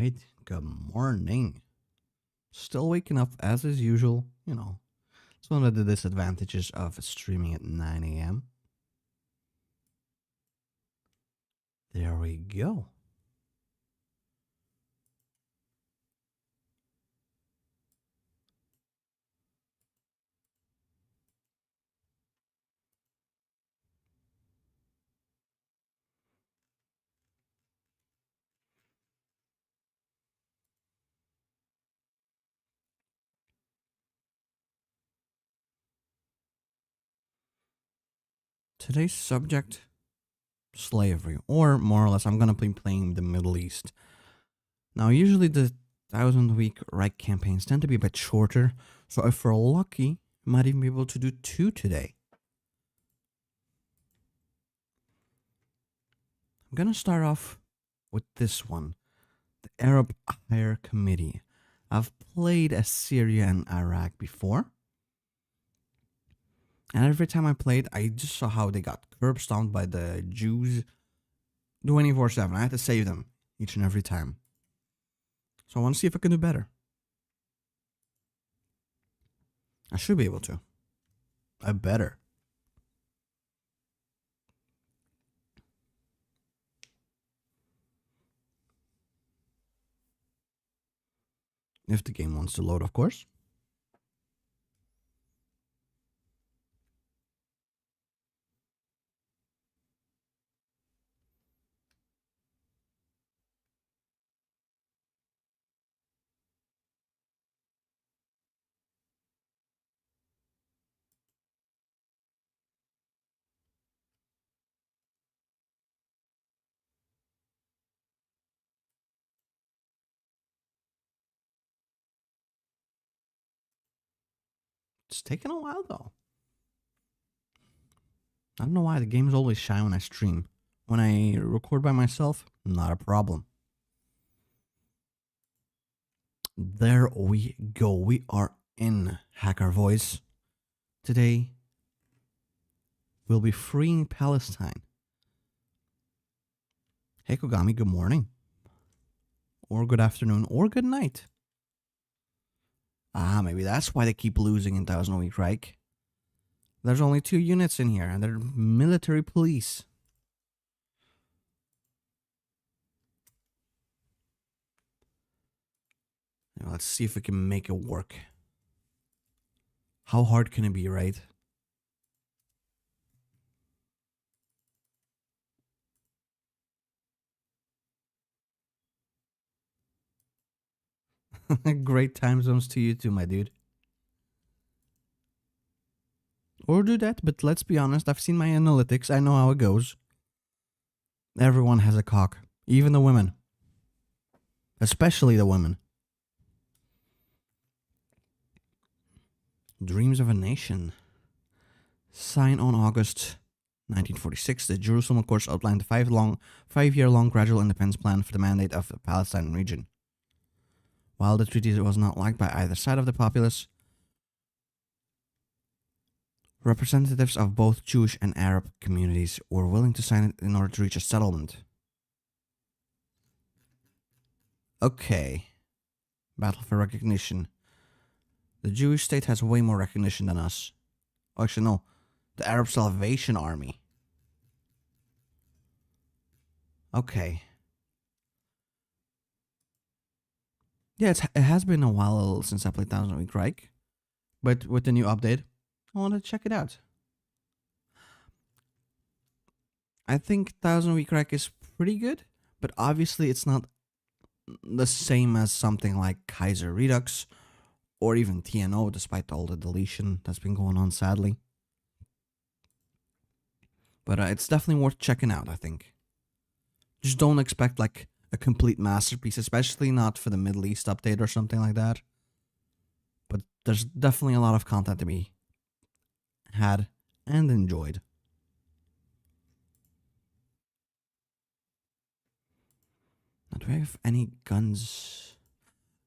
right, good morning. Still waking up as is usual, you know. It's one of the disadvantages of streaming at 9 a.m. There we go. Today's subject, slavery, or more or less, I'm gonna be playing the Middle East. Now, usually the 1,000 Week Reich campaigns tend to be a bit shorter, so if we're lucky, we might even be able to do 2 today. I'm gonna start off with this one, the Arab Higher Committee. I've played as Syria and Iraq before. And every time I played, I just saw how they got curb stomped by the Jews 24/7. I had to save them each and every time. So I want to see if I can do better. I should be able to. I better. If the game wants to load, of course. It's taking a while though. I don't know why the game's always shy when I stream. When I record by myself, not a problem. There we go. We are in Hacker Voice. Today, we'll be freeing Palestine. Hey Kogami, good morning. Or good afternoon, or good night. Ah, maybe that's why they keep losing in 1,000 Week Reich. There's only 2 units in here, and they're military police. Now, let's see if we can make it work. How hard can it be, right? Great time zones to you too, my dude. Or do that, but let's be honest, I've seen my analytics, I know how it goes. Everyone has a cock, even the women. Especially the women. Dreams of a Nation. Signed on August 1946, the Jerusalem Accords outlined the 5-year-long gradual independence plan for the mandate of the Palestine region. While the treaty was not liked by either side of the populace, representatives of both Jewish and Arab communities were willing to sign it in order to reach a settlement. Okay. Battle for recognition. The Jewish state has way more recognition than us. Oh, actually, no. The Arab Salvation Army. Okay. Yeah, it has been a while since I played 1,000 Week Reich. But with the new update, I want to check it out. I think 1,000 Week Reich is pretty good, but obviously it's not the same as something like Kaiser Redux or even TNO, despite all the deletion that's been going on, sadly. But it's definitely worth checking out, I think. Just don't expect like a complete masterpiece, especially not for the Middle East update or something like that. But there's definitely a lot of content to be had and enjoyed. Now, do I have any guns?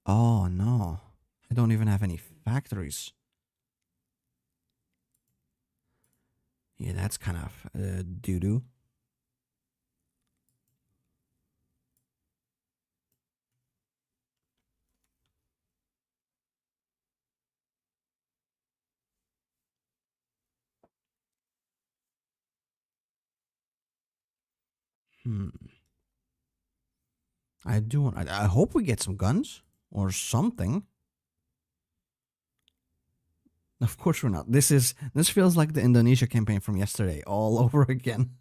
Oh no, I don't even have any factories. Yeah, that's kind of doo-doo. Hmm. I do want. I hope we get some guns or something. Of course we're not. This feels like the Indonesia campaign from yesterday all over again.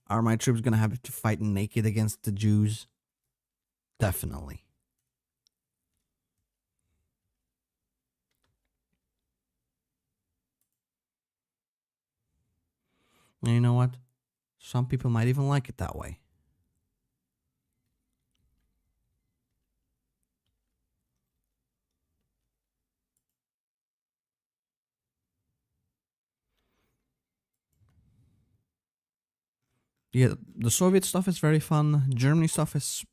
Are my troops gonna have to fight naked against the Jews? Definitely. And you know what? Some people might even like it that way. Yeah, the Soviet stuff is very fun. Germany stuff is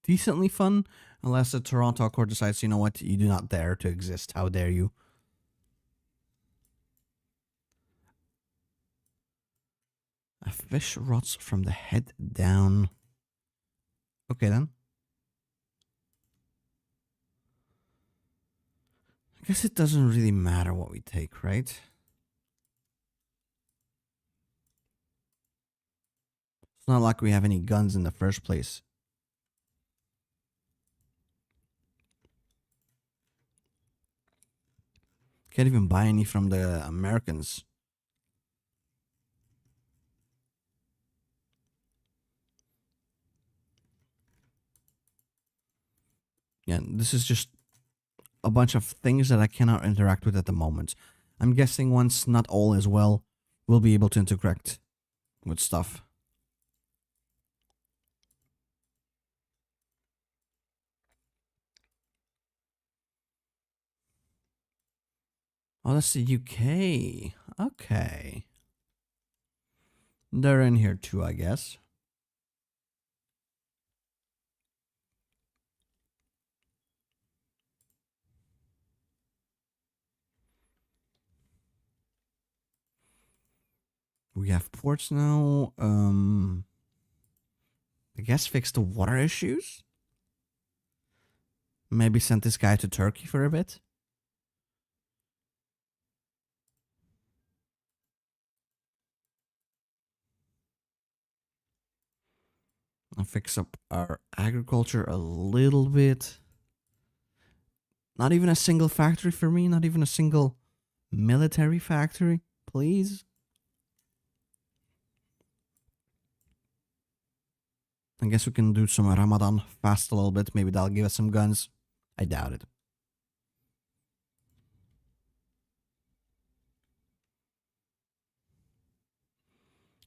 decently fun, unless the Toronto Accord decides, you know what, you do not dare to exist. How dare you? A fish rots from the head down. Okay then. I guess it doesn't really matter what we take, right? It's not like we have any guns in the first place. Can't even buy any from the Americans. Yeah, this is just a bunch of things that I cannot interact with at the moment. I'm guessing once not all is well, we'll be able to interact with stuff. Oh, that's the UK. Okay. They're in here too, I guess. We have ports now. I guess fix the water issues. Maybe send this guy to Turkey for a bit. And fix up our agriculture a little bit. Not even a single factory for me. Not even a single military factory, please. I guess we can do some Ramadan fast a little bit. Maybe that'll give us some guns. I doubt it.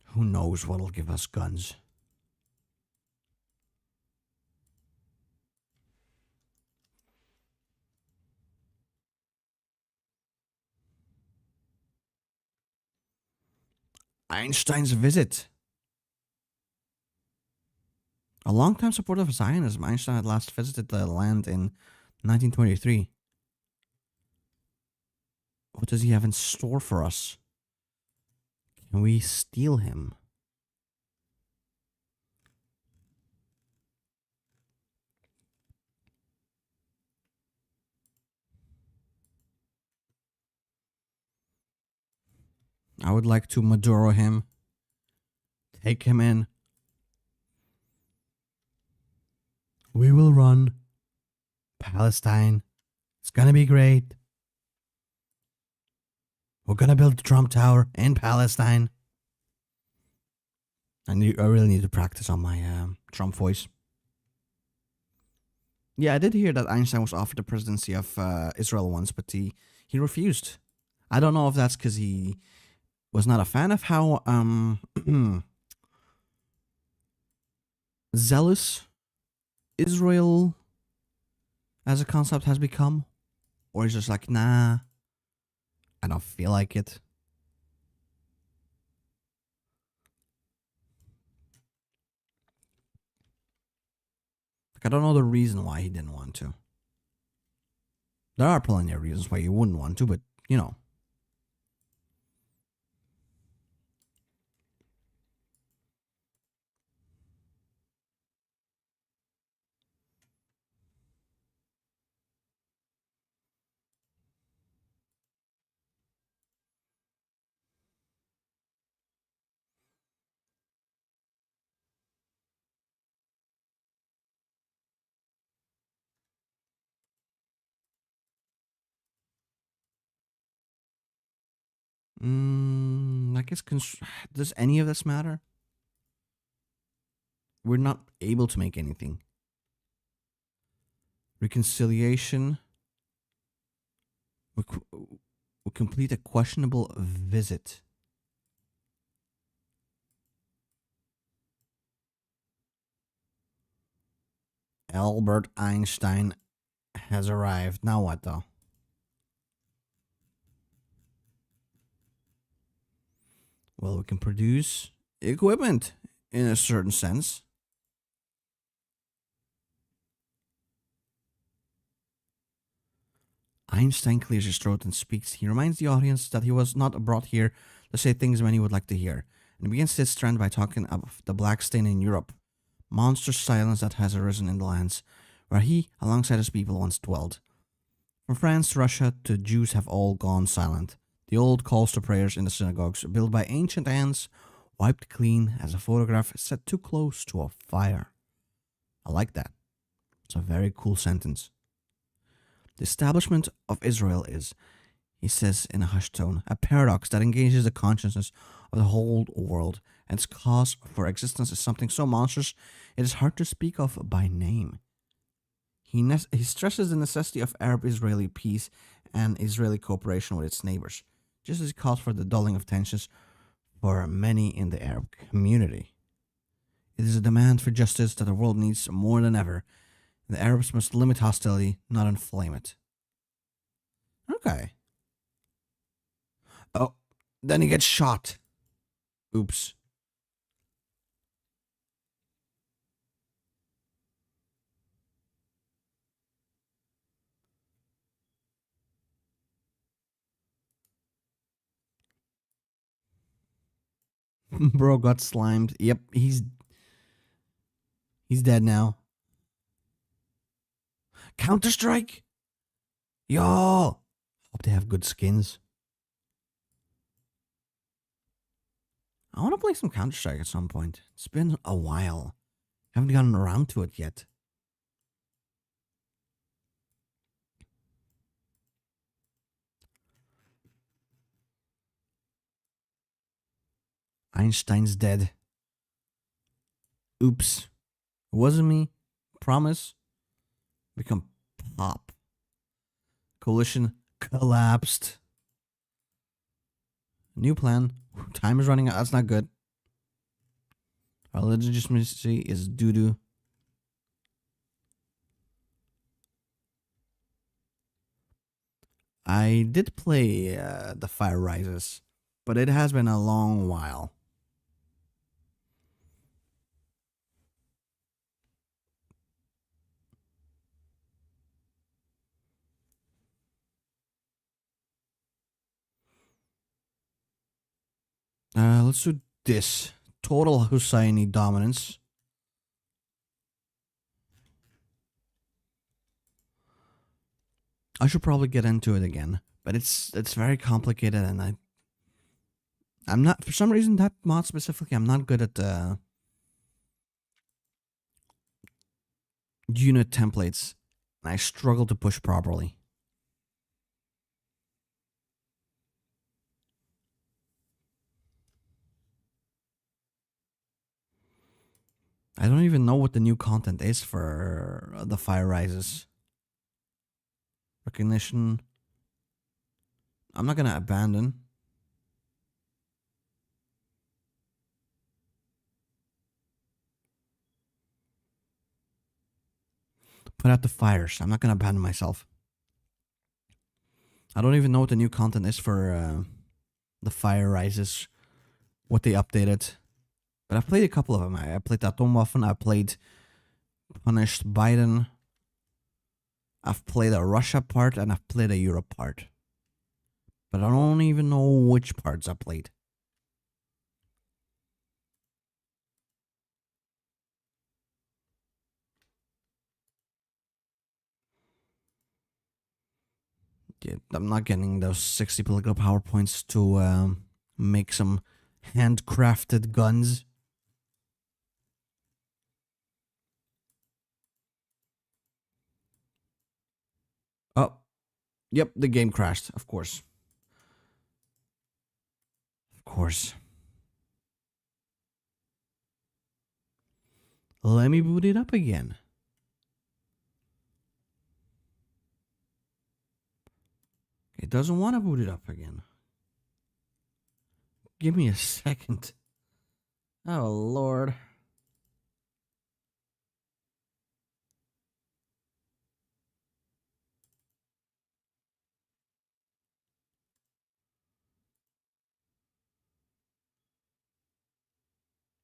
Who knows what'll give us guns? Einstein's visit. A long-time supporter of Zionism, Einstein had last visited the land in 1923. What does he have in store for us? Can we steal him? I would like to Maduro him. Take him in. We will run. Palestine. It's gonna be great. We're gonna build the Trump Tower in Palestine. I really need to practice on my Trump voice. Yeah, I did hear that Einstein was offered the presidency of Israel once, but he refused. I don't know if that's because he was not a fan of how zealous Israel as a concept has become, or he's just like, nah, I don't feel like it. Like, I don't know the reason why he didn't want to. There are plenty of reasons why you wouldn't want to, but you know. I guess does any of this matter? We're not able to make anything. Reconciliation. We complete a questionable visit. Albert Einstein has arrived. Now what, though? Well, we can produce equipment in a certain sense. Einstein clears his throat and speaks. He reminds the audience that he was not brought here to say things many would like to hear, and begins his trend by talking of the black stain in Europe, monstrous silence that has arisen in the lands where he, alongside his people, once dwelled. From France to Russia to Jews have all gone silent. The old calls to prayers in the synagogues, built by ancient hands, wiped clean as a photograph set too close to a fire. I like that. It's a very cool sentence. The establishment of Israel is, he says in a hushed tone, a paradox that engages the consciousness of the whole world, and its cause for existence is something so monstrous it is hard to speak of by name. He stresses the necessity of Arab-Israeli peace and Israeli cooperation with its neighbors, just as he calls for the dulling of tensions for many in the Arab community. It is a demand for justice that the world needs more than ever. The Arabs must limit hostility, not inflame it. Okay. Oh, then he gets shot. Oops. Bro got slimed. Yep, he's dead now. Counter-Strike? Yo! Hope they have good skins. I want to play some Counter-Strike at some point. It's been a while. Haven't gotten around to it yet. Einstein's dead. Oops. It wasn't me. Promise. Become pop. Coalition collapsed. New plan. Time is running out. That's not good. Our legitimacy is doo-doo. I did play The Fire Rises, but it has been a long while. Let's do this. Total Husseini dominance. I should probably get into it again, but it's very complicated, and I'm not, for some reason, that mod specifically, I'm not good at unit templates, and I struggle to push properly. I don't even know what the new content is for the Fire Rises. Recognition. I'm not gonna abandon. Put out the fires. I'm not gonna abandon myself. I don't even know what the new content is for the Fire Rises. What they updated. But I've played a couple of them. I played Atomwaffen. I played Punished Biden. I've played a Russia part and I've played a Europe part. But I don't even know which parts I played. Yeah, I'm not getting those 60 political PowerPoints to make some handcrafted guns. Oh, yep, the game crashed, of course. course. Let me boot it up again. It doesn't want to boot it up again. Give me a second. Oh, Lord.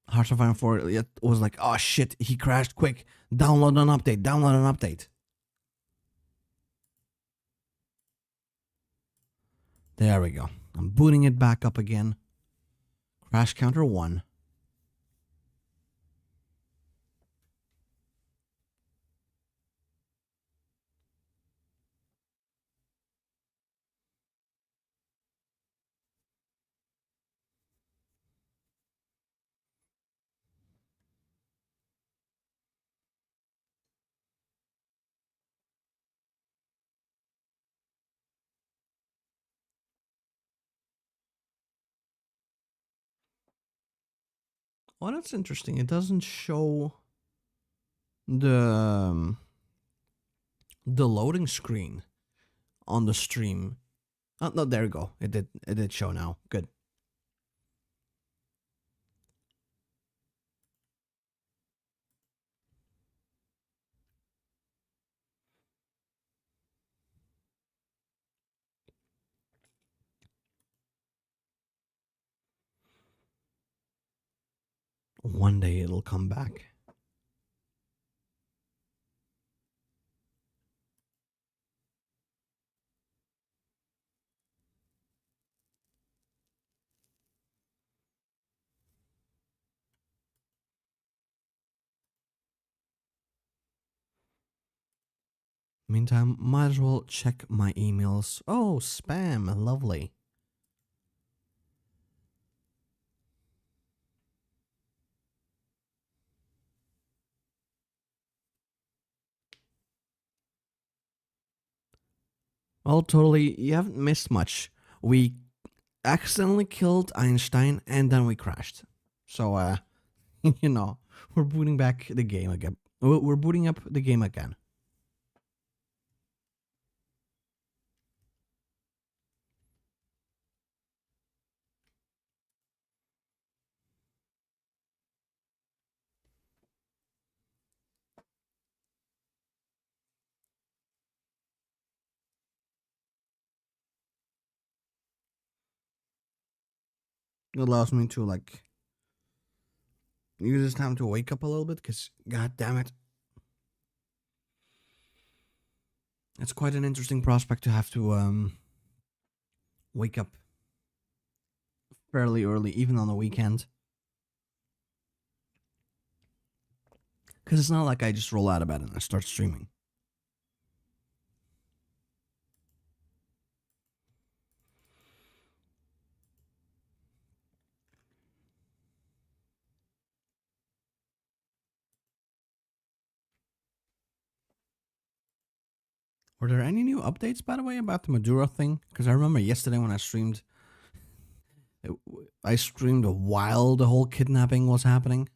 Hearts of Iron 4, it was like, oh shit, he crashed, quick. Download an update, download an update. There we go. I'm booting it back up again. Crash counter 1. Oh, that's interesting. It doesn't show the loading screen on the stream. Oh no, there you go. It did show now. Good. One day it'll come back. Meantime, might as well check my emails. Oh, spam. Lovely. Well, totally, you haven't missed much. We accidentally killed Einstein and then we crashed. So, you know, we're booting back the game again. We're booting up the game again. It allows me to, like, use this time to wake up a little bit, because, god damn it. It's quite an interesting prospect to have to, wake up fairly early, even on the weekend. Because it's not like I just roll out of bed and I start streaming. Were there any new updates, by the way, about the Maduro thing? Because I remember yesterday when I streamed, I streamed while the whole kidnapping was happening.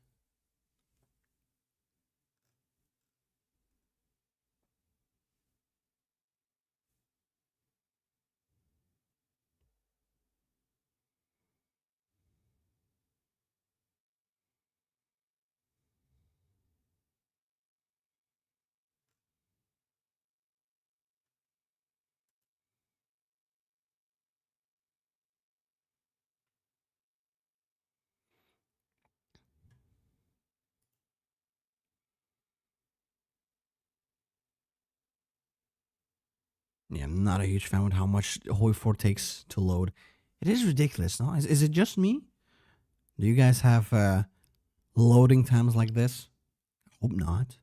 Yeah, I'm not a huge fan with how much HOI4 takes to load. It is ridiculous, no? Is it just me? Do you guys have loading times like this? I hope not.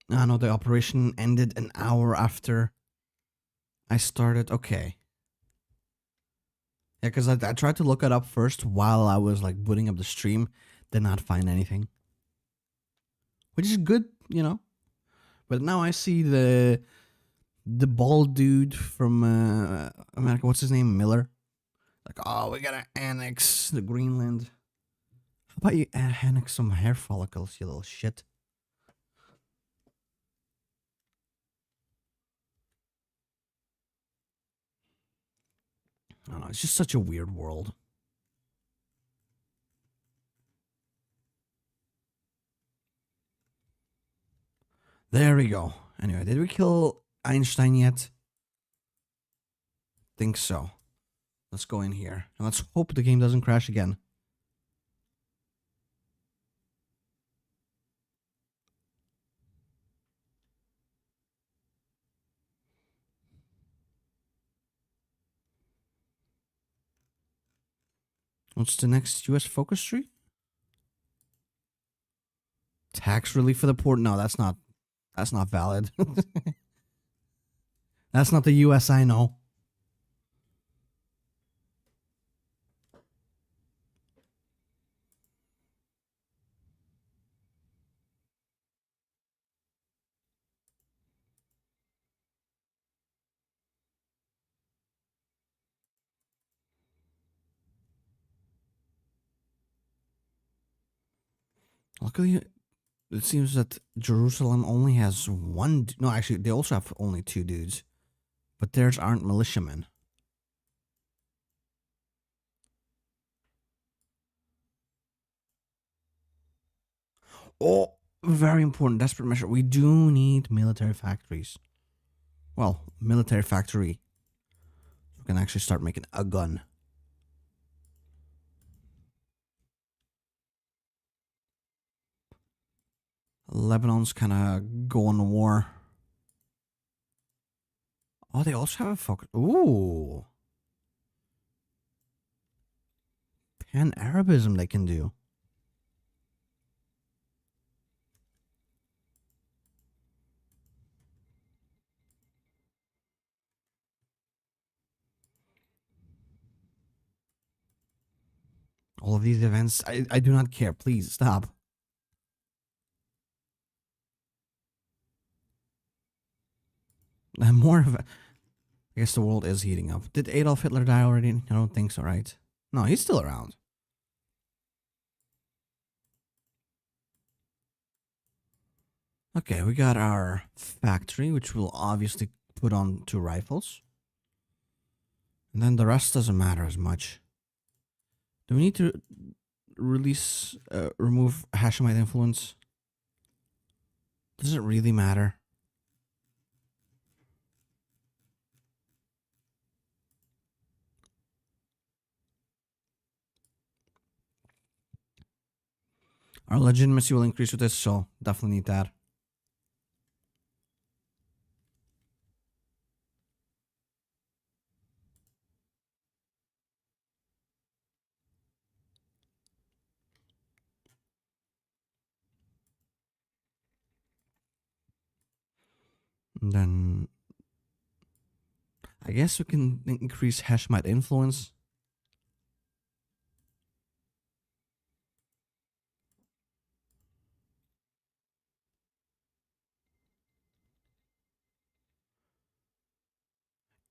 I know the operation ended an hour after I started. Okay. Yeah, because I tried to look it up first while I was like booting up the stream. Did not find anything. Which is good, you know. But now I see the bald dude from America. What's his name? Miller. Like, oh, we gotta annex the Greenland. How about you annex some hair follicles, you little shit? I don't know. It's just such a weird world. There we go. Anyway, did we kill Einstein yet? Think so. Let's go in here. And let's hope the game doesn't crash again. What's the next US focus tree? Tax relief for the poor? No, that's not valid. That's not the US I know. Luckily, it seems that Jerusalem only has one. No, actually, they also have only two dudes. But theirs aren't militiamen. Oh, very important. Desperate measure. We do need military factories. Well, military factory. We can actually start making a gun. Lebanon's kind of going to war. Oh, they also have a focus. Ooh. Pan-Arabism they can do. All of these events, I do not care. Please stop. More of. I guess the world is heating up. Did Adolf Hitler die already? I don't think so, right? No, he's still around. Okay, we got our factory, which we'll obviously put on 2 rifles. And then the rest doesn't matter as much. Do we need to remove Hashemite influence? Does it really matter? Our legitimacy will increase with this, so definitely need that. And then I guess we can increase Hashemite influence.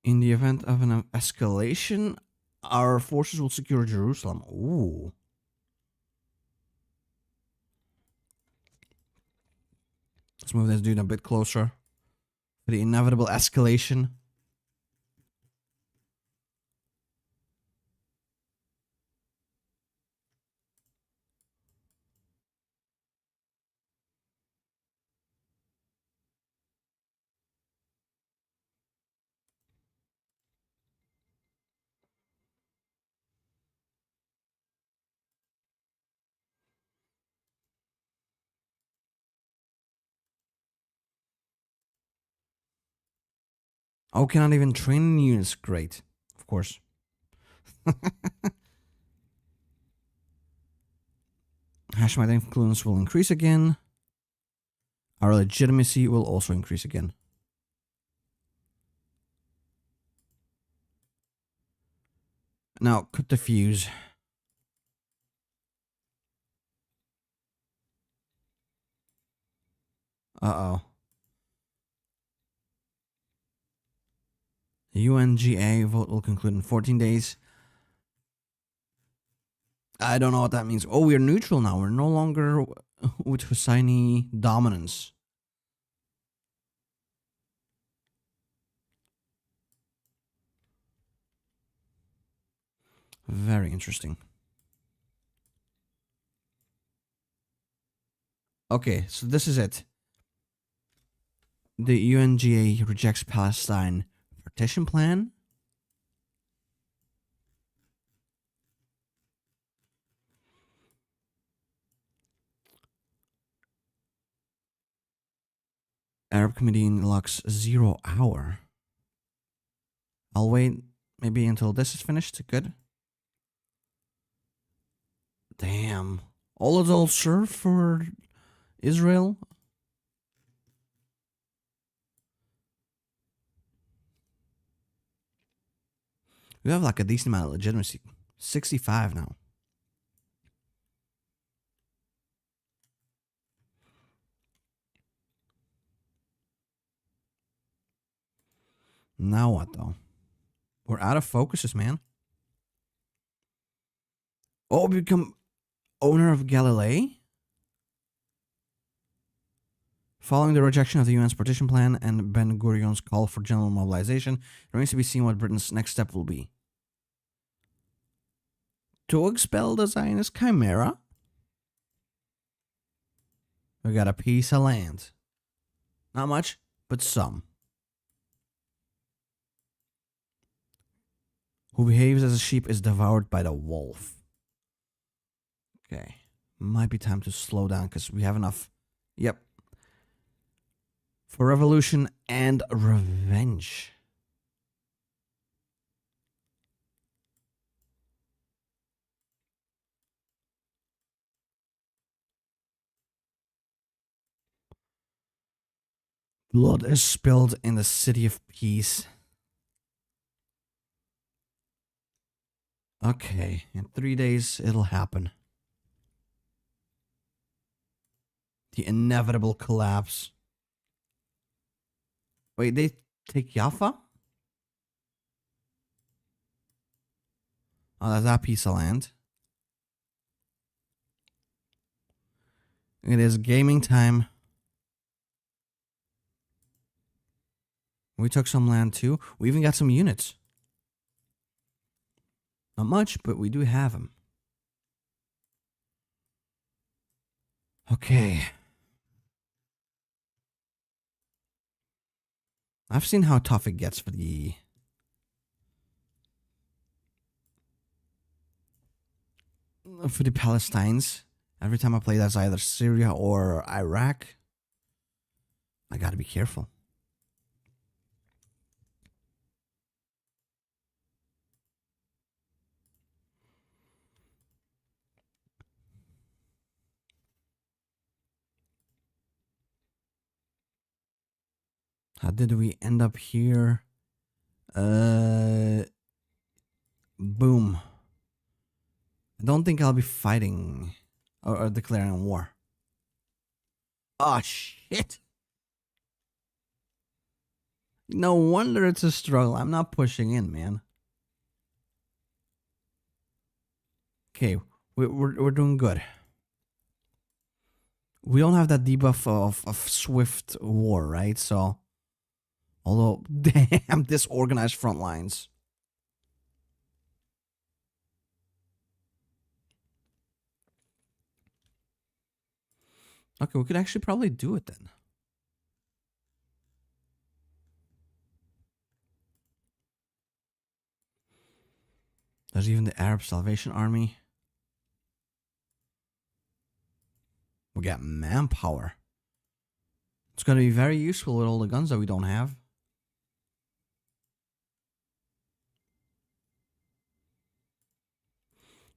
In the event of an escalation, our forces will secure Jerusalem. Ooh. Let's move this dude a bit closer for the inevitable escalation. Oh, cannot even train units. Great. Of course. Hashemite influence will increase again. Our legitimacy will also increase again. Now, cut the fuse. Uh-oh. The UNGA vote will conclude in 14 days. I don't know what that means. Oh, we're neutral now. We're no longer with Husseini dominance. Very interesting. Okay, so this is it. The UNGA rejects Palestine partition plan. Arab Committee unlocks 0 hour. I'll wait maybe until this is finished. Good. Damn. All of those serve for Israel? We have like a decent amount of legitimacy. 65 now. Now what though? We're out of focuses, man. Oh, become owner of Galilee? Following the rejection of the UN's partition plan and Ben Gurion's call for general mobilization, it remains to be seen what Britain's next step will be. To expel the Zionist chimera? We got a piece of land. Not much, but some. Who behaves as a sheep is devoured by the wolf. Okay. Might be time to slow down because we have enough. Yep. For revolution and revenge. Blood is spilled in the city of peace. Okay, in 3 days, it'll happen. The inevitable collapse. Wait, they take Jaffa? Oh, that's that piece of land. It is gaming time. We took some land too. We even got some units. Not much, but we do have them. Okay. I've seen how tough it gets for the Palestines. Every time I play that's either Syria or Iraq, I gotta be careful. How did we end up here? Boom. I don't think I'll be fighting or declaring war. Oh, shit. No wonder it's a struggle. I'm not pushing in, man. Okay, we're doing good. We don't have that debuff of swift war, right? So, although, damn, disorganized front lines. Okay, we could actually probably do it then. There's even the Arab Salvation Army. We got manpower. It's going to be very useful with all the guns that we don't have.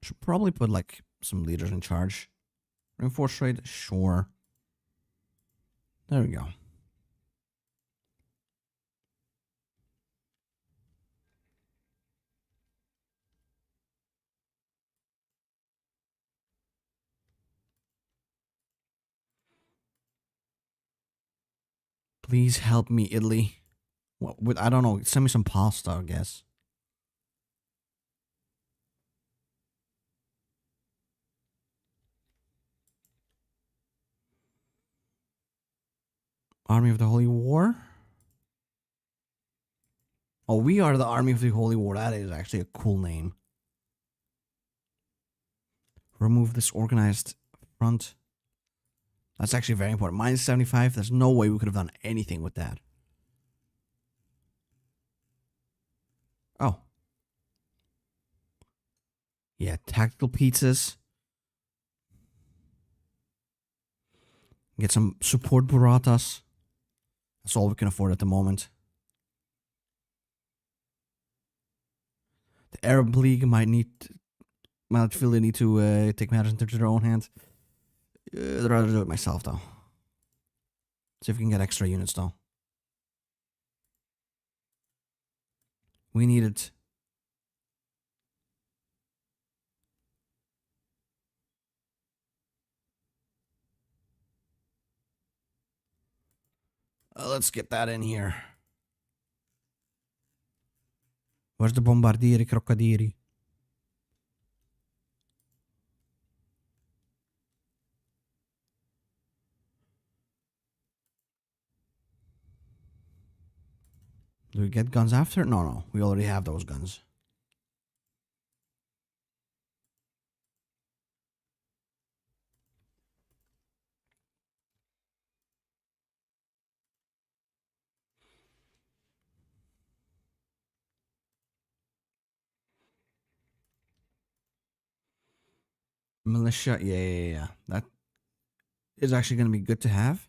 Should probably put like some leaders in charge. Reinforced trade, sure. There we go. Please help me, Italy. What, with, I don't know. Send me some pasta, I guess. Army of the Holy War? Oh, we are the Army of the Holy War. That is actually a cool name. Remove this organized front. That's actually very important. Minus 75. There's no way we could have done anything with that. Oh. Yeah, tactical pizzas. Get some support burratas. That's all we can afford at the moment. The Arab League might feel they need to take matters into their own hands. I'd rather do it myself, though. See if we can get extra units, though. We need it. Let's get that in here. Where's the bombardieri crocodili? Do we get guns after? No. We already have those guns. Militia, yeah. That is actually going to be good to have.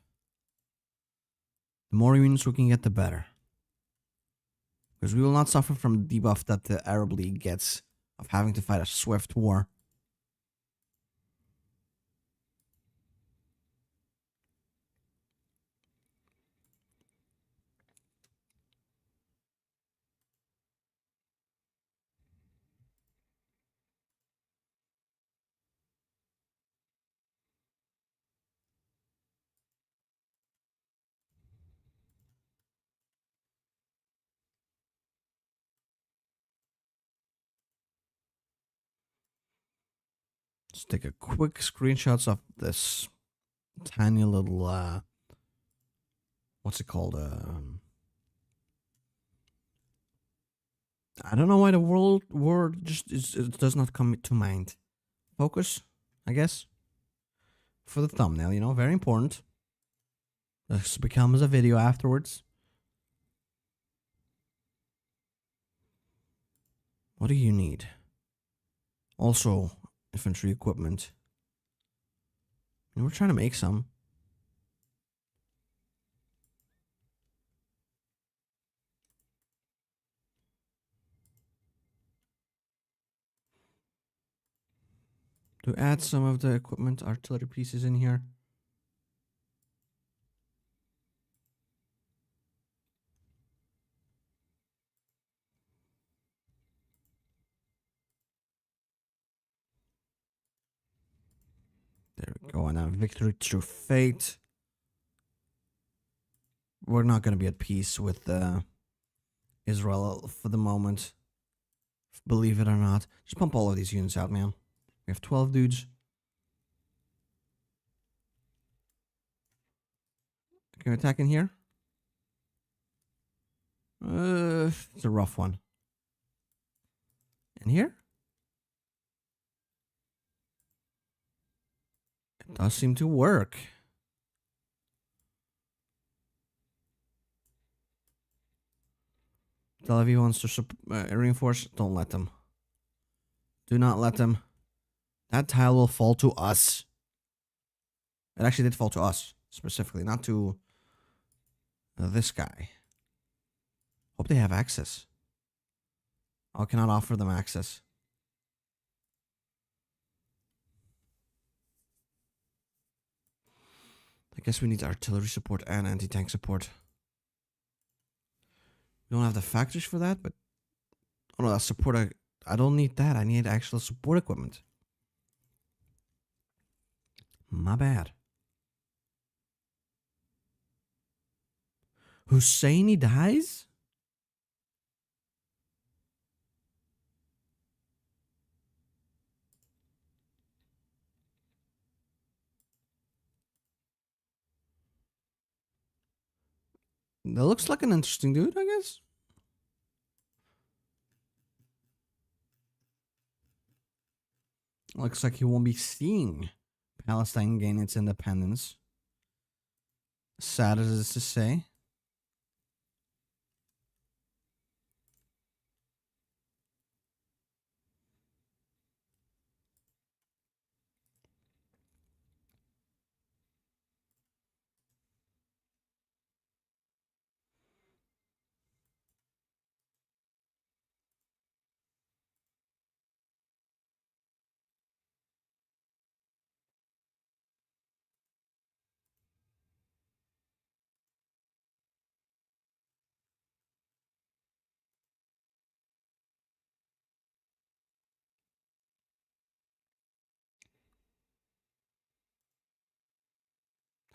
The more units we can get, the better. Because we will not suffer from the debuff that the Arab League gets of having to fight a swift war. Let's take a quick screenshots of this tiny little what's it called? I don't know why the word just it does not come to mind. Focus, I guess. For the thumbnail, you know, very important. This becomes a video afterwards. What do you need? Also, infantry equipment. And we're trying to make some. To add some of the equipment, artillery pieces in here. There we go. And now victory through fate. We're not going to be at peace with Israel for the moment. Believe it or not. Just pump all of these units out, man. We have 12 dudes. Can we attack in here? It's a rough one. In here? It does seem to work. Tel Aviv wants to reinforce. Don't let them. Do not let them. That tile will fall to us. It actually did fall to us, specifically, not to this guy. Hope they have access. I cannot offer them access. I guess we need artillery support and anti-tank support. We don't have the factories for that, but... Oh no, that's support. I don't need that. I need actual support equipment. My bad. Husseini dies? That looks like an interesting dude, I guess. Looks like he won't be seeing Palestine gain its independence. Sad as it is to say.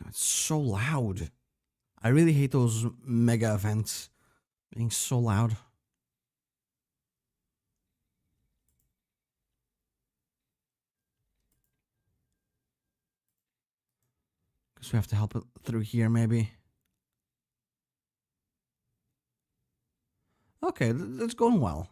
It's so loud. I really hate those mega events being so loud. Guess we have to help it through here, maybe. Okay, that's going well.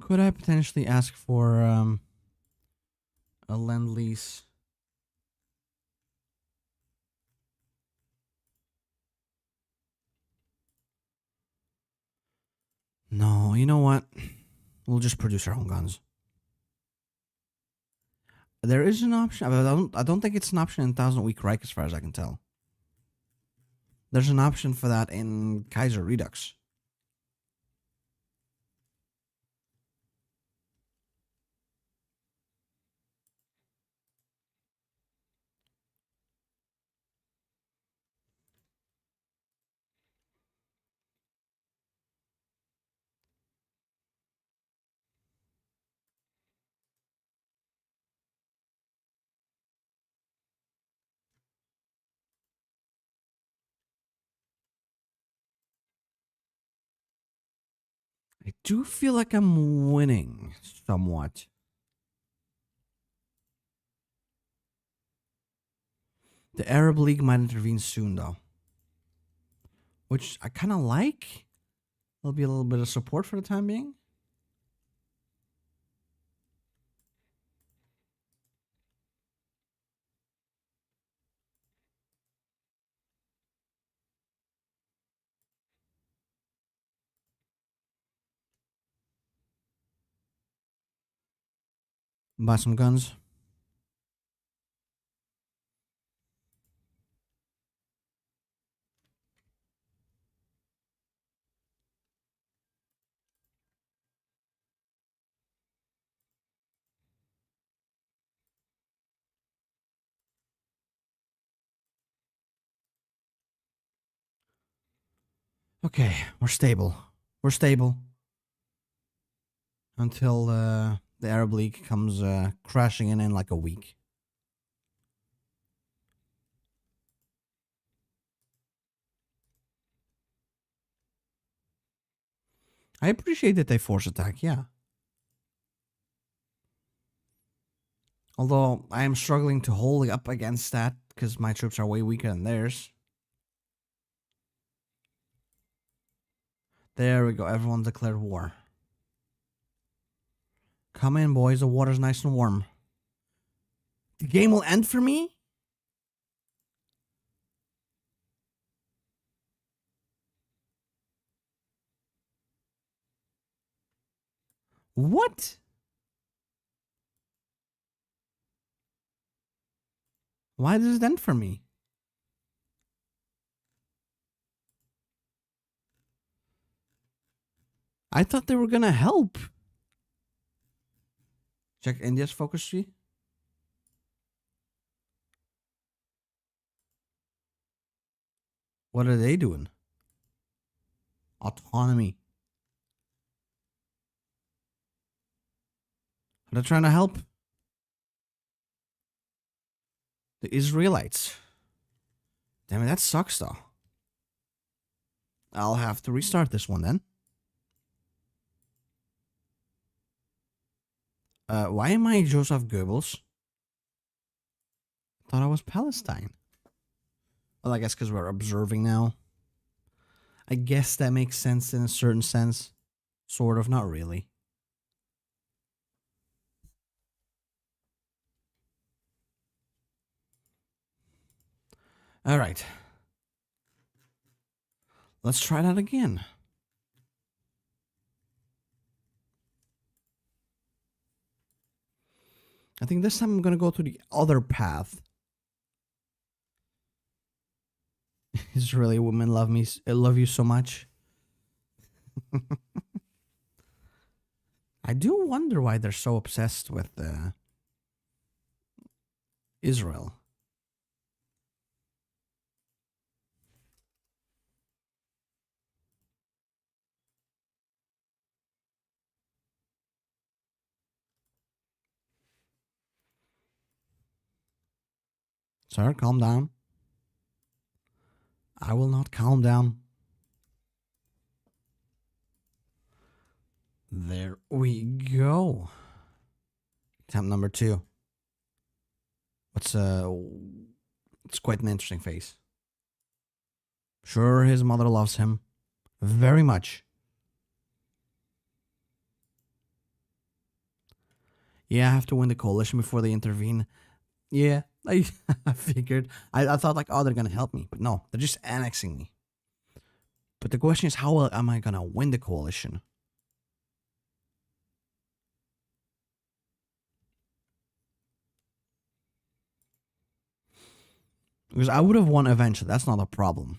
Could I potentially ask for a lend-lease? No, you know what? We'll just produce our own guns. There is an option. I don't think it's an option in Thousand Week Reich, as far as I can tell. There's an option for that in Kaiser Redux. I do feel like I'm winning somewhat. The Arab League might intervene soon, though, which I kind of like. There'll be a little bit of support for the time being. Buy some guns. Okay, we're stable. We're stable until the Arab League comes crashing in like a week. I appreciate that they force attack, yeah. Although I am struggling to hold up against that because my troops are way weaker than theirs. There we go. Everyone declared war. Come in, boys. The water's nice and warm. The game will end for me? What? Why does it end for me? I thought they were gonna help. Check India's focus tree. What are they doing? Autonomy. They're trying to help the Israelites. Damn it, that sucks though. I'll have to restart this one then. Why am I Joseph Goebbels? Thought I was Palestine. Well, I guess because we're observing now. I guess that makes sense in a certain sense. Sort of, not really. Alright. Let's try that again. I think this time I'm gonna go to the other path. Israeli women love you so much. I do wonder why they're so obsessed with Israel. Sir, calm down. I will not calm down. There we go. Attempt number 2. It's quite an interesting face. Sure, his mother loves him very much. Yeah, I have to win the coalition before they intervene. Yeah, I figured. I thought like, oh, they're gonna help me, but no, they're just annexing me. But the question is, how am I gonna win the coalition? Because I would have won eventually. That's not a problem.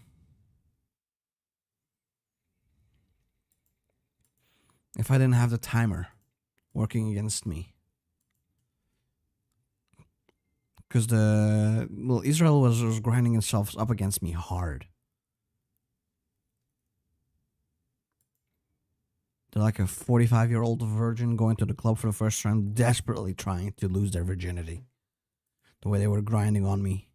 If I didn't have the timer working against me. Because Israel was grinding itself up against me hard. They're like a 45-year-old virgin going to the club for the first time, desperately trying to lose their virginity. The way they were grinding on me.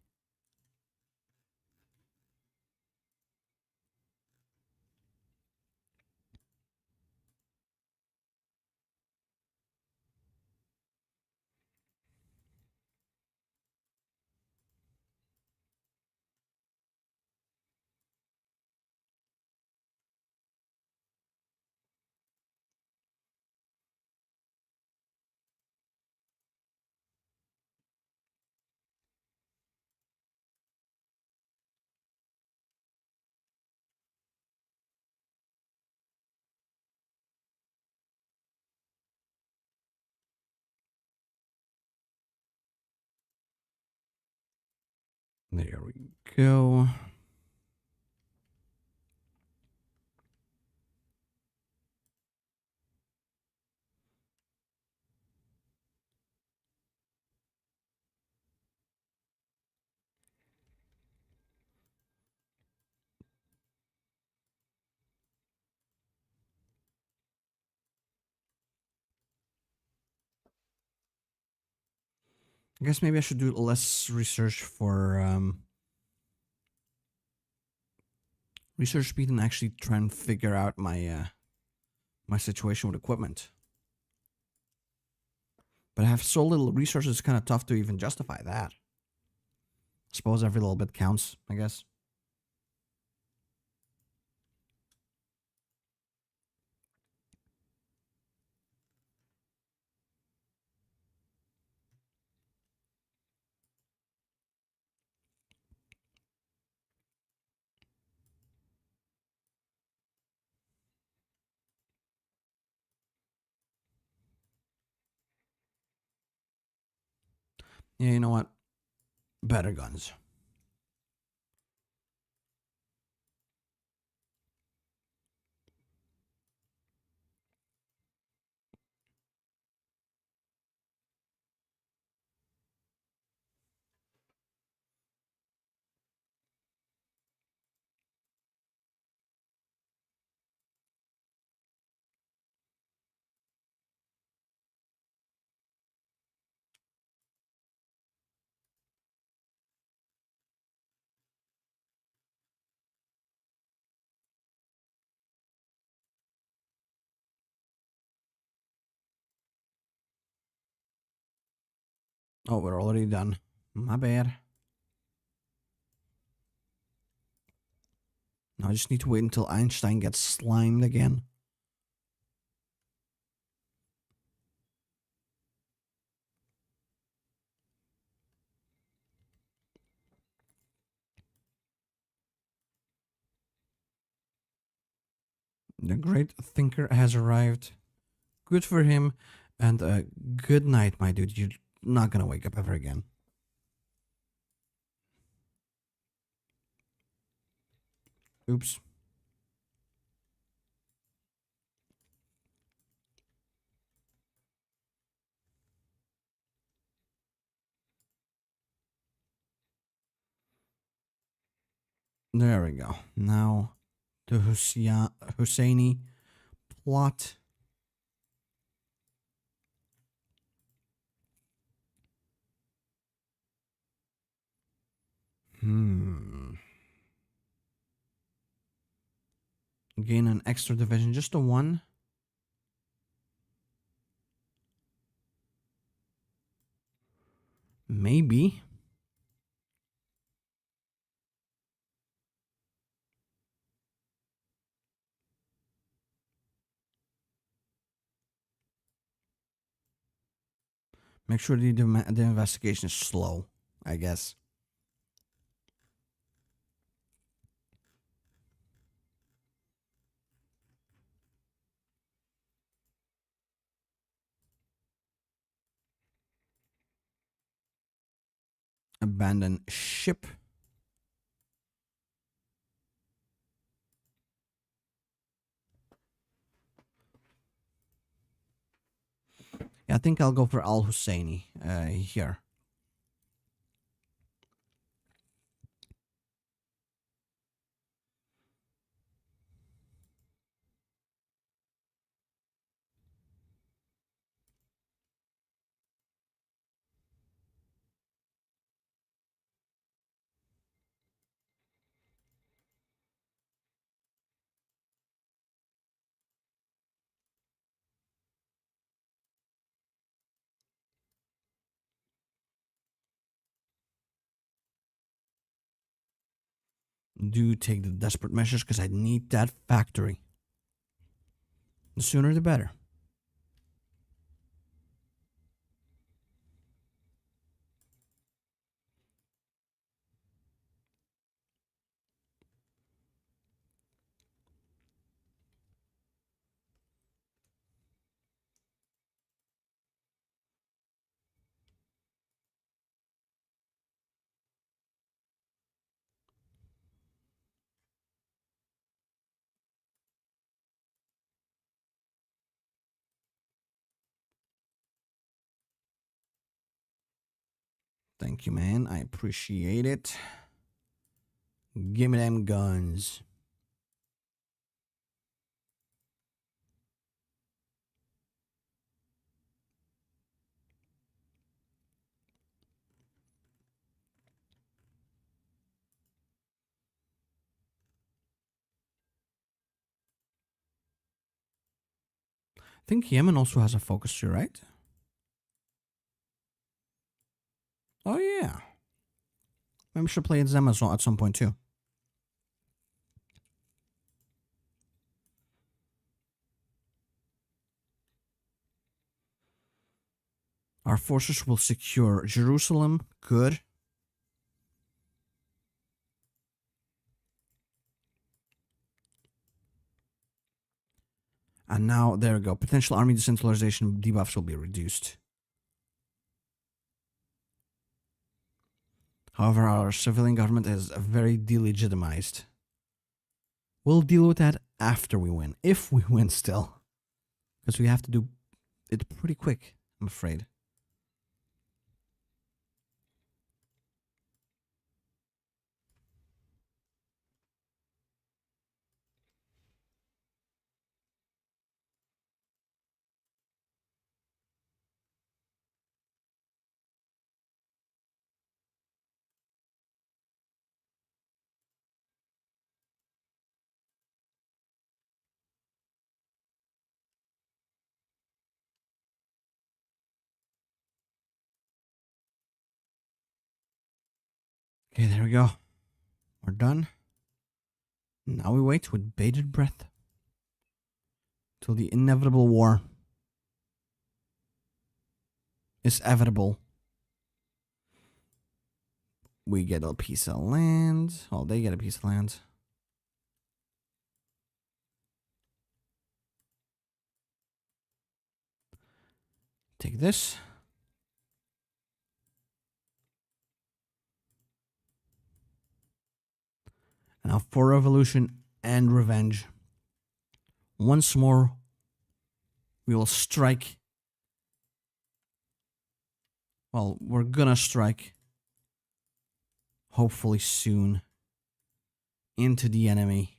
There we go. I guess maybe I should do less research for research speed and actually try and figure out my my situation with equipment. But I have so little resources, it's kind of tough to even justify that. I suppose every little bit counts, I guess. Yeah, you know what? Better guns. Oh, we're already done. My bad. Now I just need to wait until Einstein gets slimed again. The great thinker has arrived. Good for him. And good night, my dude. You're not gonna wake up ever again. Oops. There we go. Now, the Husseini plot. Gain an extra division, just a one. Maybe. Make sure the investigation is slow, I guess. Abandon ship. Yeah, I think I'll go for Al Husseini here. Do take the desperate measures because I need that factory. The sooner the better. Thank you, man. I appreciate it. Give me them guns. I think Yemen also has a focus tree, right? Oh, yeah. Maybe we should play them as well at some point, too. Our forces will secure Jerusalem. Good. And now, there we go. Potential army decentralization debuffs will be reduced. However, our civilian government is very delegitimized. We'll deal with that after we win. If we win still. Because we have to do it pretty quick, I'm afraid. Okay, there we go. We're done. Now we wait with bated breath till the inevitable war is evitable. We get a piece of land. Well, they get a piece of land. Take this. And now for revolution and revenge. Once more, we will strike. Well, we're gonna strike. Hopefully soon. Into the enemy.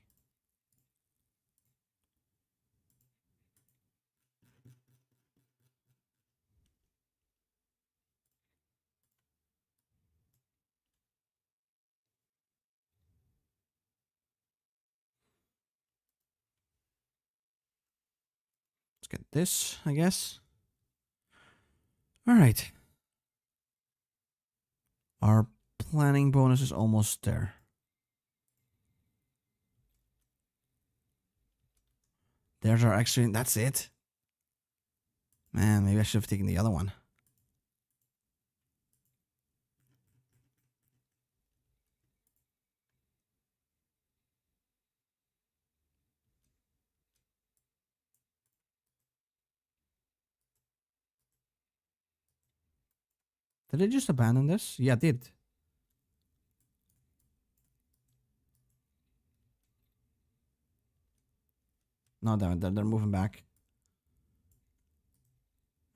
Let's get this, I guess. All right. Our planning bonus is almost there. There's our extra. That's it. Man, maybe I should have taken the other one. Did it just abandon this? Yeah, it did. No, damn it. They're moving back.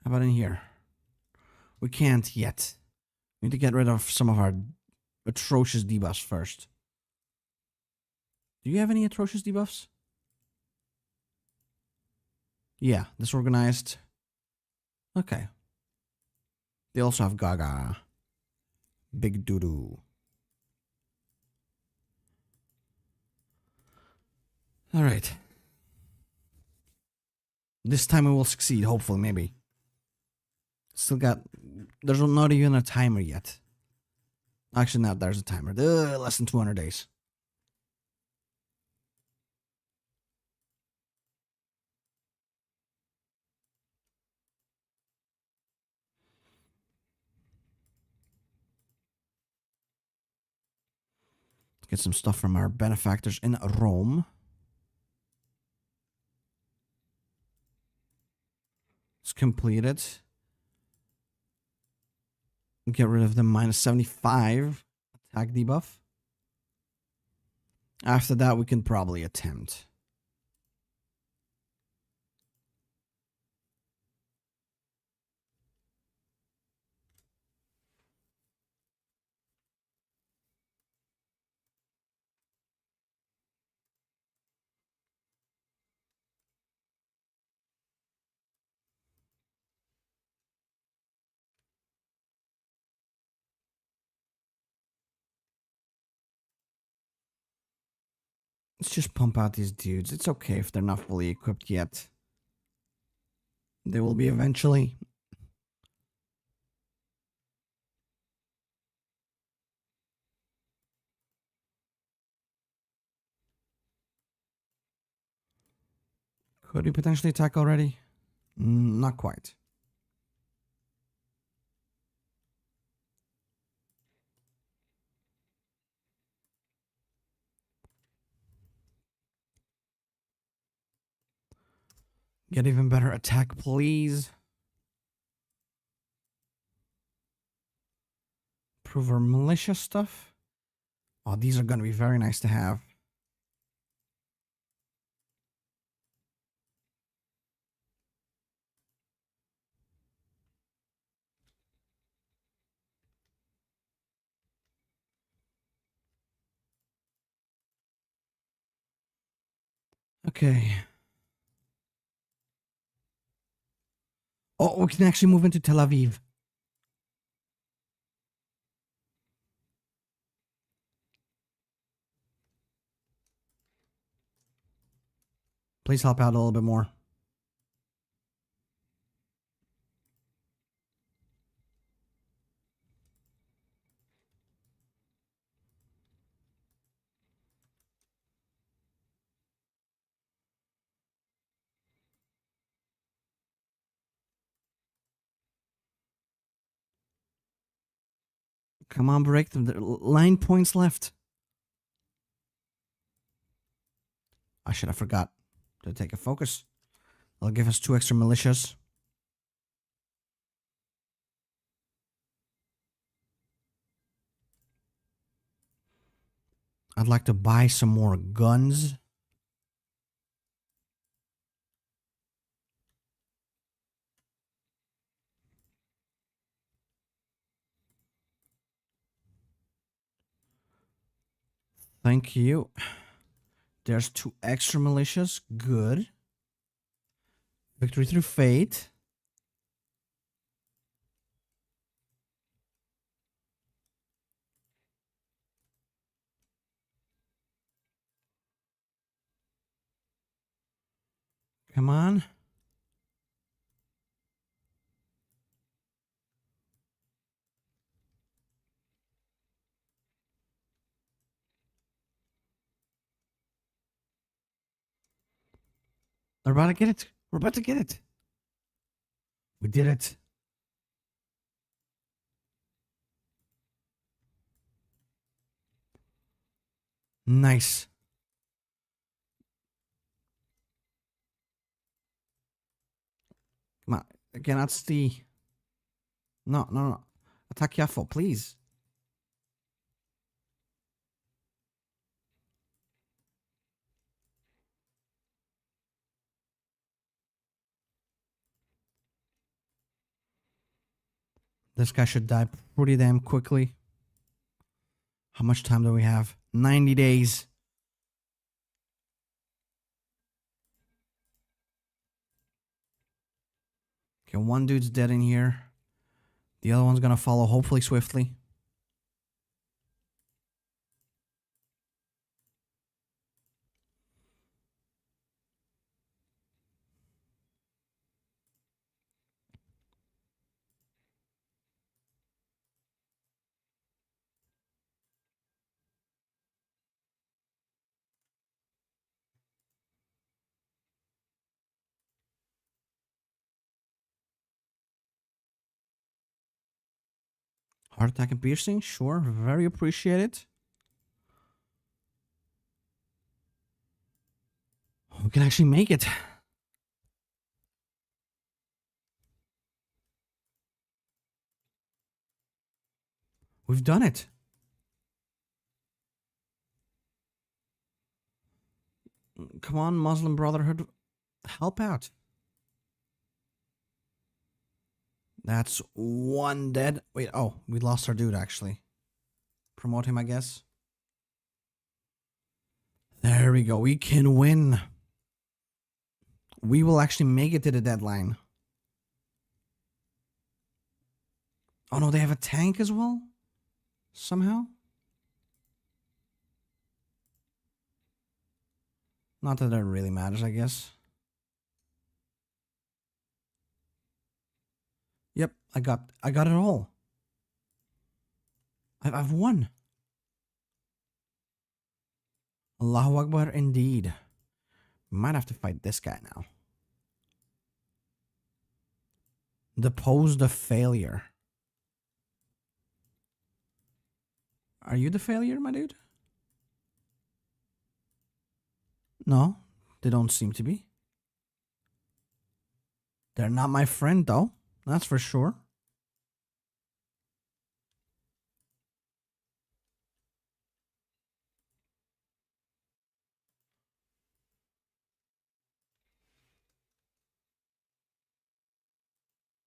How about in here? We can't yet. We need to get rid of some of our atrocious debuffs first. Do you have any atrocious debuffs? Yeah, disorganized. Okay. They also have Gaga. Big doo-doo. Alright. This time we will succeed, hopefully, maybe. Still got... There's not even a timer yet. Actually, no, there's a timer. Less than 200 days. Let's get some stuff from our benefactors in Rome. Let's complete it. Get rid of the minus 75 attack debuff. After that, we can probably attempt. Let's just pump out these dudes. It's okay if they're not fully equipped yet. They will be eventually. Could he potentially attack already? Not quite. Get even better attack, please. Improve our militia stuff. Oh, these are going to be very nice to have. Okay. Oh, we can actually move into Tel Aviv. Please help out a little bit more. Come on, break them. There are 9 points left. I should have forgot to take a focus. I'll give us 2 extra militias. I'd like to buy some more guns. Thank you. There's 2 extra militias. Good. Victory through fate. Come on. We're about to get it. We're about to get it. We did it. Nice. Come on. Again, that's the... No, no, no. Attack Yaffo, please. This guy should die pretty damn quickly. How much time do we have? 90 days. Okay, one dude's dead in here. The other one's gonna follow, hopefully swiftly. Heart attack and piercing, sure, very appreciated. We can actually make it. We've done it. Come on, Muslim Brotherhood, help out. That's 1 dead. Wait, oh, we lost our dude, actually. Promote him, I guess. There we go. We can win. We will actually make it to the deadline. Oh, no, they have a tank as well? Somehow? Not that it really matters, I guess. Yep, I got it all. I've won. Allahu Akbar, indeed. Might have to fight this guy now. Depose the failure. Are you the failure, my dude? No, they don't seem to be. They're not my friend, though. That's for sure.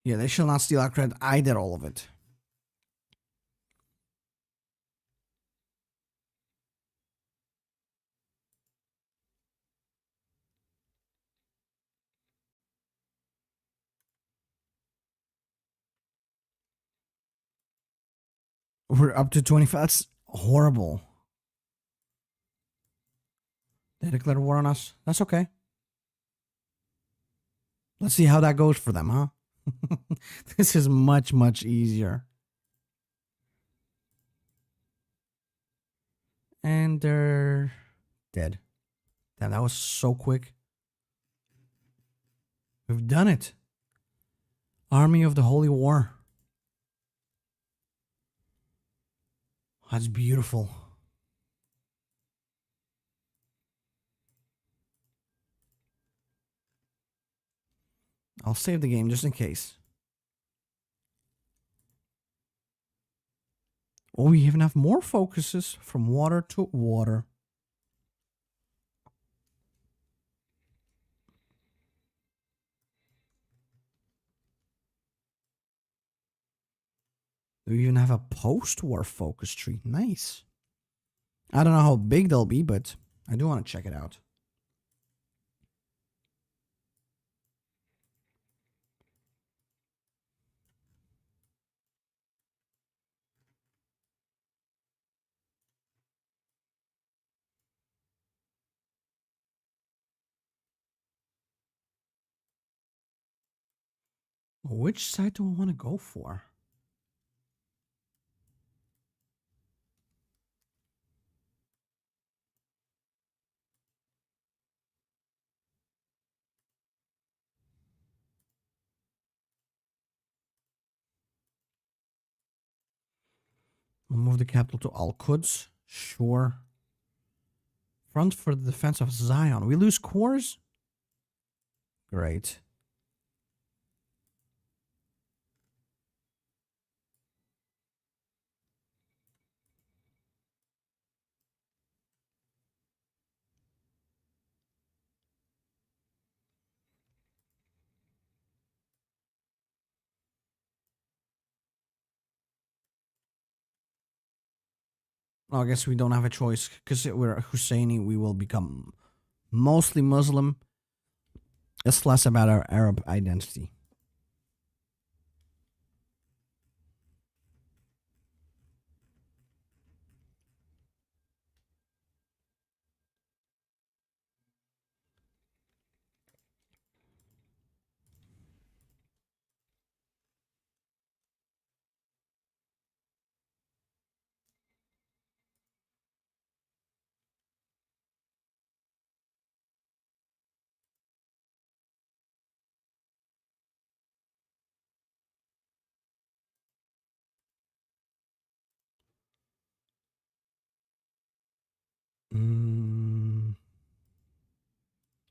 Yeah, they shall not steal our credit. I did all of it. We're up to 25. That's horrible. They declared war on us. That's okay. Let's see how that goes for them, huh? This is much, much easier. And they're dead. Damn, that was so quick. We've done it. Army of the Holy War. That's beautiful. I'll save the game just in case. Oh, we even have more focuses from water to water. We even have a post-war focus tree. Nice. I don't know how big they'll be, but I do want to check it out. Which side do I want to go for? We'll move the capital to Al-Quds. Sure. Front for the defense of Zion. We lose cores? Great. Well, I guess we don't have a choice because we're Husseini. We will become mostly Muslim. It's less about our Arab identity.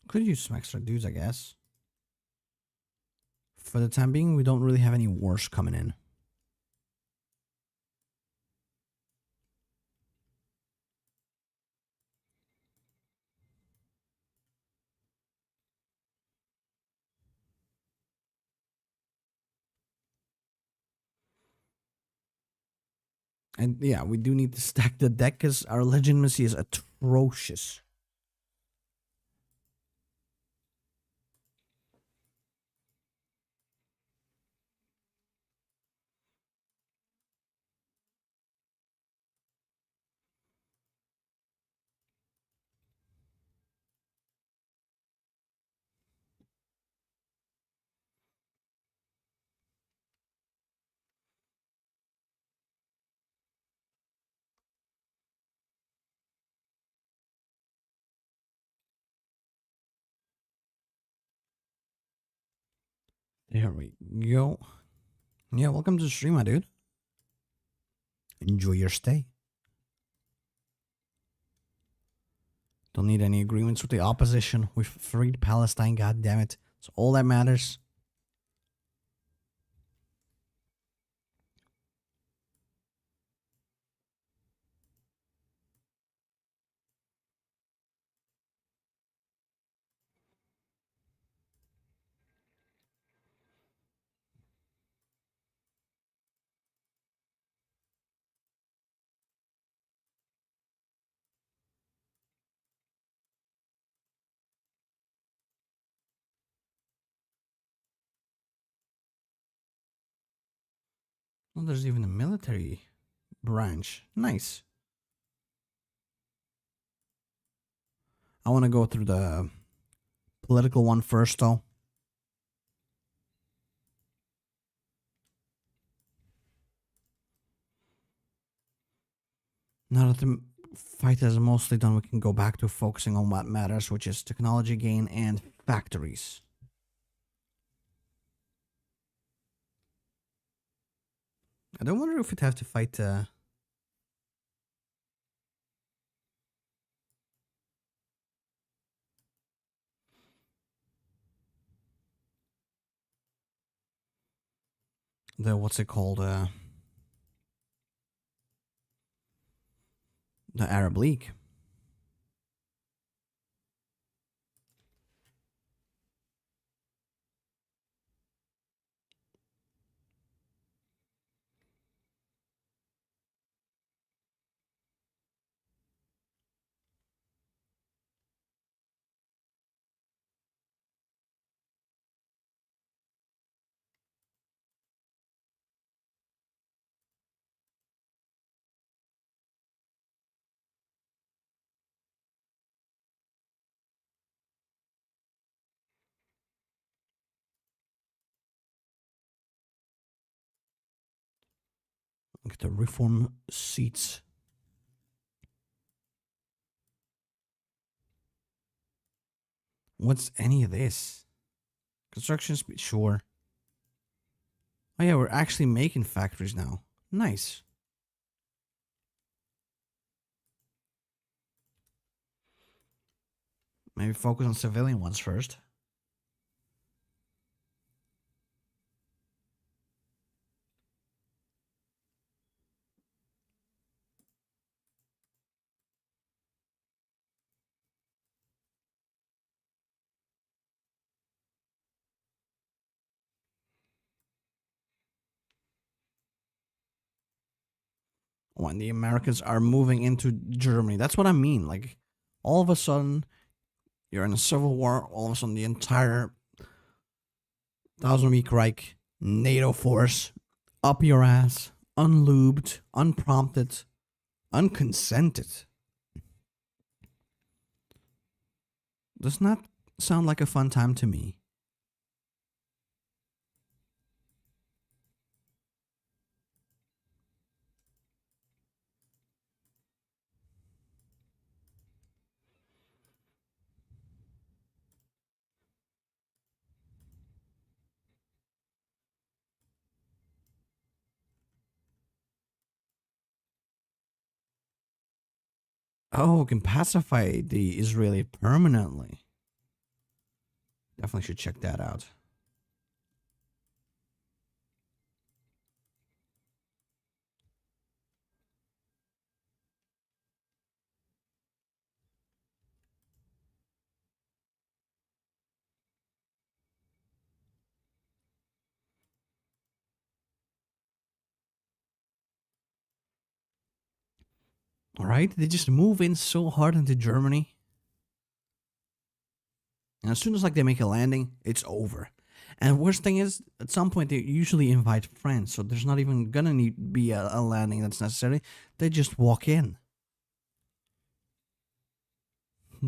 Could use some extra dudes, I guess. For the time being, we don't really have any wars coming in. And yeah, we do need to stack the deck because our legitimacy is atrocious. There we go. Yeah, welcome to the stream, my dude. Enjoy your stay. Don't need any agreements with the opposition. We've freed Palestine, god damn it. It's all that matters. Well, there's even a military branch. Nice. I want to go through the political one first, though. Now that the fight is mostly done, we can go back to focusing on what matters, which is technology gain and factories. I don't wonder if we'd have to fight the what's it called? The Arab League. Like the reform seats. What's any of this? Construction speed, sure. Oh yeah, we're actually making factories now. Nice. Maybe focus on civilian ones first. When the Americans are moving into Germany. That's what I mean. Like, all of a sudden, you're in a civil war. All of a sudden, the entire Thousand Week Reich NATO force up your ass, unlubed, unprompted, unconsented. Does not sound like a fun time to me. Oh, can pacify the Israeli permanently. Definitely should check that out. All right, they just move in so hard into Germany, and as soon as like they make a landing, it's over. And the worst thing is, at some point they usually invite friends, so there's not even gonna be a landing that's necessary. They just walk in.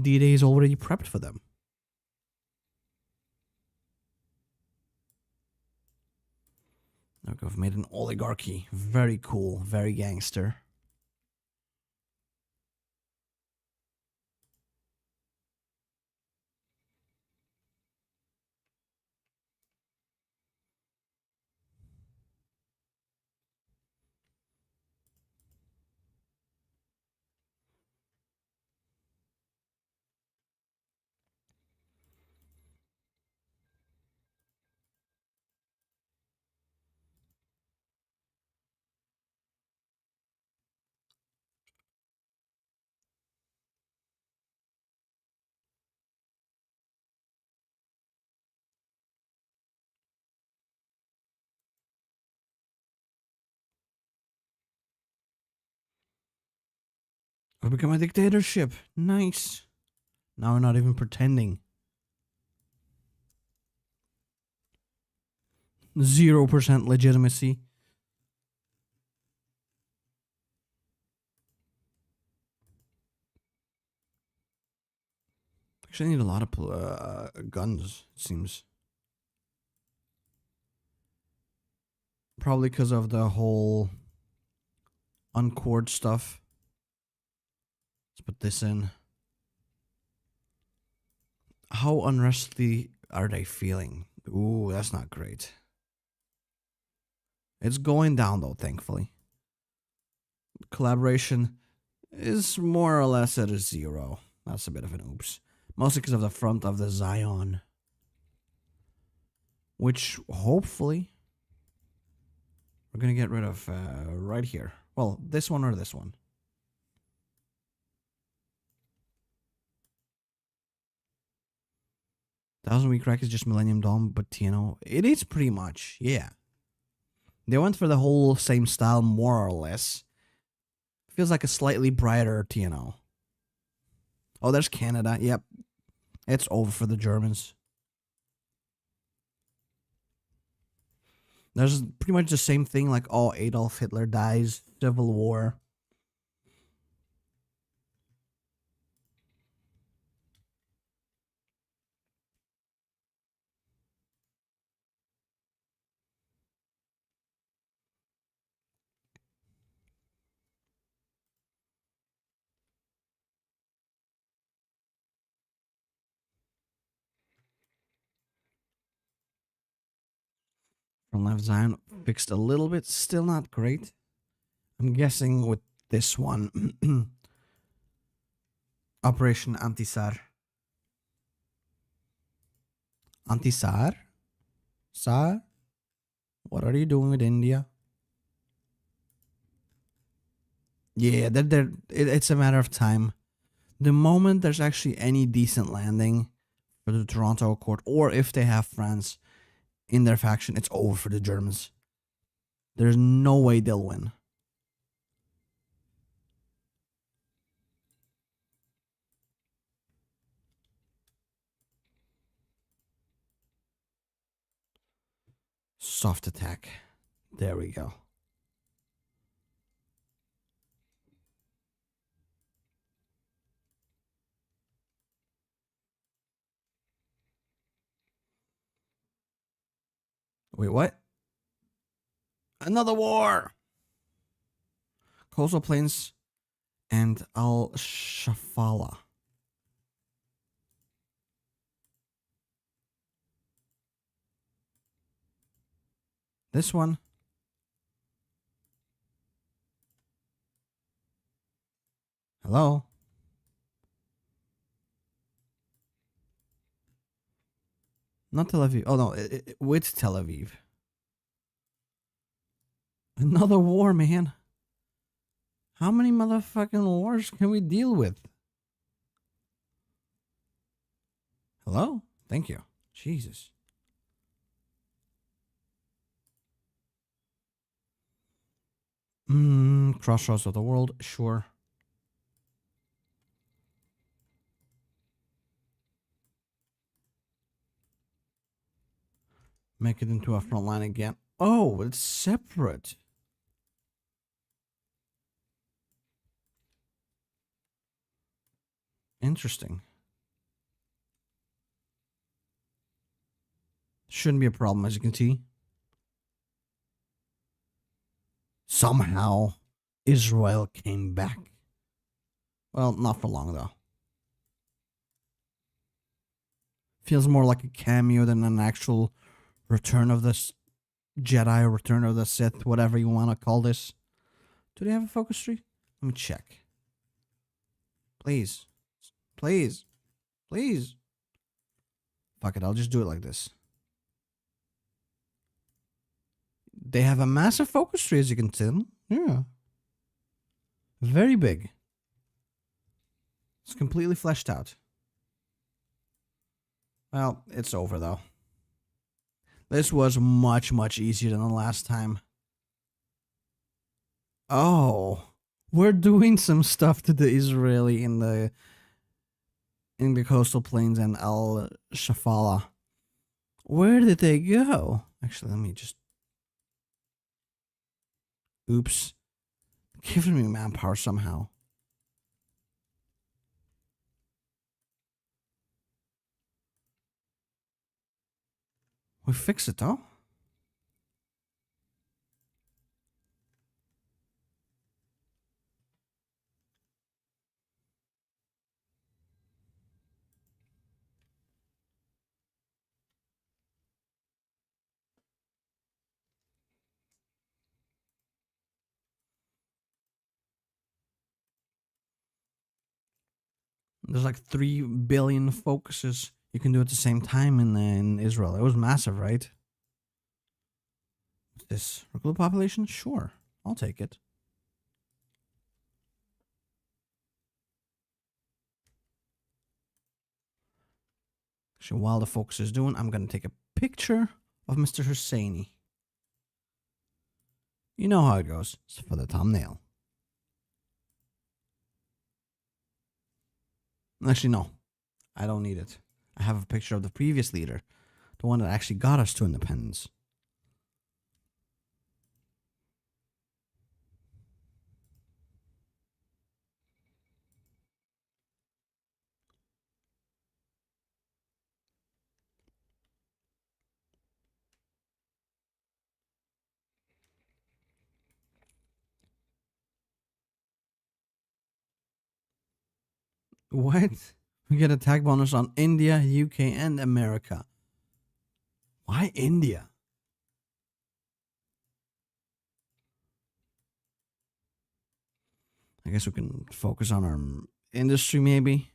D-Day is already prepped for them. Look, I've made an oligarchy. Very cool, very gangster. We've become a dictatorship. Nice. Now we're not even pretending. 0% legitimacy. Actually, I need a lot of guns, it seems. Probably because of the whole uncored stuff. Let's put this in. How unrestly are they feeling? Ooh, that's not great. It's going down though, thankfully. Collaboration is more or less at a 0. That's a bit of an oops. Mostly because of the front of the Zion. Which, hopefully, We're gonna get rid of right here. Well, this one or this one. Thousand Week Rack is just Millennium Dawn, but it is pretty much, yeah. They went for the whole same style, more or less. Feels like a slightly brighter TNO. Oh, there's Canada. Yep. It's over for the Germans. There's pretty much the same thing, like, oh, Adolf Hitler dies, Civil War. From Left Zion fixed a little bit, still not great. I'm guessing with this one, Operation Anti-Tsar. Anti-Tsar? Tsar? What are you doing with India? Yeah, it's a matter of time. The moment there's actually any decent landing for the Toronto Accord, or if they have France in their faction, it's over for the Germans. There's no way they'll win. Soft attack. There we go. Wait, what? Another war! Coastal Plains and Al Shafala. This one. Hello? Not Tel Aviv. Oh, no. With Tel Aviv. Another war, man. How many motherfucking wars can we deal with? Hello? Thank you. Jesus. Crossroads of the world. Sure. Make it into a front line again. Oh, it's separate. Interesting. Shouldn't be a problem, as you can see. Somehow, Israel came back. Well, not for long, though. Feels more like a cameo than an actual return of the Jedi, or return of the Sith, whatever you want to call this. Do they have a focus tree? Let me check. Please. Please. Please. Fuck it, I'll just do it like this. They have a massive focus tree, as you can tell. Yeah. Very big. It's completely fleshed out. Well, it's over, though. This was much, much easier than the last time. Oh. We're doing some stuff to the Israeli in the coastal plains and Al Shafala. Where did they go? Actually, let me just... Oops. Giving me manpower somehow. We fix it, though. There's like 3 billion focuses you can do at the same time in Israel. It was massive, right? this? Recruit population? Sure. I'll take it. Actually, while the focus is doing, I'm going to take a picture of Mr. Husseini. You know how it goes. It's for the thumbnail. Actually, no. I don't need it. I have a picture of the previous leader. The one that actually got us to independence. What? We get attack bonus on India, UK, and America. Why India? I guess we can focus on our industry, maybe.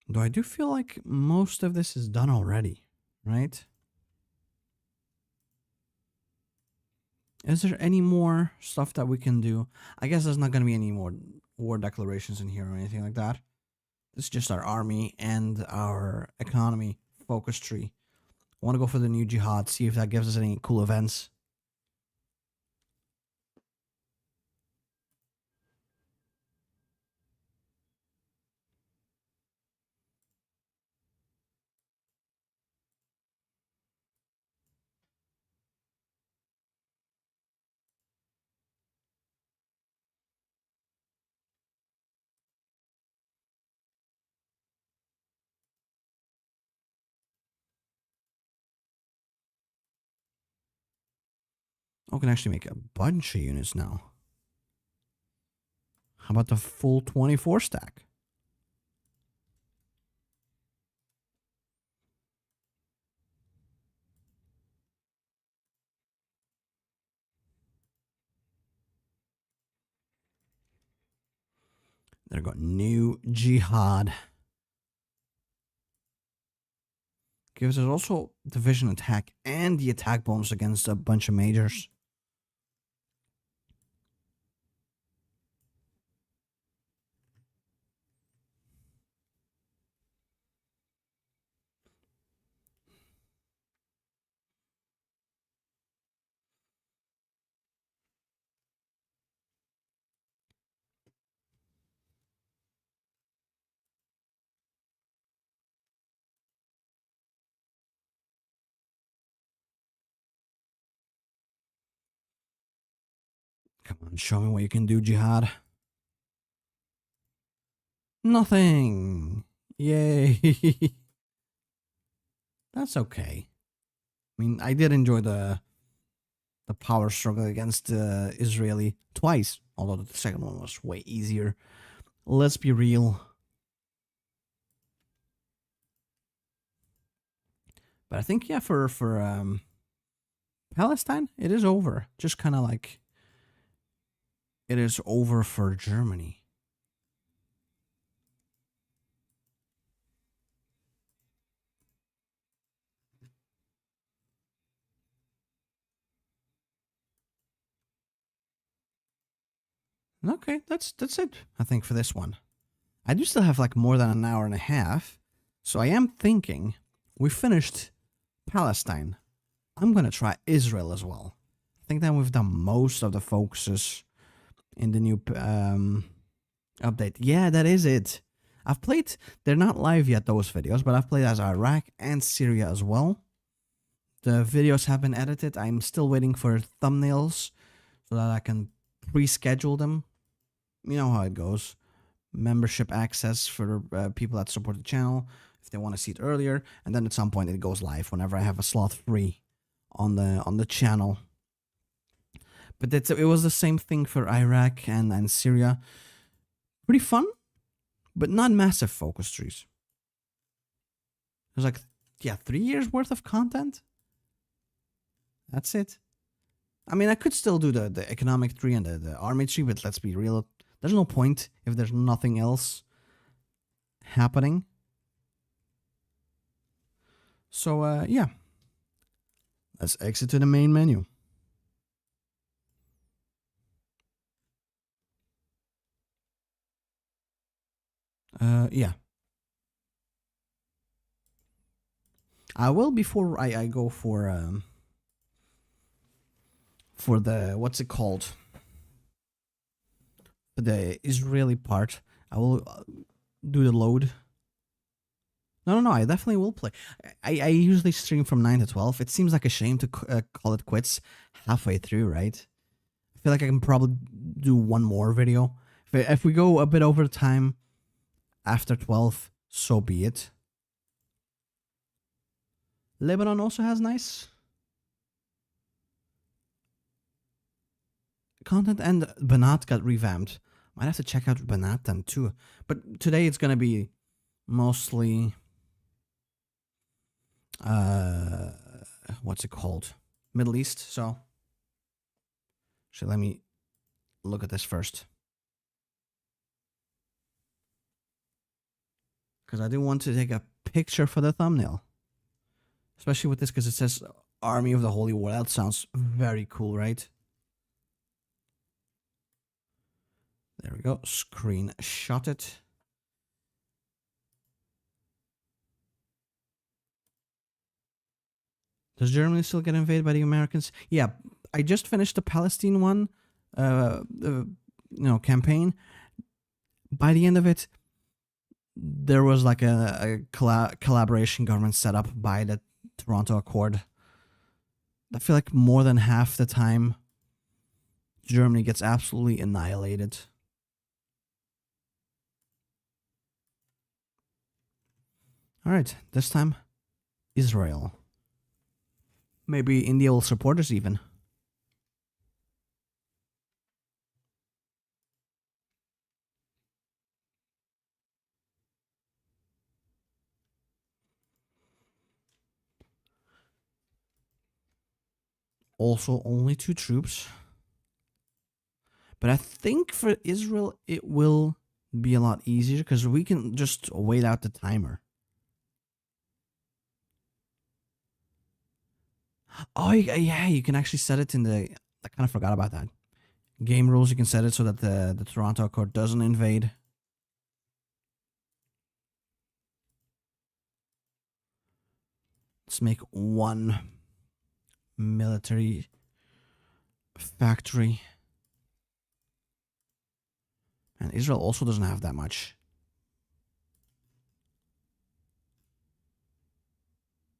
Though I do feel like most of this is done already, right? Is there any more stuff that we can do? I guess there's not going to be any more war declarations in here or anything like that. This is just our army and our economy focus tree. I want to go for the new jihad, see if that gives us any cool events. Oh, I can actually make a bunch of units now. How about the full 24 stack? There we go. New jihad. Gives us also division attack and the attack bonus against a bunch of majors. Come on, show me what you can do, jihad. Nothing. Yay. That's okay. I mean, I did enjoy the power struggle against Israeli twice, although the second one was way easier. Let's be real. But I think, yeah, for Palestine, it is over. Just kind of like it is over for Germany. Okay, that's it, I think, for this one. I do still have like more than an hour and a half, so I am thinking we finished Palestine. I'm gonna try Israel as well. I think that we've done most of the focuses in the new update. Yeah, that is it. I've played, they're not live yet, those videos, but I've played as Iraq and Syria as well. The videos have been edited. I'm still waiting for thumbnails so that I can pre-schedule them. You know how it goes. Membership access for people that support the channel if they want to see it earlier, and then at some point it goes live whenever I have a slot free on the channel. But it was the same thing for Iraq and Syria. Pretty fun, but not massive focus trees. It was like, yeah, 3 years worth of content. That's it. I mean, I could still do the economic tree and the army tree, but let's be real. There's no point if there's nothing else happening. So, yeah. Let's exit to the main menu. Yeah. I will before I go for the, what's it called? The Israeli part. I will do the load. No, I definitely will play. I usually stream from 9 to 12. It seems like a shame to call it quits halfway through, right? I feel like I can probably do one more video. If we go a bit over time after 12, so be it. Lebanon also has nice content, and Banat got revamped. Might have to check out Banat then too. But today it's gonna be mostly what's it called? Middle East. So let me look at this first, because I do want to take a picture for the thumbnail, especially with this, because it says Army of the Holy War. That sounds very cool, right? There we go. Screenshot it. Does Germany still get invaded by the Americans? Yeah, I just finished the Palestine one, campaign. By the end of it, there was like a collaboration government set up by the Toronto Accord. I feel like more than half the time, Germany gets absolutely annihilated. All right, this time, Israel. Maybe India will support us even. Also, only 2 troops. But I think for Israel, it will be a lot easier because we can just wait out the timer. Oh, yeah, you can actually set it in the... I kind of forgot about that. Game rules, you can set it so that the Toronto Accord doesn't invade. Let's make 1 military factory. And Israel also doesn't have that much.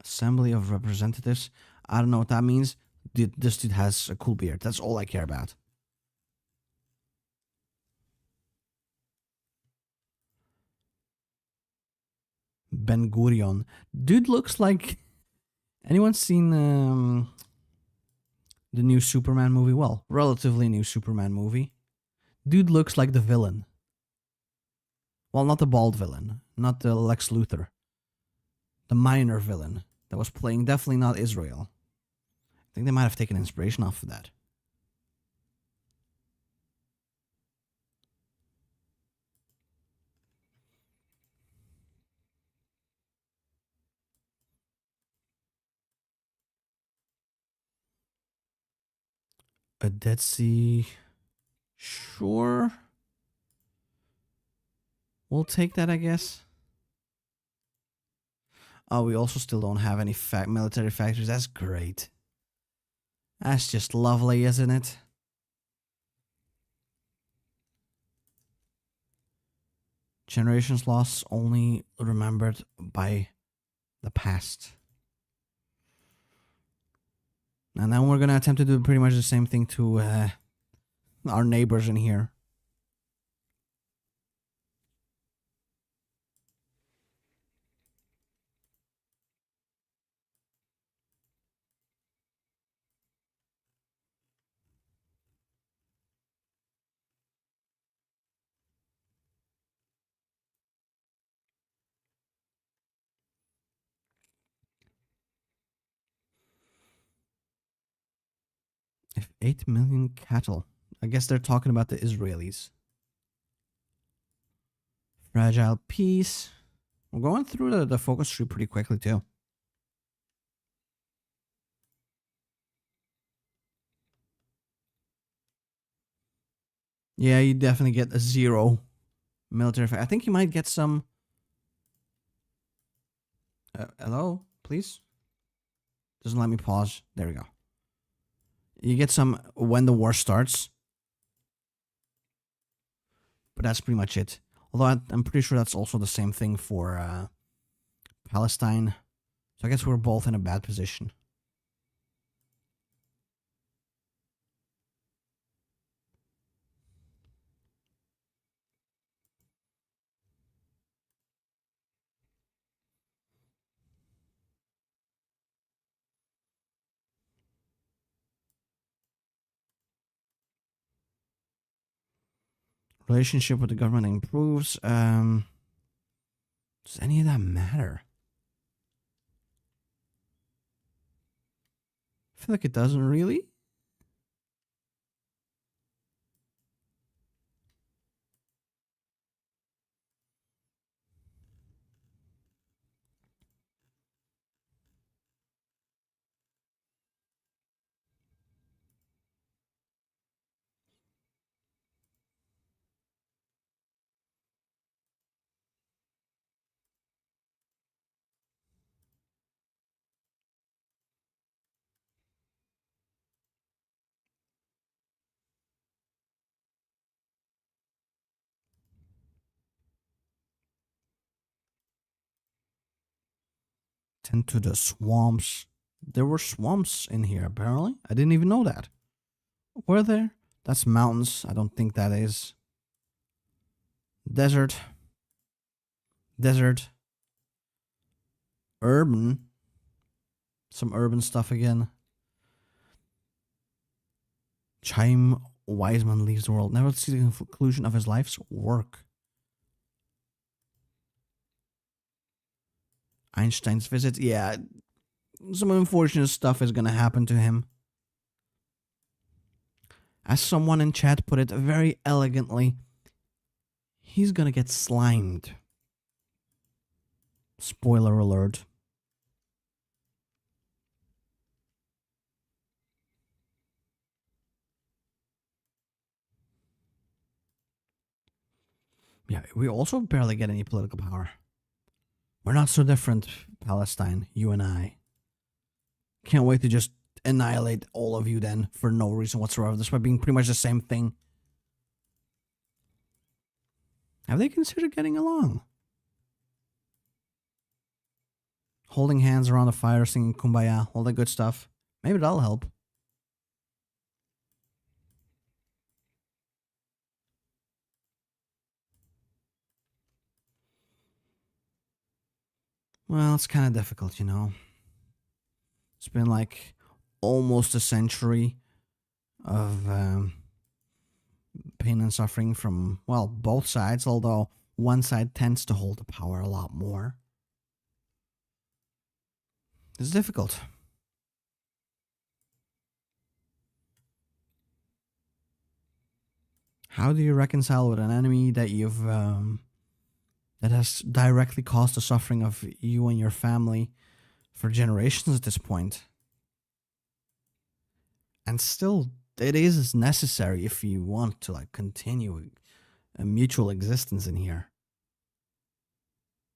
Assembly of Representatives. I don't know what that means. This dude has a cool beard. That's all I care about. Ben Gurion. Dude looks like... Anyone seen the new Superman movie? Well, relatively new Superman movie. Dude looks like the villain. Well, not the bald villain. Not the Lex Luthor. The minor villain that was playing. Definitely not Israel. I think they might have taken inspiration off of that. A Dead Sea... Sure. We'll take that, I guess. Oh, we also still don't have any military factories. That's great. That's just lovely, isn't it? Generations lost, only remembered by the past. And then we're going to attempt to do pretty much the same thing to our neighbors in here. If 8 million cattle. I guess they're talking about the Israelis. Fragile peace. We're going through the focus tree pretty quickly too. Yeah, you definitely get a 0 military effect. I think you might get some... hello, please? Doesn't let me pause. There we go. You get some when the war starts. But that's pretty much it. Although I'm pretty sure that's also the same thing for Palestine. So I guess we're both in a bad position. Relationship with the government improves. Does any of that matter? I feel like it doesn't really. Tend to the swamps. There were swamps in here, apparently. I didn't even know that. Were there? That's mountains. I don't think that is. Desert. Desert. Urban. Some urban stuff again. Chaim Wiseman leaves the world. Never to see the conclusion of his life's work. Einstein's visit. Yeah, some unfortunate stuff is going to happen to him. As someone in chat put it very elegantly, he's going to get slimed. Spoiler alert. Yeah, we also barely get any political power. We're not so different, Palestine, you and I. Can't wait to just annihilate all of you then for no reason whatsoever, despite being pretty much the same thing. Have they considered getting along? Holding hands around a fire, singing Kumbaya, all that good stuff. Maybe that'll help. Well, it's kind of difficult, you know. It's been like almost a century of pain and suffering from, well, both sides, although one side tends to hold the power a lot more. It's difficult. How do you reconcile with an enemy that you've that has directly caused the suffering of you and your family for generations at this point? And still, it is necessary if you want to like continue a mutual existence in here.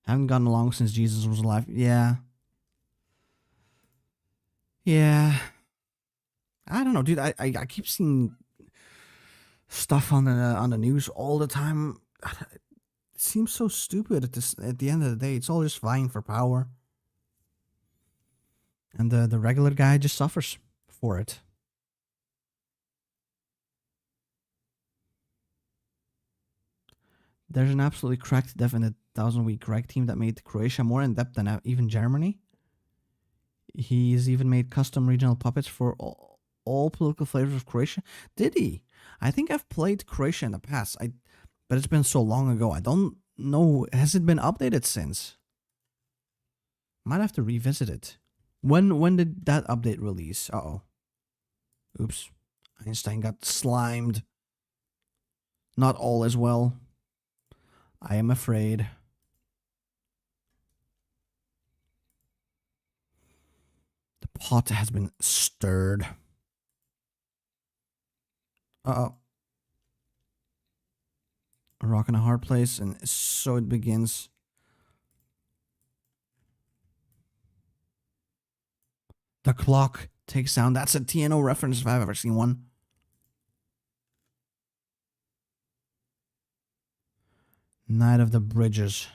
Haven't gotten along since Jesus was alive. Yeah. Yeah. I don't know, dude. I keep seeing stuff on the news all the time. It seems so stupid at the end of the day. It's all just vying for power. And the regular guy just suffers for it. There's an absolutely correct definite 1,000-week Greg team that made Croatia more in depth than even Germany. He's even made custom regional puppets for all political flavors of Croatia. Did he? I think I've played Croatia in the past. But it's been so long ago. I don't know. Has it been updated since? Might have to revisit it. When did that update release? Uh-oh. Oops. Einstein got slimed. Not all is well. I am afraid. The pot has been stirred. Uh-oh. A rock in a hard place, and so it begins. The clock takes down. That's a TNO reference if I've ever seen one. Night of the Bridges.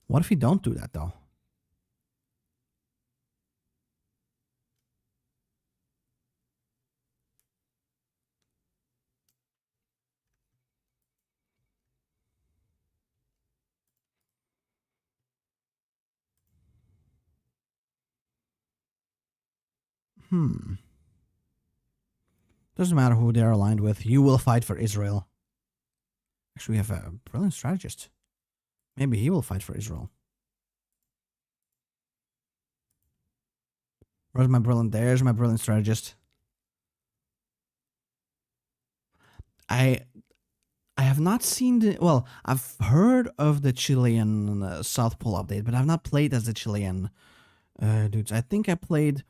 What if we don't do that, though? Doesn't matter who they're aligned with. You will fight for Israel. Actually, we have a brilliant strategist. Maybe he will fight for Israel. Where's my brilliant? There's my brilliant strategist. I have not seen the... Well, I've heard of the Chilean South Pole update, but I've not played as the Chilean dudes. I think I played...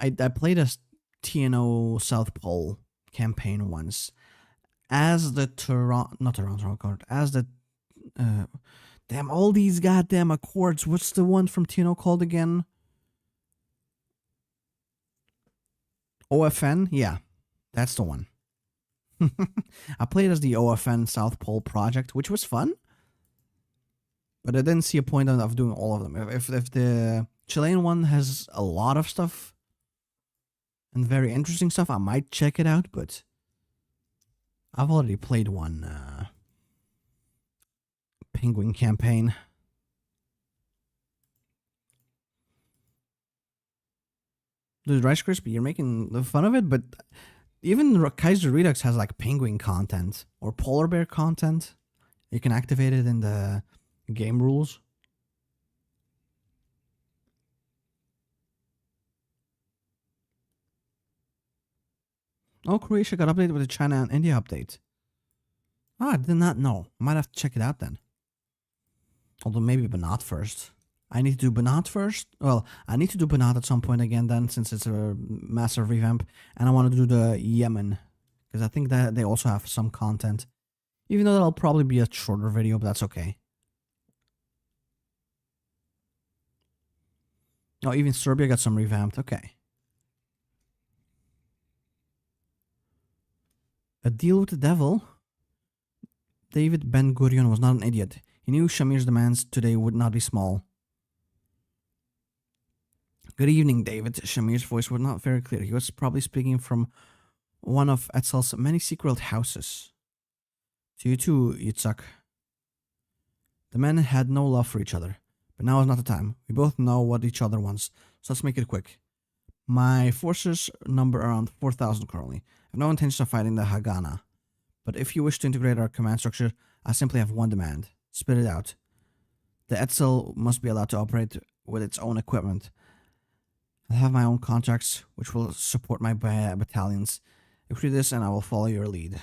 I played as TNO South Pole campaign once. As the Toronto card. As the... damn, all these goddamn accords. What's the one from TNO called again? OFN? Yeah, that's the one. I played as the OFN South Pole project, which was fun. But I didn't see a point of doing all of them. If the Chilean one has a lot of stuff and very interesting stuff, I might check it out, but I've already played one Penguin campaign. Dude, Rice Krispie, you're making fun of it, but even Kaiser Redux has like penguin content or polar bear content. You can activate it in the game rules. Oh, Croatia got updated with the China and India update. Oh, I did not know. I might have to check it out then. Although maybe Banat first. I need to do Banat first. Well, I need to do Banat at some point again then, since it's a massive revamp. And I want to do the Yemen, because I think that they also have some content. Even though that'll probably be a shorter video, but that's okay. Oh, even Serbia got some revamped. Okay. A deal with the devil? David Ben-Gurion was not an idiot. He knew Shamir's demands today would not be small. Good evening, David. Shamir's voice was not very clear. He was probably speaking from one of Etzel's many secret houses. To you too, Yitzhak. The men had no love for each other, but now is not the time. We both know what each other wants, so let's make it quick. My forces number around 4,000 currently. I have no intention of fighting the Haganah, but if you wish to integrate our command structure, I simply have one demand. Spit it out. The Etzel must be allowed to operate with its own equipment. I have my own contracts, which will support my battalions. Agree this, and I will follow your lead.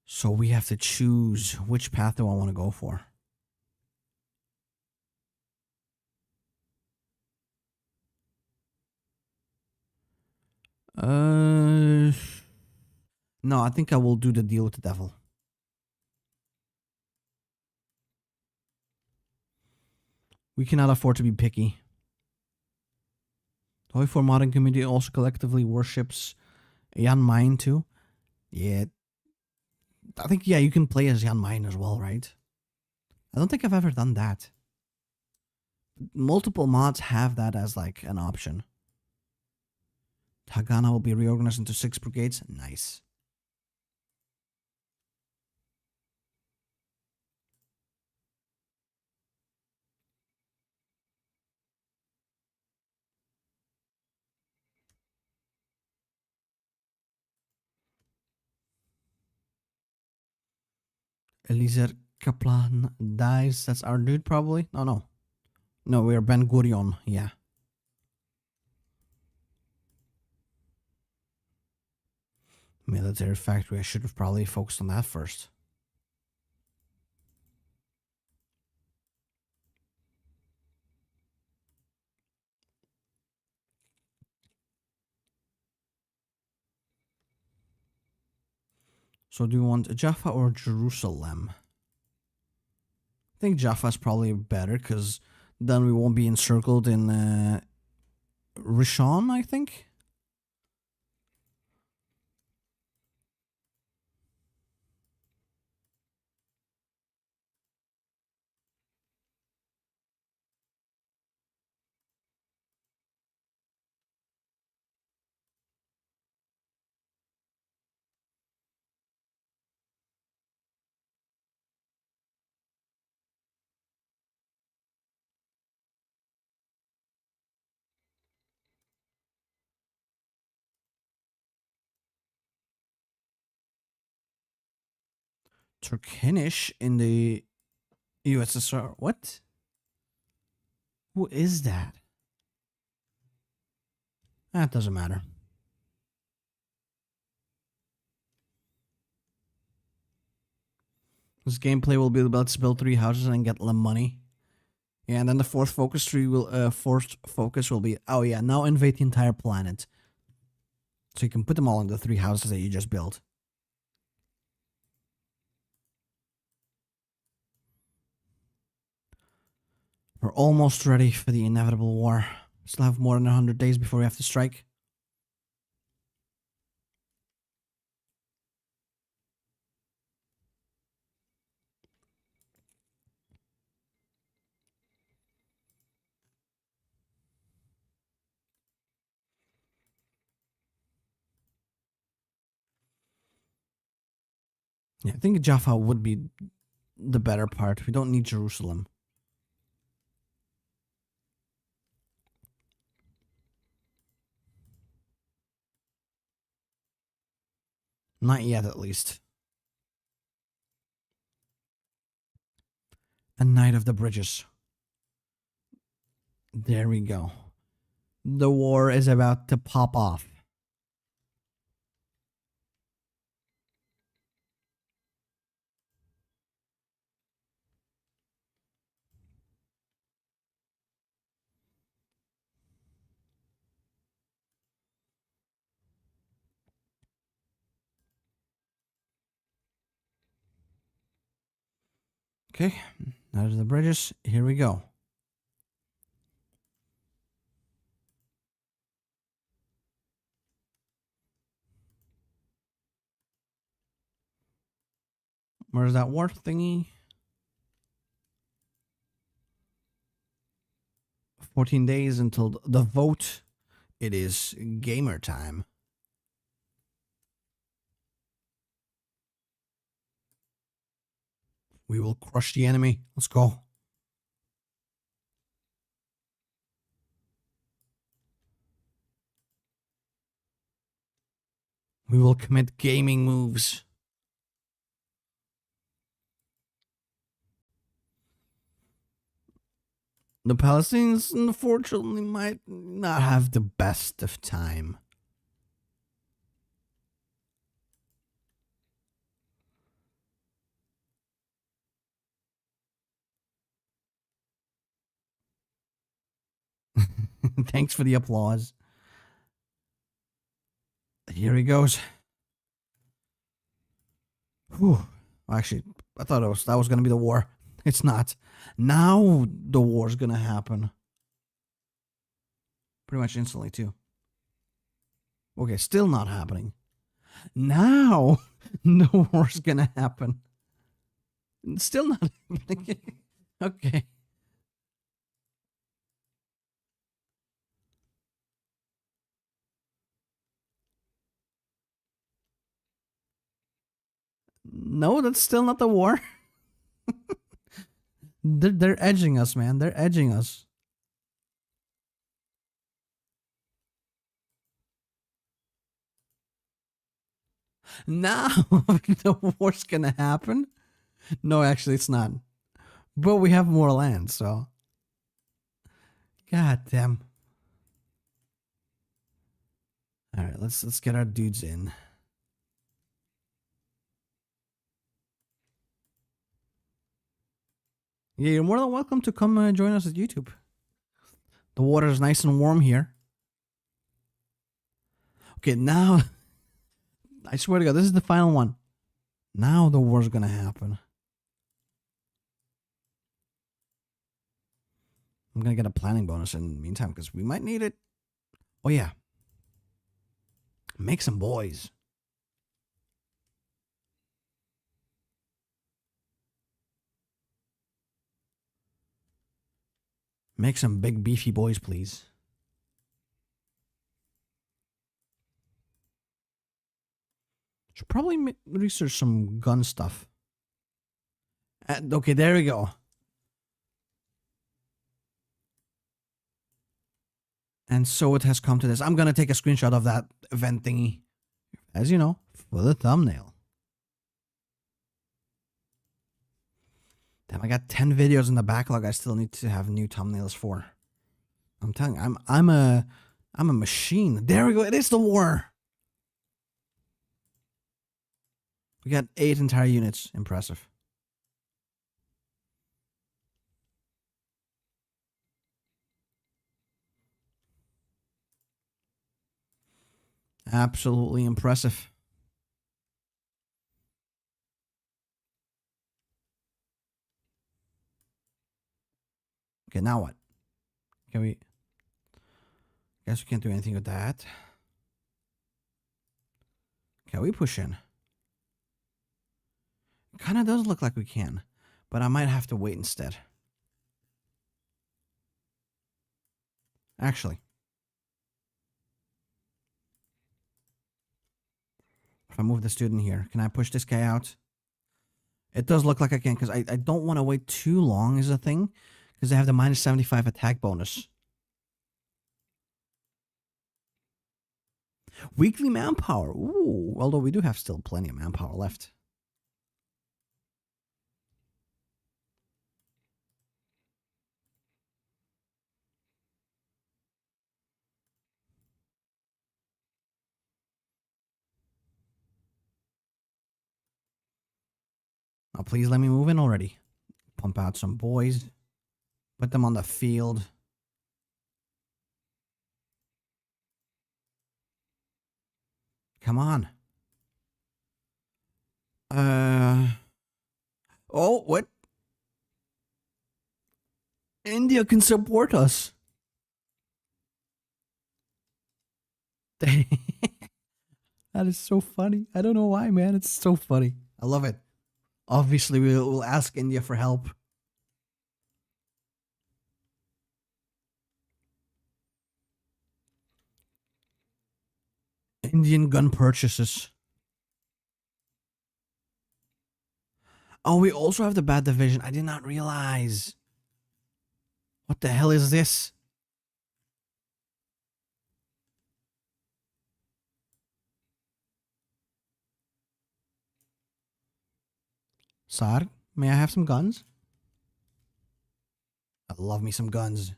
So we have to choose which path do I want to go for. No, I think I will do the deal with the devil. We cannot afford to be picky. The HOI4 modding community also collectively worships Jan Mine too. Yeah. I think, yeah, you can play as Jan Mine as well, right? I don't think I've ever done that. Multiple mods have that as like an option. Haganah will be reorganized into 6 brigades. Nice. Eliezer Kaplan dies. That's our dude, probably. No. No, we're Ben Gurion. Yeah. Military factory. I should have probably focused on that first. So do you want Jaffa or Jerusalem? I think Jaffa is probably better because then we won't be encircled in Rishon, I think. Turkinish in the USSR. What? Who is that? That doesn't matter. This gameplay will be about to build 3 houses and get the money. Yeah, and then the fourth focus will be, oh yeah, now invade the entire planet. So you can put them all in the 3 houses that you just built. We're almost ready for the inevitable war. Still have more than 100 days before we have to strike. Yeah, I think Jaffa would be the better part. We don't need Jerusalem. Not yet, at least. A Knight of the Bridges. There we go. The war is about to pop off. Okay, Knight of the Bridges. Here we go. Where's that war thingy? 14 days until the vote. It is gamer time. We will crush the enemy. Let's go. We will commit gaming moves. The Palestinians, unfortunately, might not have the best of time. Thanks for the applause. Here he goes. Whew. Actually, I thought that was going to be the war. It's not. Now the war's going to happen. Pretty much instantly, too. Okay, still not happening. Now the war's going to happen. Still not happening. Okay. No, that's still not the war. They're edging us, man. They're edging us. Now the war's gonna happen. No, actually, it's not. But we have more land, so God damn. All right, let's get our dudes in. Yeah, you're more than welcome to come join us at YouTube. The water is nice and warm here. Okay, now I swear to God, this is the final one. Now the war's gonna happen. I'm gonna get a planning bonus in the meantime because we might need it. Oh yeah. Make some boys. Make some big beefy boys, please. Should probably research some gun stuff. Okay, there we go. And so it has come to this. I'm gonna take a screenshot of that event thingy, as you know, for the thumbnail. Damn, I got 10 videos in the backlog I still need to have new thumbnails for. I'm telling you, I'm a machine. There we go. It is the war. We got 8 entire units. Impressive. Absolutely impressive. Okay, now what? Can we... Guess we can't do anything with that. Can we push in? Kind of does look like we can, but I might have to wait instead. Actually, if I move the student here, can I push this guy out? It does look like I can, because I don't want to wait too long is the thing, because they have the minus 75 attack bonus. Weekly manpower. Ooh, although we do have still plenty of manpower left. Now, please let me move in already. Pump out some boys. Put them on the field. Come on. Oh, what? India can support us. That is so funny. I don't know why, man. It's so funny. I love it. Obviously, we'll ask India for help. Indian gun purchases. Oh, we also have the bad division. I did not realize. What the hell is this? Sar, may I have some guns? I love me some guns.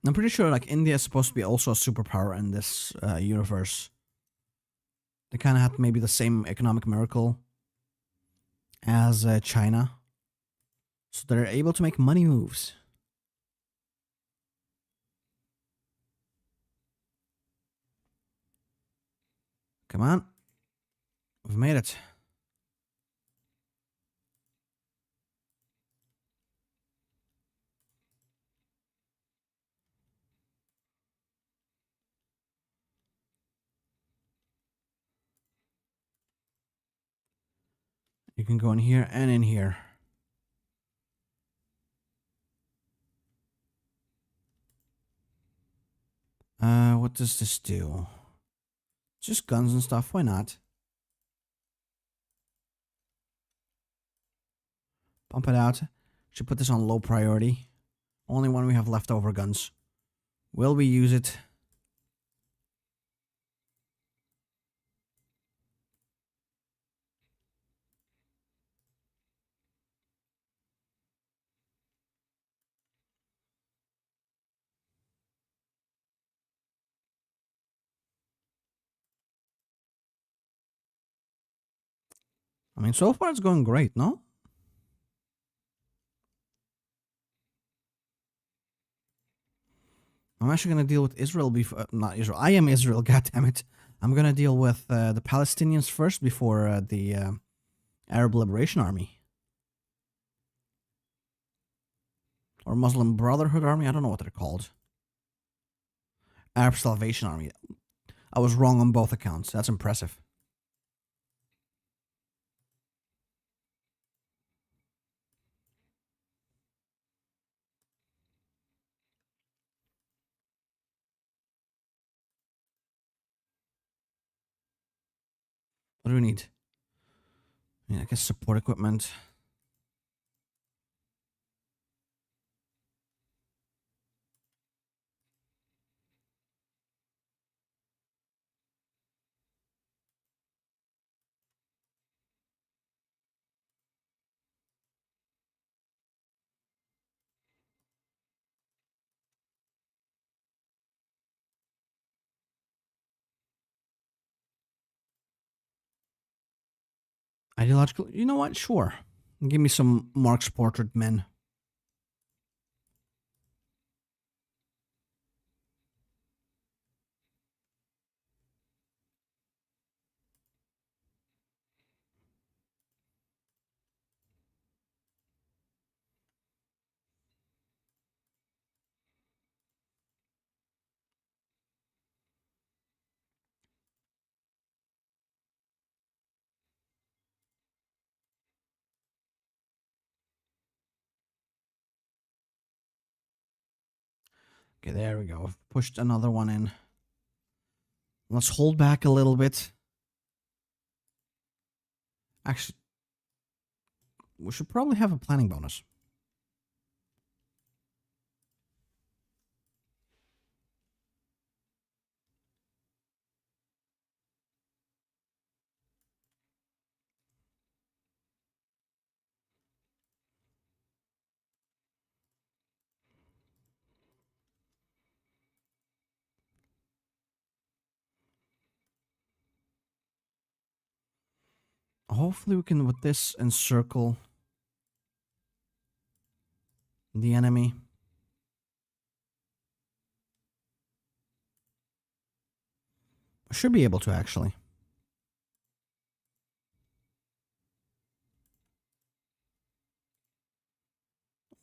I'm pretty sure like India is supposed to be also a superpower in this universe. They kind of have maybe the same economic miracle as China. So they're able to make money moves. Come on. We've made it. You can go in here and in here. What does this do? Just guns and stuff. Why not? Bump it out. Should put this on low priority. Only when we have leftover guns. Will we use it? I mean, so far it's going great, no? I'm actually gonna deal with Israel before, not Israel. I am Israel. God damn it! I'm gonna deal with the Palestinians first before the Arab Liberation Army or Muslim Brotherhood Army. I don't know what they're called. Arab Salvation Army. I was wrong on both accounts. That's impressive. What do we need? I mean, I guess support equipment. Ideological. You know what? Sure. Give me some Marx portrait men. Okay, there we go. I've pushed another one in. Let's hold back a little bit. Actually, we should probably have a planning bonus. Hopefully we can, with this, encircle the enemy. I should be able to, actually.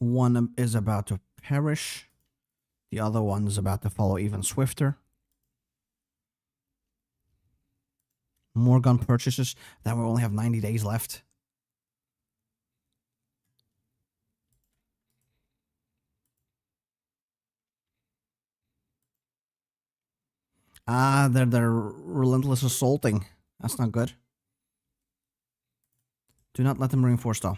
One is about to perish. The other one is about to follow even swifter. More gun purchases. Then we only have 90 days left. Ah, they're relentless assaulting. That's not good. Do not let them reinforce though.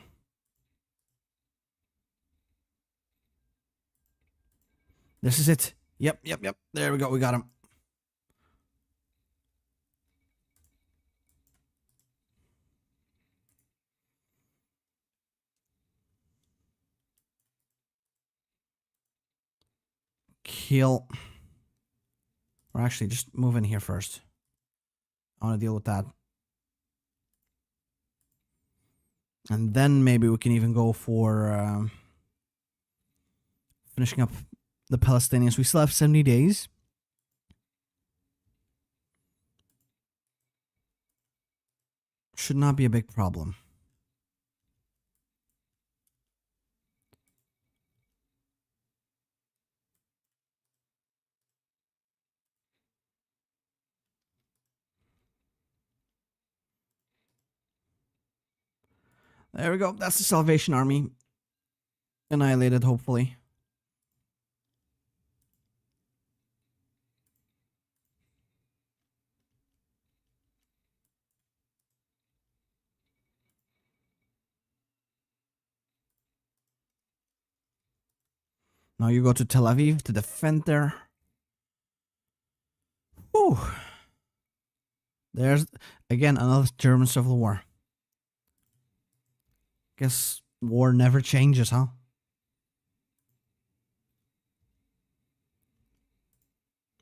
This is it. Yep. There we go. We got him. Kill. Or actually, just move in here first. I want to deal with that. And then maybe we can even go for finishing up the Palestinians. We still have 70 days. Should not be a big problem. There we go. That's the Salvation Army. Annihilated, hopefully. Now you go to Tel Aviv to defend there. Whew. There's, again, another German Civil War. Guess war never changes, huh?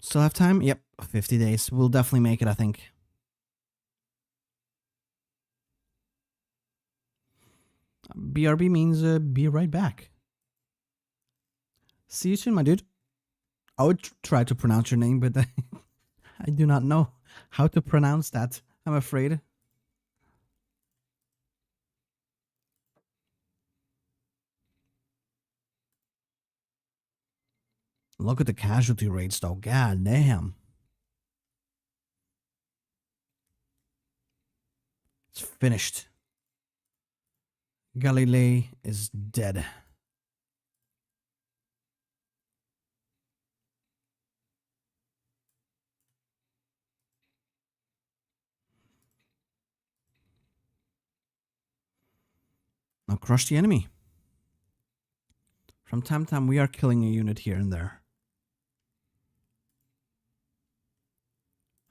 Still have time? Yep, 50 days. We'll definitely make it, I think. BRB means be right back. See you soon, my dude. I would try to pronounce your name, but I do not know how to pronounce that, I'm afraid. Look at the casualty rates, though. God damn. It's finished. Galilei is dead. Now crush the enemy. From time to time, we are killing a unit here and there.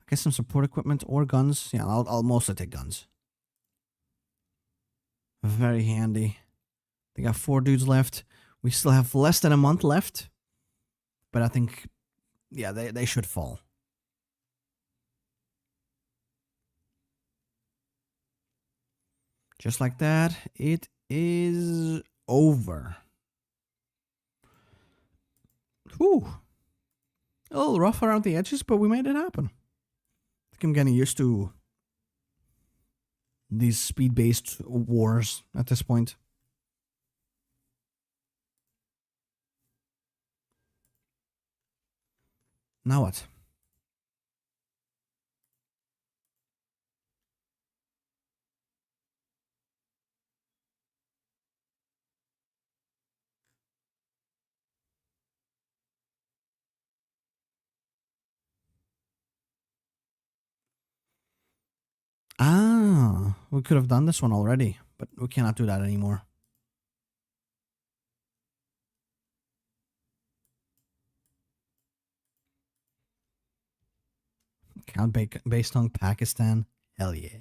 Get some support equipment or guns. Yeah, I'll mostly take guns. Very handy. They got 4 dudes left. We still have less than a month left. But I think, yeah, they should fall. Just like that, it is over. Whew. A little rough around the edges, but we made it happen. I think I'm getting used to these speed-based wars at this point. Now what? Ah, we could have done this one already, but we cannot do that anymore. Count based on Pakistan? Hell yeah.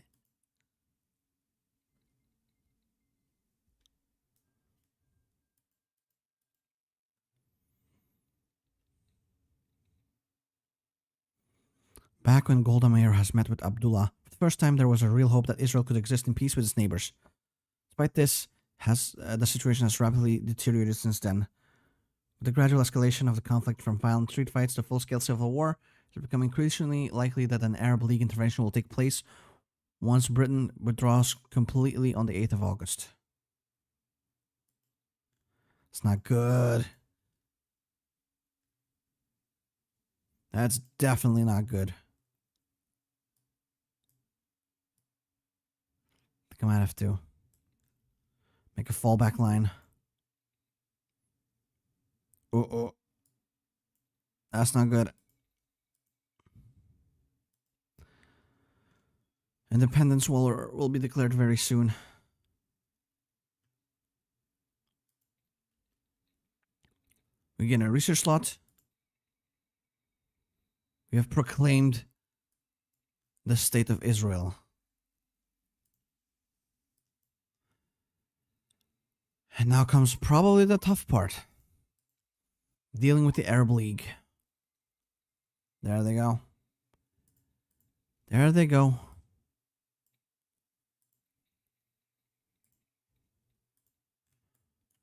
Back when Golda Meir has met with Abdullah, for the first time there was a real hope that Israel could exist in peace with its neighbors. Despite this, the situation has rapidly deteriorated since then. With the gradual escalation of the conflict from violent street fights to full-scale civil war, it's becoming increasingly likely that an Arab League intervention will take place once Britain withdraws completely on the 8th of August. It's not good. That's definitely not good. I think I might have to make a fallback line. Oh. That's not good. Independence will be declared very soon. We get a research slot. We have proclaimed the state of Israel. And now comes probably the tough part. Dealing with the Arab League. There they go. There they go.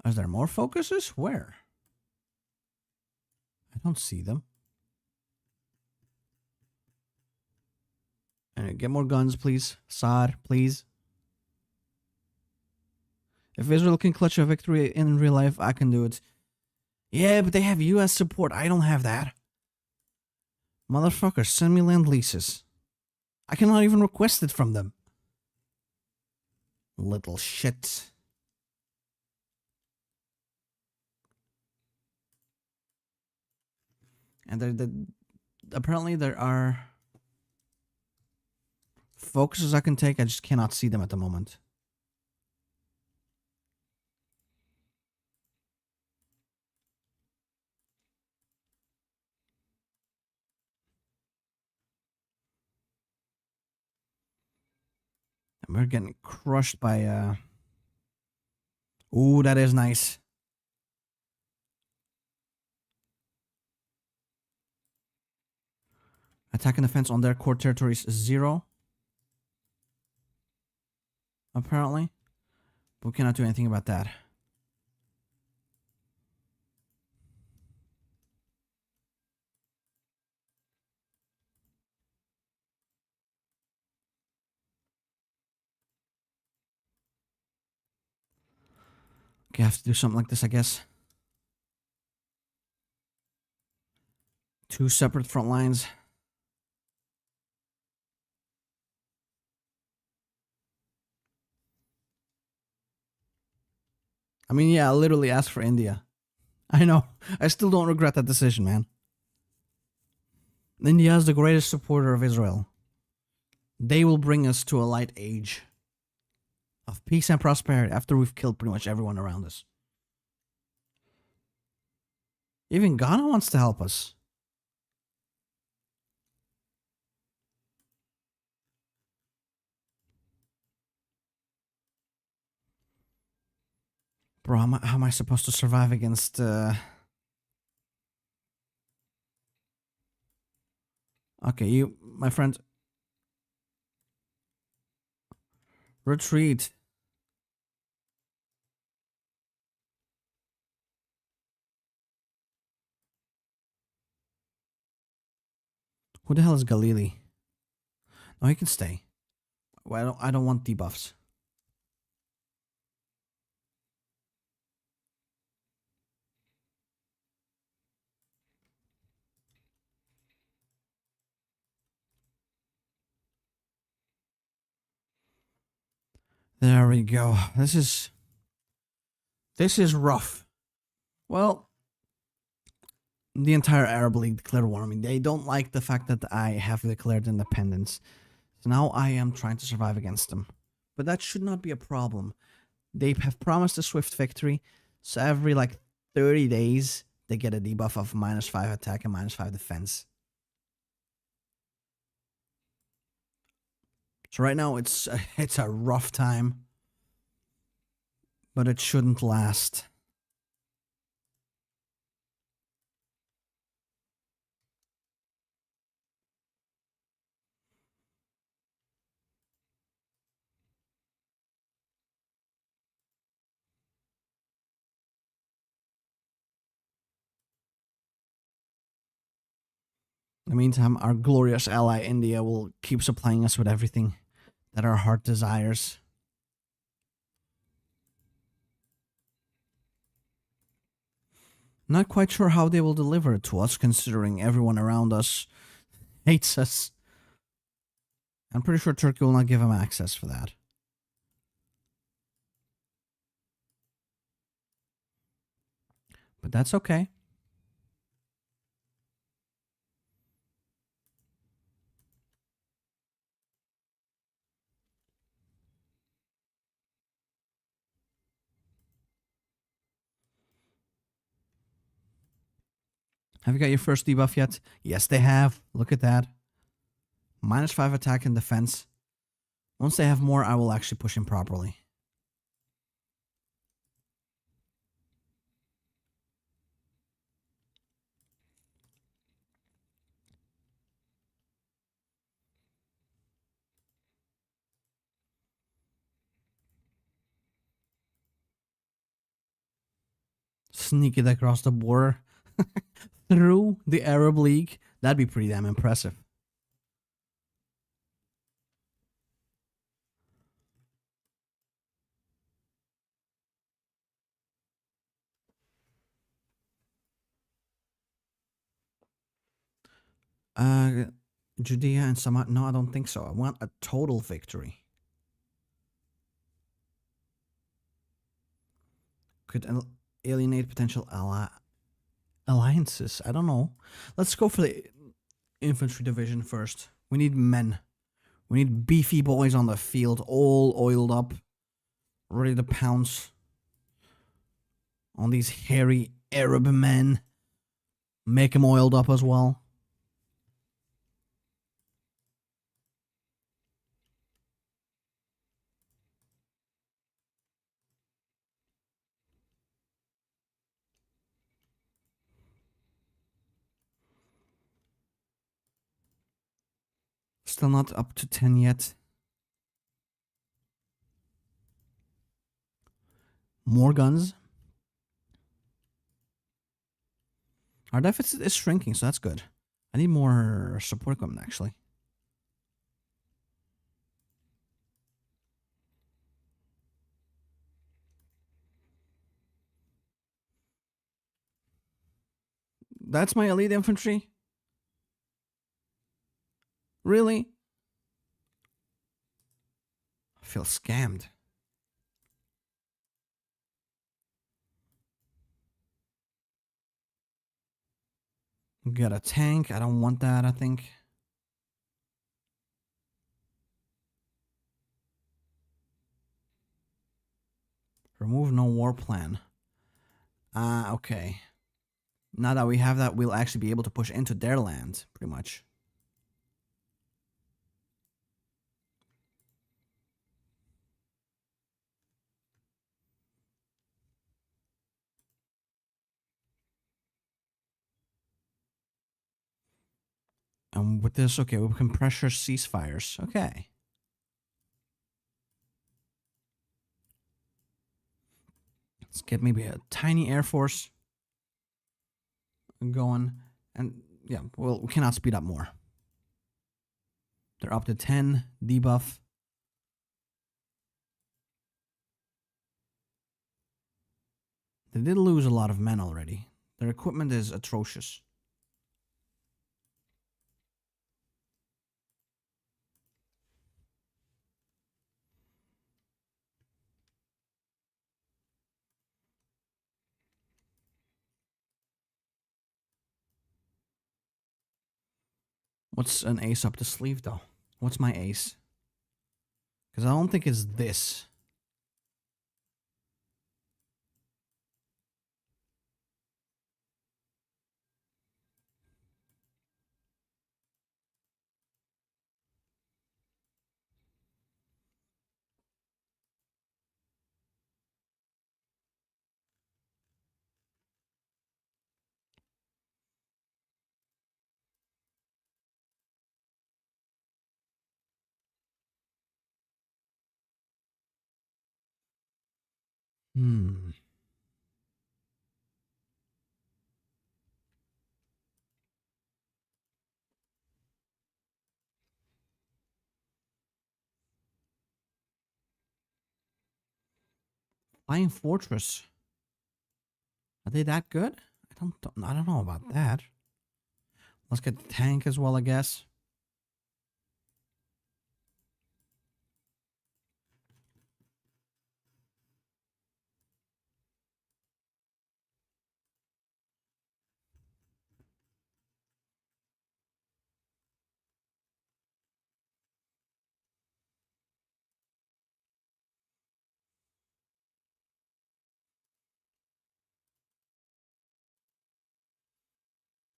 Is there more focuses? Where? I don't see them. And get more guns, please. Saad, please. If Israel can clutch a victory in real life, I can do it. Yeah, but they have US support. I don't have that. Motherfuckers, send me land leases. I cannot even request it from them. Little shit. And apparently there are focuses I can take. I just cannot see them at the moment. And we're getting crushed by ooh, that is nice. Attack and defense on their core territories is 0. Apparently. We cannot do anything about that. Okay, I have to do something like this, I guess. 2 separate front lines. I mean, yeah, I literally asked for India. I know. I still don't regret that decision, man. India is the greatest supporter of Israel. They will bring us to a light age of peace and prosperity after we've killed pretty much everyone around us. Even Ghana wants to help us. Bro, how am I supposed to survive against... Okay, you, my friend. Retreat. Who the hell is Galili? No, he can stay. Well, I don't want debuffs. There we go. This is rough. Well, the entire Arab League declared war on me. They don't like the fact that I have declared independence. So now I am trying to survive against them. But that should not be a problem. They have promised a swift victory. So every like 30 days, they get a debuff of -5 attack and -5 defense. So right now it's a rough time. But it shouldn't last. In the meantime, our glorious ally India will keep supplying us with everything that our heart desires. Not quite sure how they will deliver it to us, considering everyone around us hates us. I'm pretty sure Turkey will not give them access for that. But that's okay. Have you got your first debuff yet? Yes, they have. Look at that. -5 attack and defense. Once they have more, I will actually push him properly. Sneak it across the border through the Arab League. That'd be pretty damn impressive. Judea and Samaria. No, I don't think so. I want a total victory. Could alienate potential alliances. I don't know. Let's go for the infantry division first. We need men. We need beefy boys on the field, all oiled up, ready to pounce on these hairy Arab men. Make them oiled up as well. Still not up to 10 yet. more guns. Our deficit is shrinking, so that's good. I need more support equipment, actually. That's my elite infantry? Really? I feel scammed. Got a tank. I don't want that, I think. Remove no war plan. Okay. Now that we have that, we'll actually be able to push into their land, pretty much. And with this, okay, we can pressure ceasefires. Okay. Let's get maybe a tiny air force going. And yeah, well, we cannot speed up more. They're up to 10 debuff. They did lose a lot of men already. Their equipment is atrocious. What's an ace up the sleeve, though? What's my ace? Because I don't think it's this. Hmm. Flying Fortress. Are they that good? I don't know about that. Let's get the tank as well, I guess.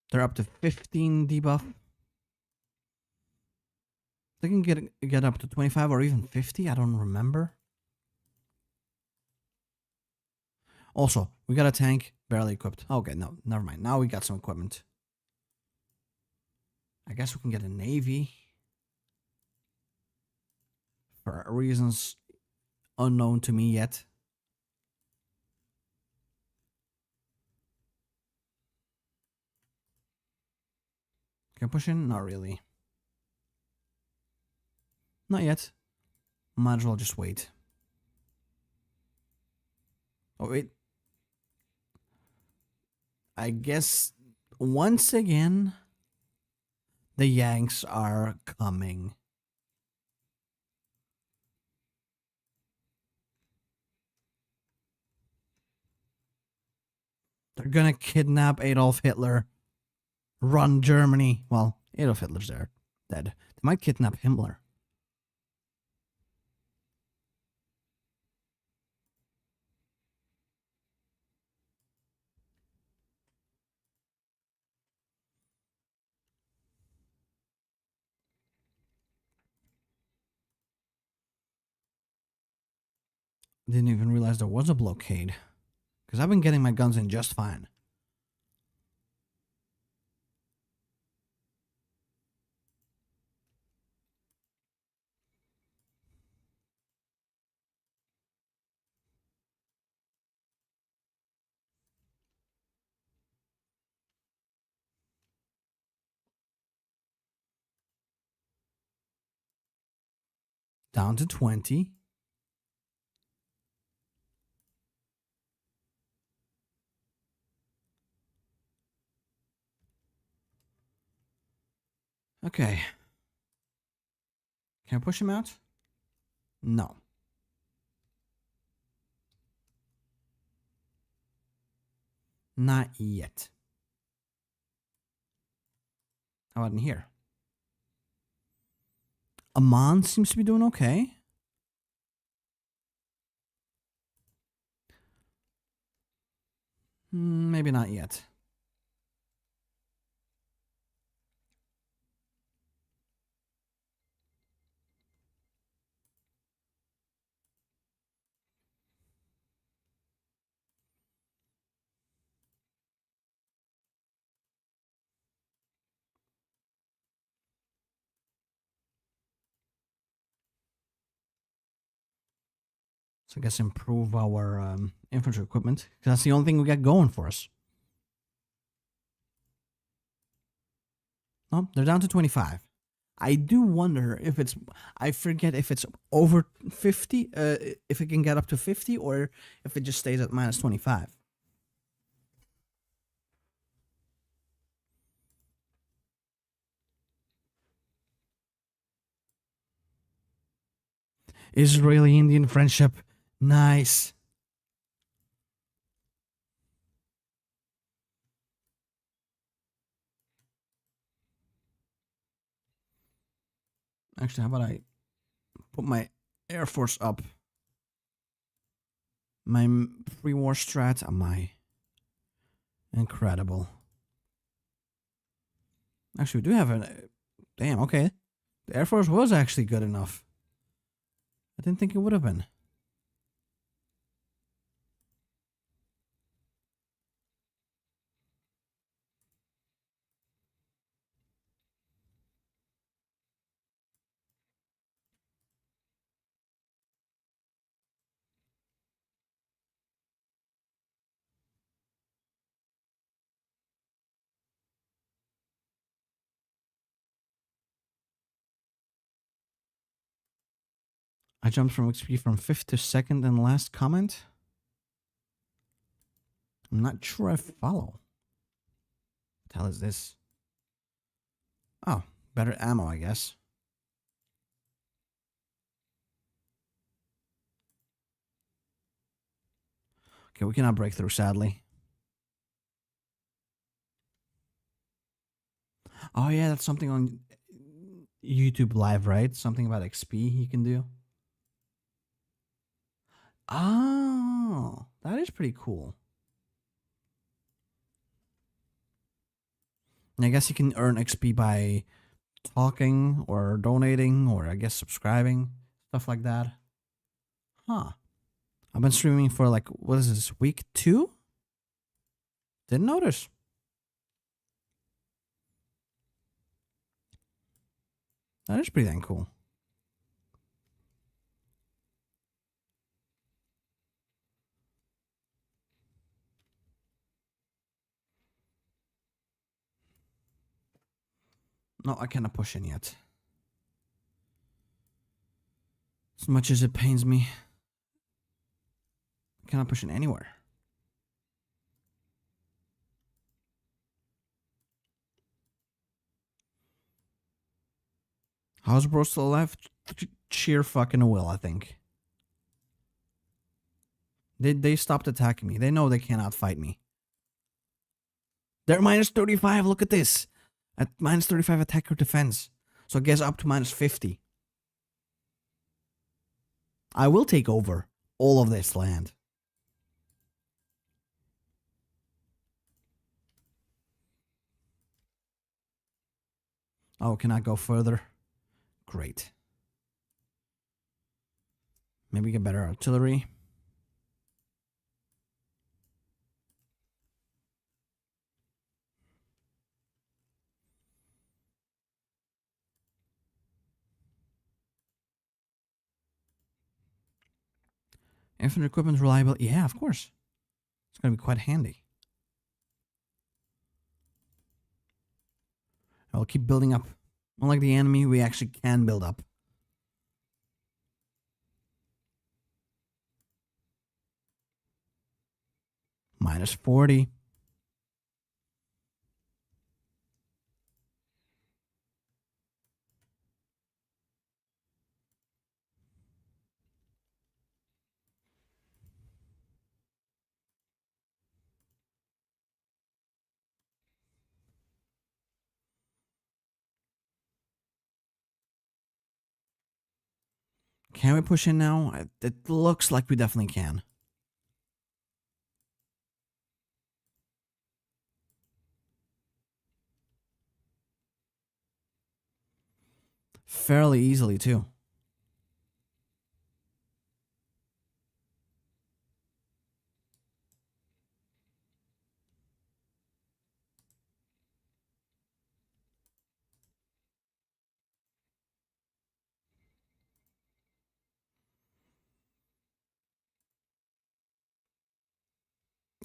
They're up to 15 debuff. They can get up to 25 or even 50. I don't remember. Also, we got a tank barely equipped. Okay, no, never mind. Now we got some equipment. I guess we can get a navy for reasons unknown to me yet. Can I push in? Not really. Not yet. Might as well just wait. Oh, wait. I guess once again, the Yanks are coming. They're gonna kidnap Adolf Hitler, run Germany. Well, Adolf Hitler's there, dead. They might kidnap Himmler. Didn't even realize there was a blockade. Because I've been getting my guns in just fine. Down to 20. Okay. Can I push him out? No. Not yet. How about in here? Amman seems to be doing okay. Maybe not yet. So I guess improve our infantry equipment. Because that's the only thing we got going for us. No, they're down to 25. I do wonder if it's... I forget if it's over 50. If it can get up to 50 or if it just stays at minus 25. Israeli-Indian friendship. Nice. Actually, how about I put my Air Force up? My pre-war strat. Am I incredible? Actually, we do have a... Damn, okay. The Air Force was actually good enough. I didn't think it would have been. I jumped from XP from 5th to 2nd in the last comment. I'm not sure I follow. What the hell is this? Oh, better ammo, I guess. Okay, we cannot break through, sadly. Oh, yeah, that's something on YouTube Live, right? Something about XP you can do. Oh, that is pretty cool. And I guess you can earn XP by talking or donating or I guess subscribing, stuff like that. Huh. I've been streaming for like, what is this, week 2? Didn't notice. That is pretty dang cool. No, I cannot push in yet. As much as it pains me, I cannot push in anywhere. How's bro still alive? Sheer fucking will, I think. They stopped attacking me. They know they cannot fight me. They're minus 35. Look at this. At minus 35 attack or defense. So I guess up to minus 50. I will take over all of this land. Oh, can I go further? Great. Maybe get better artillery. Infantry equipment reliable. Yeah, of course. It's going to be quite handy. I'll keep building up. Unlike the enemy, we actually can build up. Minus 40. Can we push in now? It looks like we definitely can. Fairly easily, too.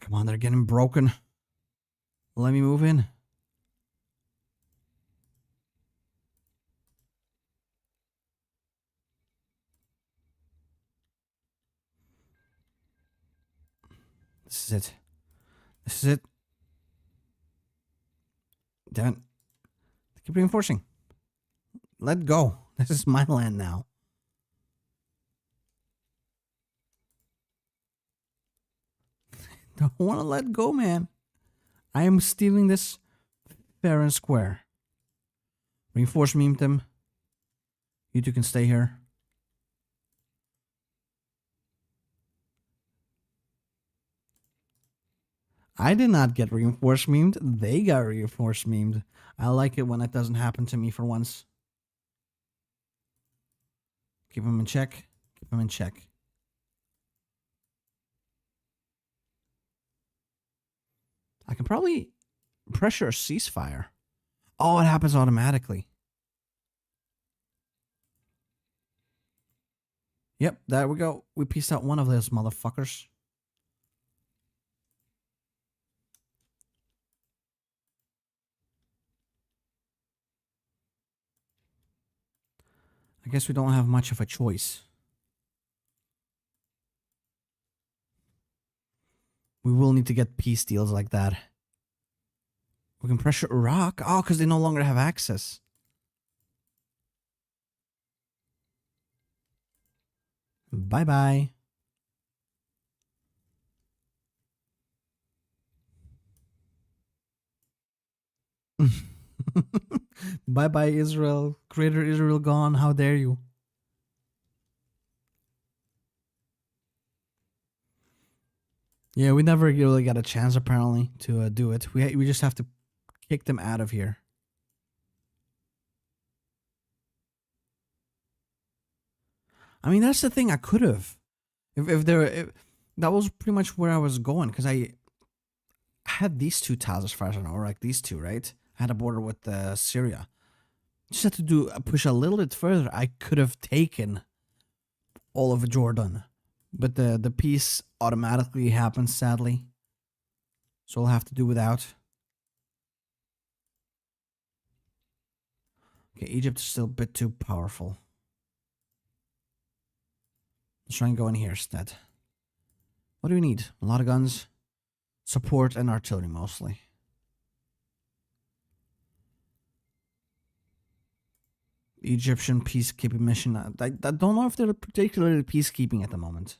Come on, they're getting broken. Let me move in. This is it. This is it. Damn it. Keep reinforcing. Let go. This is my land now. Don't want to let go, man. I am stealing this fair and square. Reinforce meme them. You two can stay here. I did not get reinforced memed. They got reinforced memed. I like it when it doesn't happen to me for once. Keep them in check. Keep them in check. I can probably pressure a ceasefire. Oh, it happens automatically. Yep, there we go. We pieced out one of those motherfuckers. I guess we don't have much of a choice. We will need to get peace deals like that. We can pressure Iraq. Oh, because they no longer have access. Bye-bye. Bye-bye, Israel. Greater Israel gone. How dare you? Yeah, we never really got a chance, apparently, to do it. We just have to kick them out of here. I mean, that's the thing. I could have. If that was pretty much where I was going, because I had these two tiles as far as I know, or like these two, right? I had a border with Syria. Just had to do push a little bit further. I could have taken all of Jordan, but the peace automatically happens, sadly. So I'll have to do without. Okay, Egypt is still a bit too powerful. Let's try and go in here instead. What do we need? A lot of guns, support, and artillery mostly. The Egyptian peacekeeping mission. I don't know if they're particularly peacekeeping at the moment.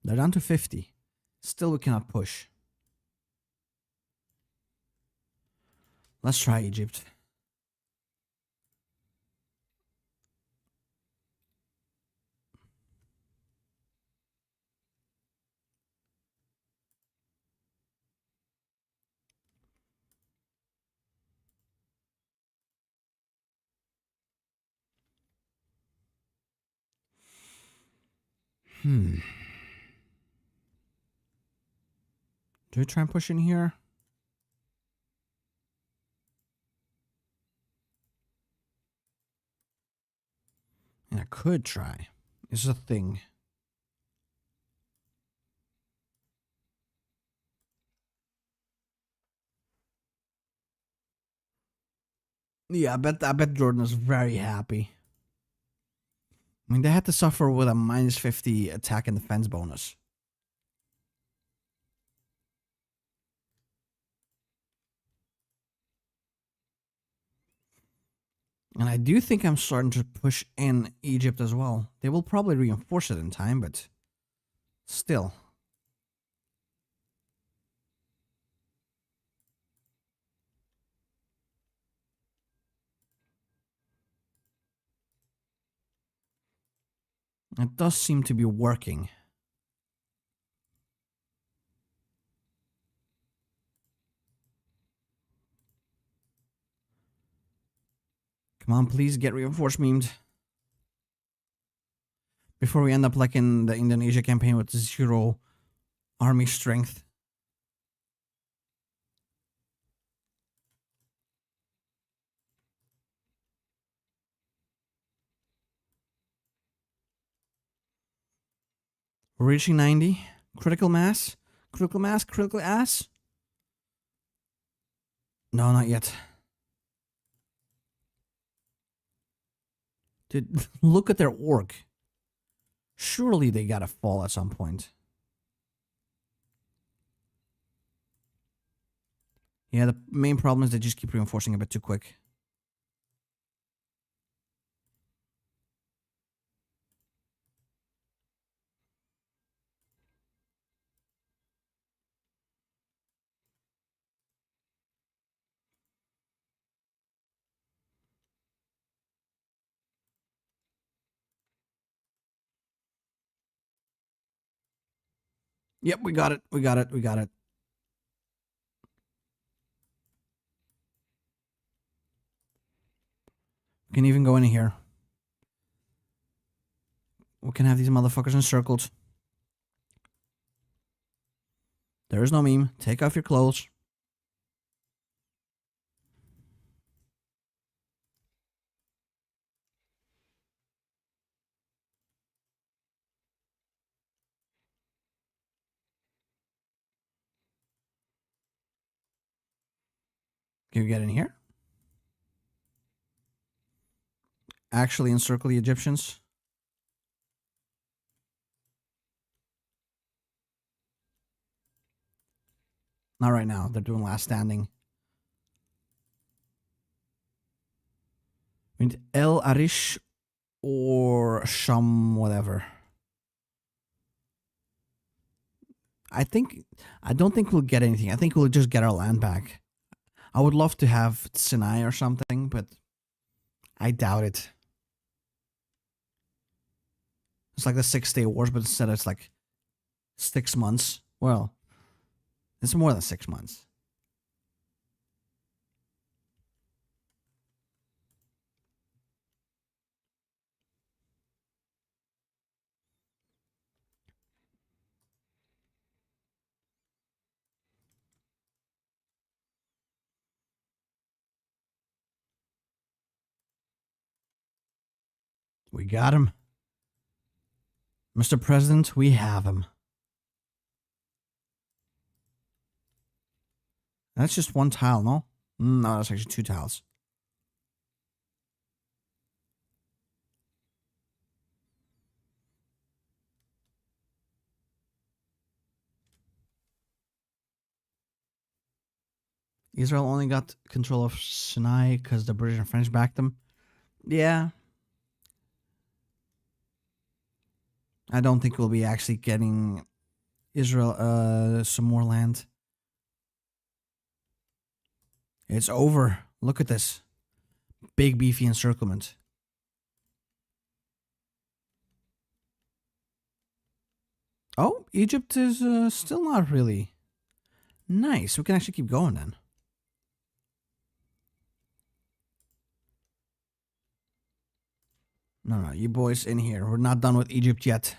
They're down to 50. Still, we cannot push. Let's try Egypt. Do we try and push in here? And I could try. It's a thing. Yeah, I bet Jordan is very happy. I mean, they had to suffer with a -50 attack and defense bonus. And I do think I'm starting to push in Egypt as well. They will probably reinforce it in time, but still. It does seem to be working. Come on, please get reinforced memed. Before we end up like in the Indonesia campaign with 0 army strength. We're reaching 90. Critical mass? Critical mass? Critical ass? No, not yet. Dude, look at their org. Surely they gotta fall at some point. Yeah, the main problem is they just keep reinforcing a bit too quick. Yep, we got it. We got it. We got it. We can even go in here. We can have these motherfuckers encircled. There is no meme. Take off your clothes. Can we get in here? Actually encircle the Egyptians. Not right now. They're doing last standing. I mean, El Arish or Sham, whatever. I don't think we'll get anything. I think we'll just get our land back. I would love to have Sinai or something, but I doubt it. It's like the 6-day wars, but instead it's like 6 months. Well, it's more than 6 months. We got him. Mr. President, we have him. That's just one tile, no? No, that's actually 2 tiles. Israel only got control of Sinai because the British and French backed them. Yeah. I don't think we'll be actually getting Israel some more land. It's over. Look at this. Big beefy encirclement. Oh, Egypt is still not really. Nice. We can actually keep going then. No, you boys in here. We're not done with Egypt yet.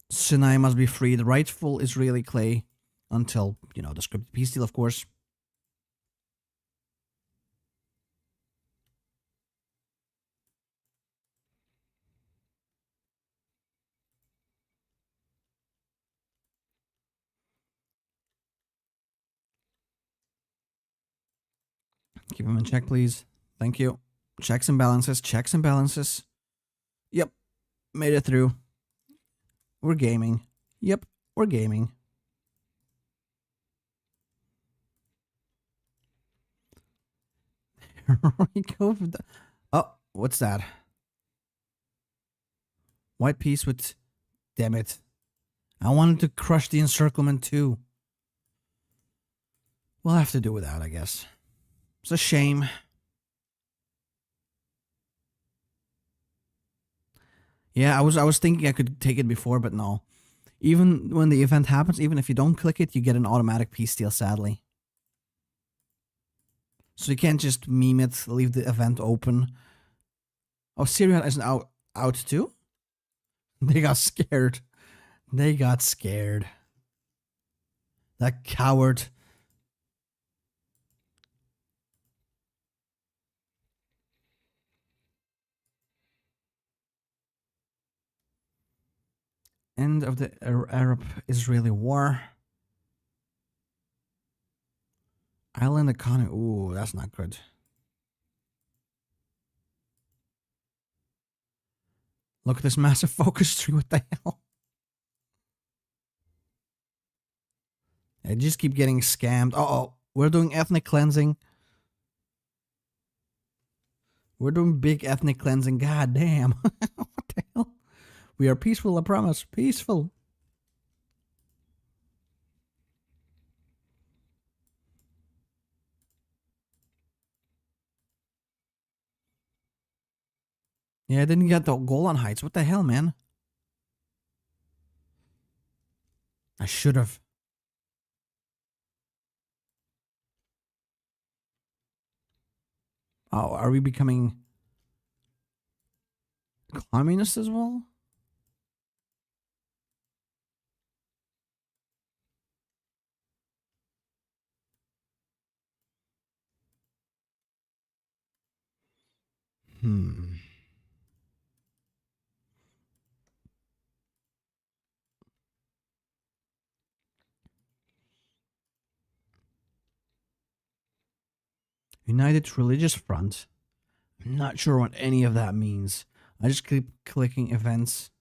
Sinai must be freed. Rightful Israeli clay until, the scripted peace deal, of course. Keep him in check, please. Thank you. Checks and balances, checks and balances. Yep, made it through. We're gaming. Yep, we're gaming. We go for the... Oh, what's that? White piece with... Damn it. I wanted to crush the encirclement too. We'll have to do without, I guess. It's a shame. Yeah, I was thinking I could take it before, but no. Even when the event happens, even if you don't click it, you get an automatic piece steal, sadly. So you can't just meme it, leave the event open. Oh, Syria isn't out too? They got scared. They got scared. That coward. End of the Arab-Israeli war. Island economy. Ooh, that's not good. Look at this massive focus tree. What the hell? I just keep getting scammed. Uh-oh. We're doing ethnic cleansing. We're doing big ethnic cleansing. God damn. What the hell? We are peaceful, I promise. Peaceful. Yeah, I didn't get the Golan Heights. What the hell, man? I should have. Oh, are we becoming communists as well? Hmm. United Religious Front. I'm not sure what any of that means. I just keep clicking events.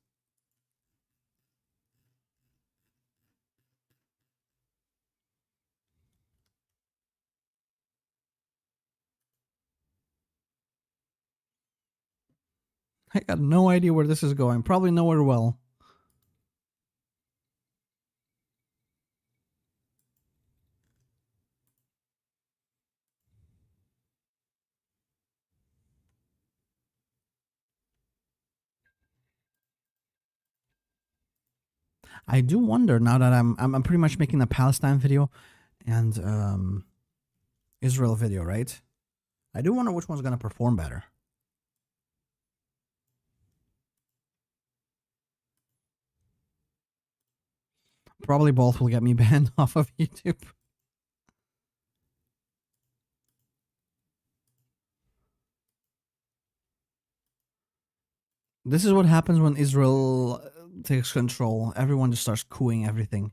I got no idea where this is going. Probably nowhere well. I do wonder now that I'm pretty much making a Palestine video and Israel video, right? I do wonder which one's gonna perform better. Probably both will get me banned off of YouTube. This is what happens when Israel takes control. Everyone just starts cooing everything.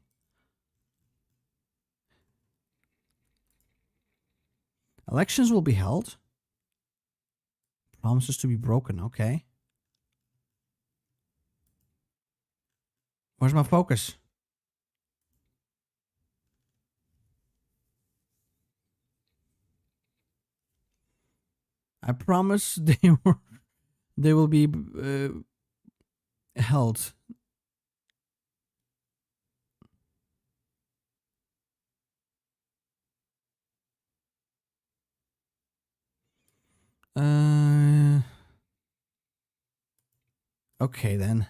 Elections will be held. Promises to be broken. Okay. Where's my focus? I promise they will be held. Okay then.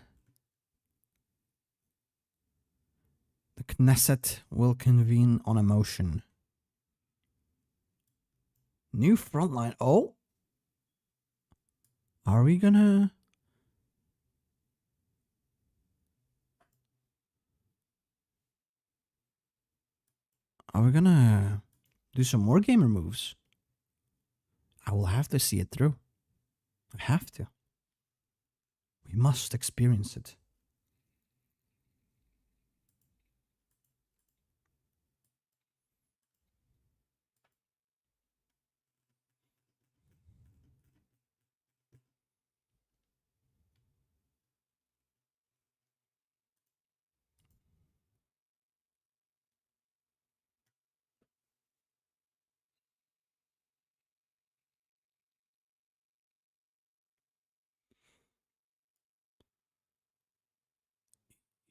The Knesset will convene on a motion. New frontline. Oh, are we gonna? Are we gonna do some more gamer moves? I will have to see it through. I have to. We must experience it.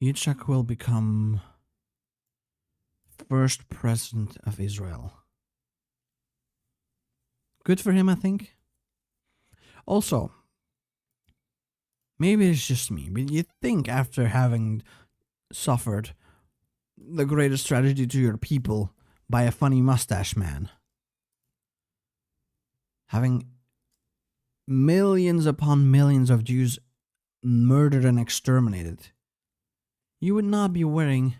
Yitzhak will become first president of Israel. Good for him, I think. Also, maybe it's just me, but you think after having suffered the greatest tragedy to your people by a funny mustache man, having millions upon millions of Jews murdered and exterminated, you would not be wearing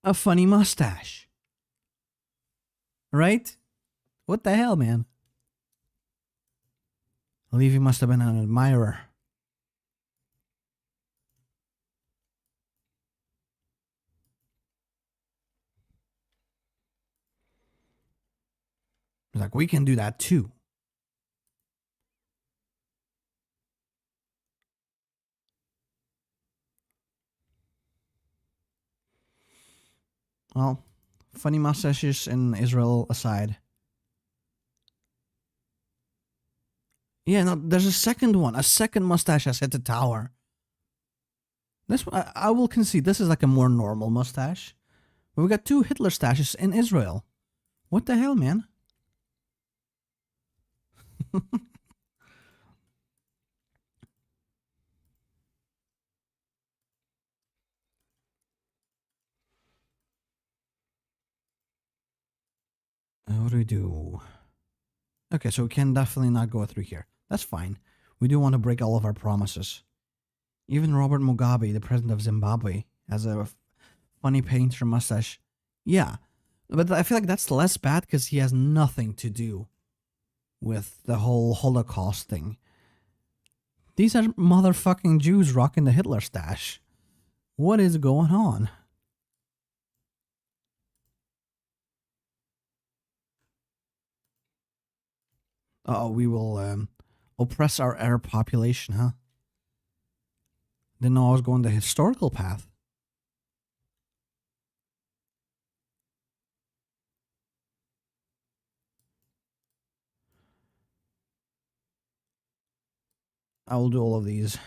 a funny mustache. Right? What the hell, man? Levi must have been an admirer. He's like, we can do that too. Well, funny mustaches in Israel aside. Yeah, no, there's a second one. A second mustache has hit the tower. This one, I will concede, this is like a more normal mustache. But we got two Hitler stashes in Israel. What the hell, man? What do we do? Okay, so we can definitely not go through here. That's fine. We do want to break all of our promises. Even Robert Mugabe, the president of Zimbabwe, has a funny painter mustache. Yeah, but I feel like that's less bad because he has nothing to do with the whole Holocaust thing. These are motherfucking Jews rocking the Hitler stash. What is going on? Oh, we will oppress our Arab population, huh? Didn't know I was going the historical path. I will do all of these.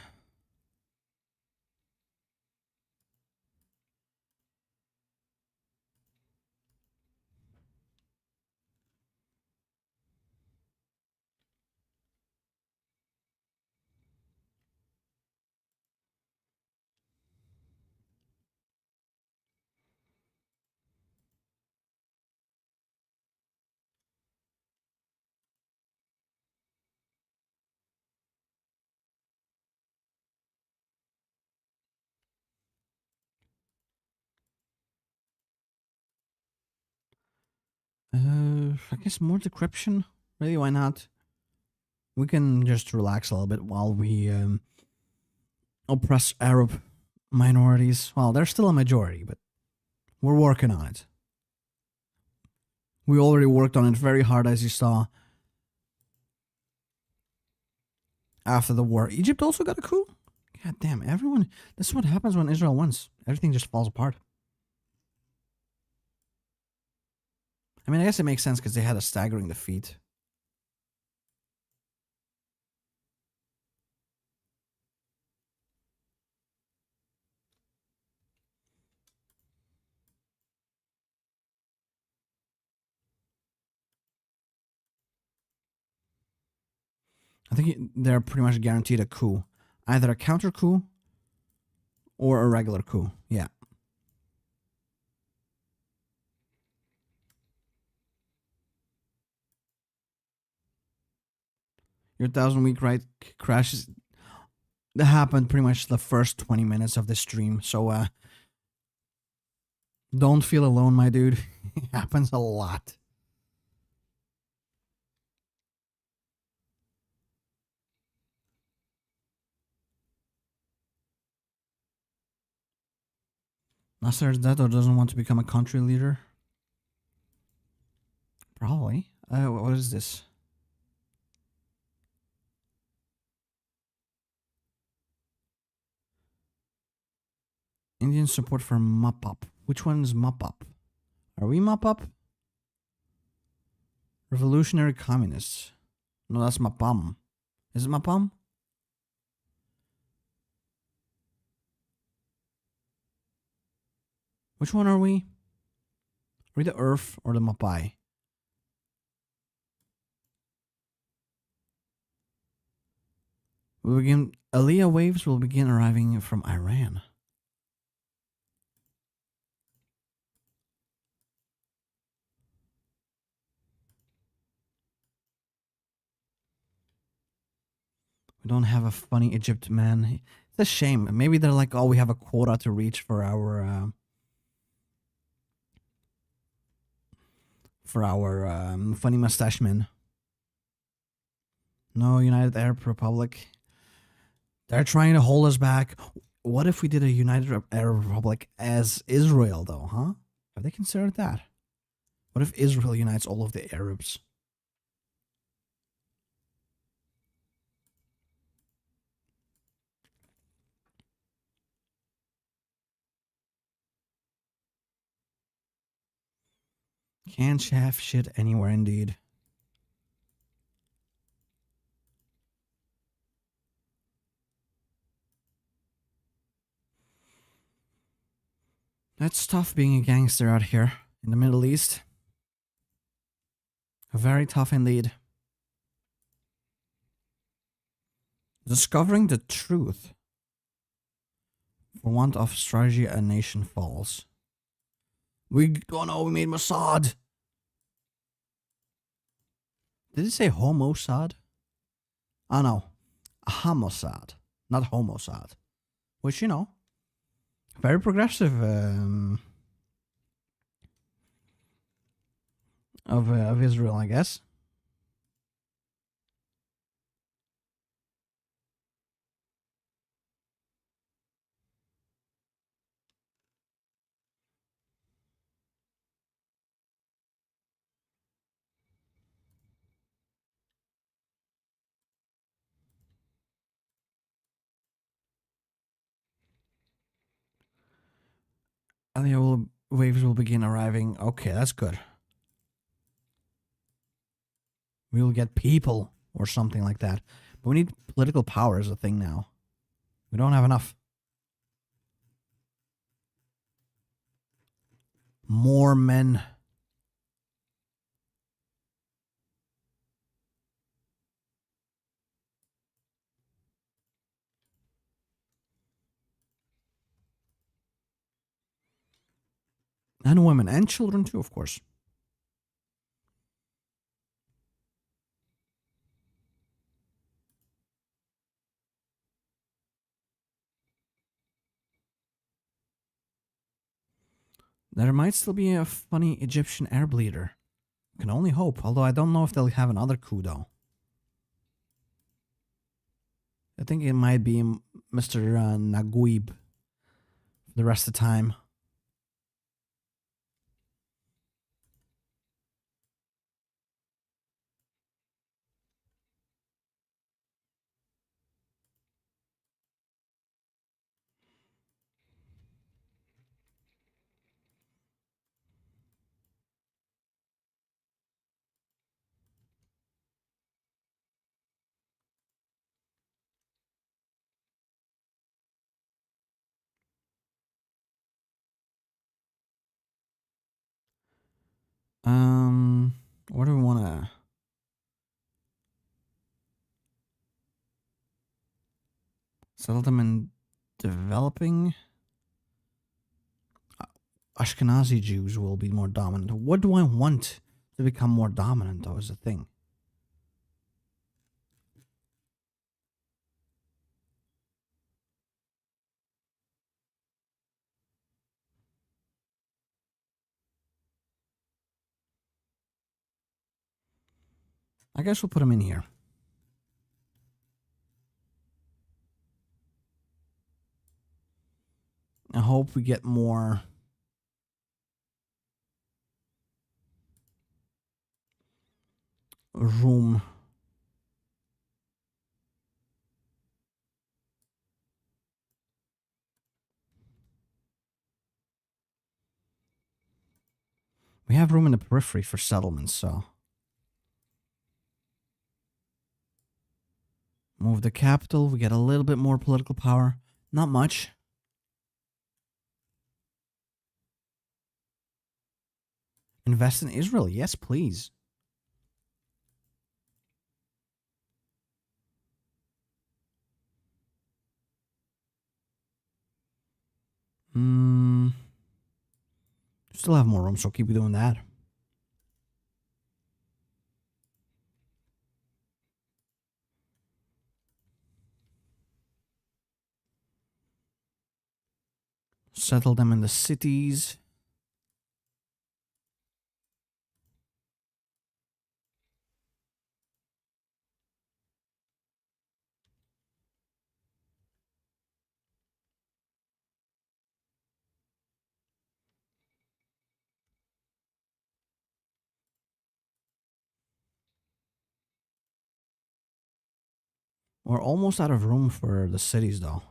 I guess more decryption. Really, why not? We can just relax a little bit while we oppress Arab minorities. Well, they're still a majority, but we're working on it. We already worked on it very hard, as you saw. After the war, Egypt also got a coup. God damn, everyone. This is what happens when Israel wins. Everything just falls apart. I mean, I guess it makes sense because they had a staggering defeat. I think they're pretty much guaranteed a coup. Either a counter coup or a regular coup. Yeah. Your 1,000-week right crashes. That happened pretty much the first 20 minutes of the stream. So, don't feel alone, my dude. It happens a lot. Nasser is dead or doesn't want to become a country leader? Probably. What is this? Indian support for Mop-Up. Which one is Mop-Up? Are we Mop-Up? Revolutionary Communists. No, that's Mapam. Is it Mapam? Which one are we? Are we the Earth or the Mapai? Aliyah waves will begin arriving from Iran. We don't have a funny Egypt man. It's a shame. Maybe they're like, oh, we have a quota to reach for our funny mustache man. No, United Arab Republic. They're trying to hold us back. What if we did a United Arab Republic as Israel, though, huh? Have they considered that? What if Israel unites all of the Arabs? Can't have shit anywhere, indeed. That's tough being a gangster out here in the Middle East. Very tough indeed. Discovering the truth. For want of strategy, a nation falls. We made Mossad. Did it say Homosad? Oh no, Hamosad, not Homosad. Which, you know, very progressive of Israel, I guess. Waves will begin arriving. Okay, that's good. We will get people or something like that. But we need political power as a thing now. We don't have enough. More men. And women and children too, of course. There might still be a funny Egyptian Arab leader. Can only hope, although I don't know if they'll have another coup though. I think it might be Mr. Naguib for the rest of the time. What do we want to... settle them in developing? Ashkenazi Jews will be more dominant. What do I want to become more dominant, though, is the thing. I guess we'll put them in here. I hope we get more room. We have room in the periphery for settlements, so... move the capital, we get a little bit more political power. Not much. Invest in Israel. Yes, please. Still have more room, so keep doing that. Settle them in the cities. We're almost out of room for the cities, though.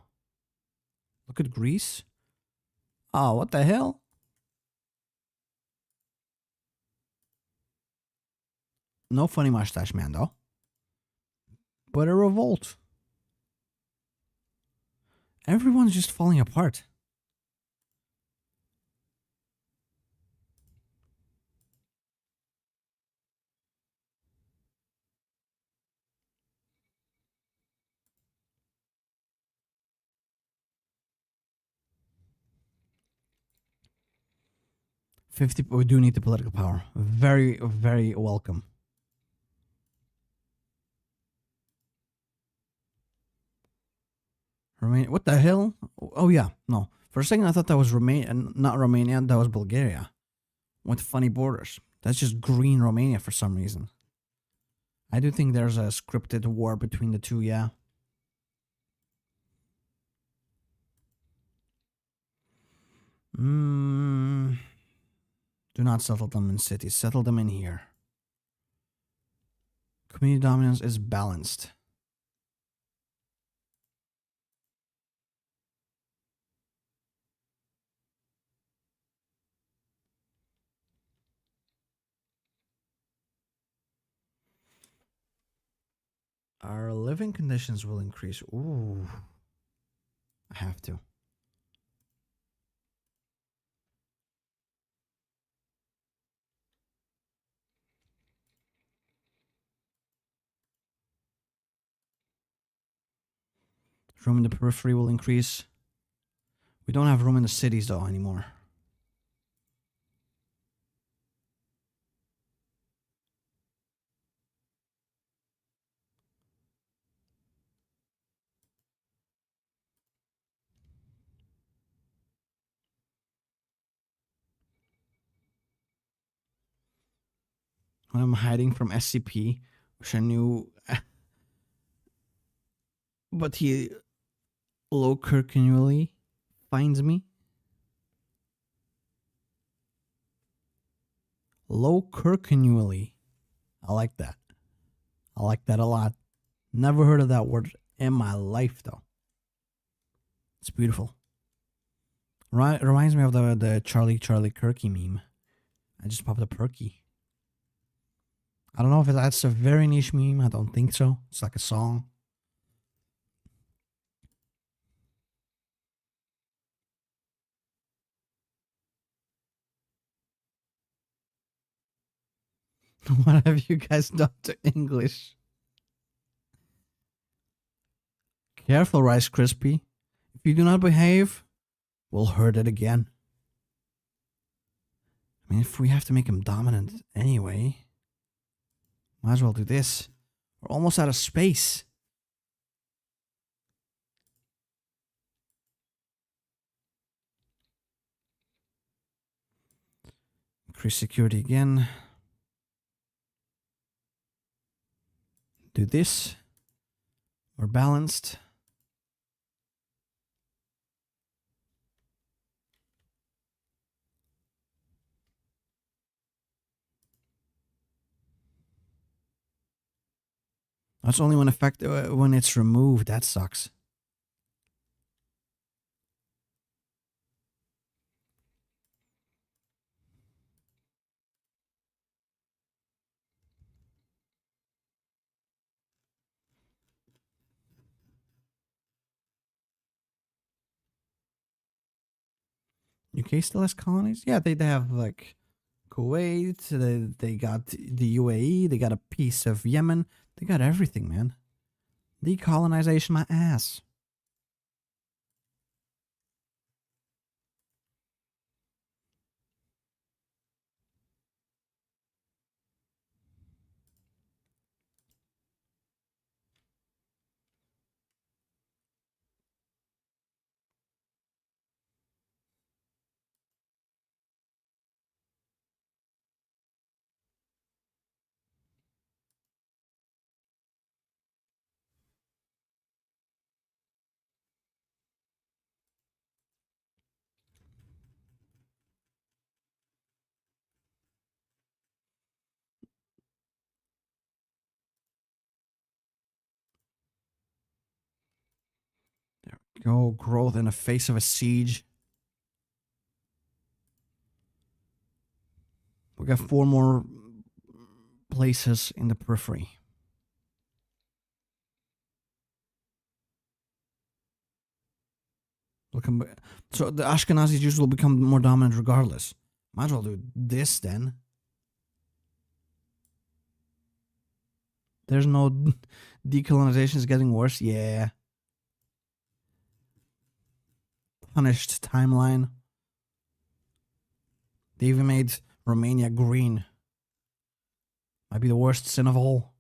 Look at Greece. Oh, what the hell? No funny mustache man, though. But a revolt. Everyone's just falling apart. We do need the political power. Very, very welcome. Romania. What the hell? Oh yeah, no. For a second, I thought that was Romania, not Romania. That was Bulgaria, with funny borders. That's just green Romania for some reason. I do think there's a scripted war between the two. Yeah. Do not settle them in cities. Settle them in here. Community dominance is balanced. Our living conditions will increase. Ooh. I have to. Room in the periphery will increase. We don't have room in the cities, though, anymore. When I'm hiding from SCP, which I knew, but he low-continually finds me. Low-continually. I like that. I like that a lot. Never heard of that word in my life, though. It's beautiful. Reminds me of the Charlie Kirky meme. I just popped a perky. I don't know if that's a very niche meme. I don't think so. It's like a song. What have you guys done to English? Careful, Rice Krispie. If you do not behave, we'll hurt it again. I mean, if we have to make him dominant anyway, might as well do this. We're almost out of space. Increase security again. Do this. We're balanced. That's only when it's removed. That sucks. UK still has colonies? Yeah, they have like Kuwait, they got the UAE, they got a piece of Yemen, they got everything, man. Decolonization, my ass. There we go. Growth in the face of a siege. We got 4 more places in the periphery. So the Ashkenazi Jews will become more dominant regardless. Might as well do this then. There's no decolonization is getting worse. Yeah. Punished timeline. They even made Romania green. Might be the worst sin of all.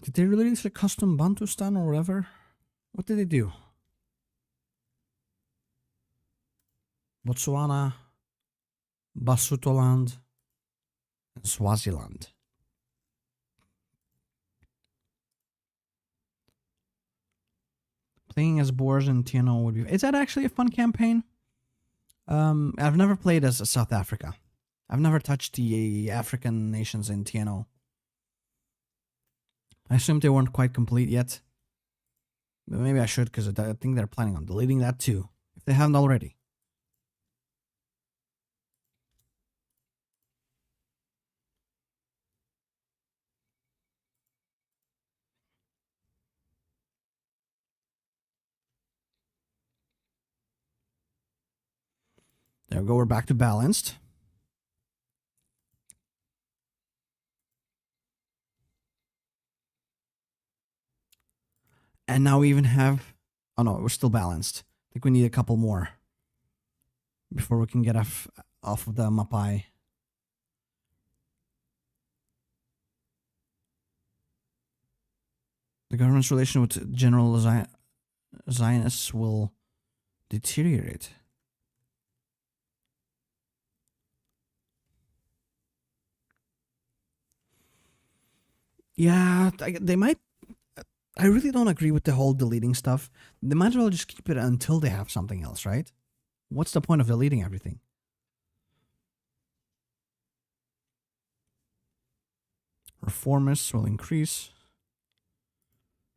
Did they release a custom Bantustan or whatever? What did they do? Botswana, Basutoland, and Swaziland. Playing as Boers in TNO would be... Is that actually a fun campaign? I've never played as South Africa. I've never touched the African nations in TNO. I assumed they weren't quite complete yet. But maybe I should, because I think they're planning on deleting that too, if they haven't already. There we go, we're back to balanced. And now we even have... Oh no, we're still balanced. I think we need a couple more before we can get off of the Mapai. The government's relation with general Zionists will deteriorate. Yeah, they might... I really don't agree with the whole deleting stuff. They might as well just keep it until they have something else, right? What's the point of deleting everything? Reformists will increase.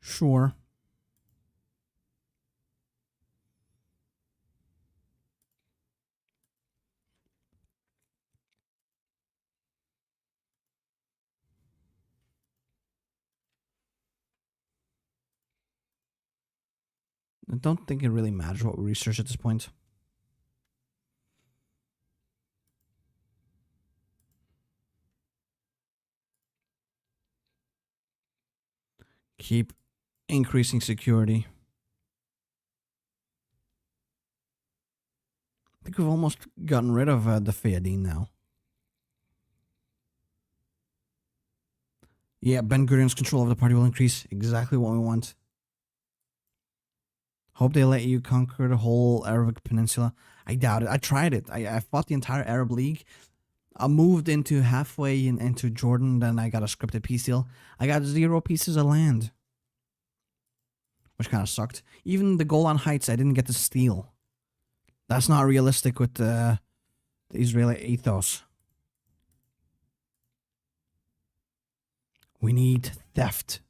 Sure. I don't think it really matters what we research at this point. Keep increasing security. I think we've almost gotten rid of the Fayadeen now. Yeah, Ben Gurion's control of the party will increase. Exactly what we want. Hope they let you conquer the whole Arabic Peninsula. I doubt it. I tried it. I fought the entire Arab League. I moved into halfway into Jordan. Then I got a scripted peace deal. I got 0 pieces of land, which kind of sucked. Even the Golan Heights, I didn't get to steal. That's not realistic with the Israeli ethos. We need theft.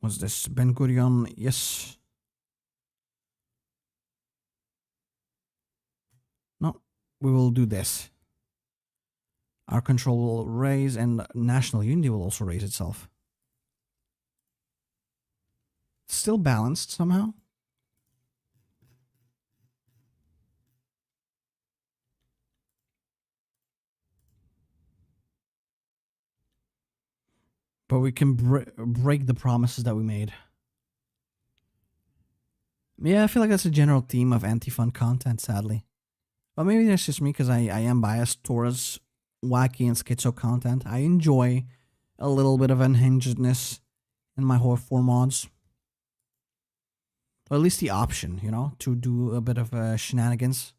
Was this Ben Gurion? Yes. No, we will do this. Our control will raise and national unity will also raise itself. Still balanced somehow. But we can break the promises that we made. Yeah, I feel like that's a general theme of anti-fun content, sadly. But maybe that's just me because I am biased towards wacky and schizo content. I enjoy a little bit of unhingedness in my HOI4 mods. Or at least the option, you know, to do a bit of shenanigans.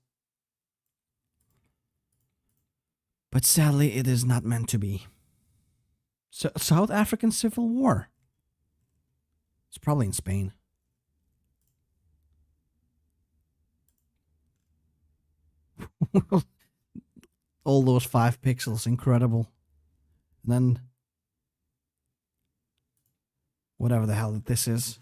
But sadly, it is not meant to be. South African Civil War. It's probably in Spain. All those 5 pixels, incredible. And then whatever the hell this is.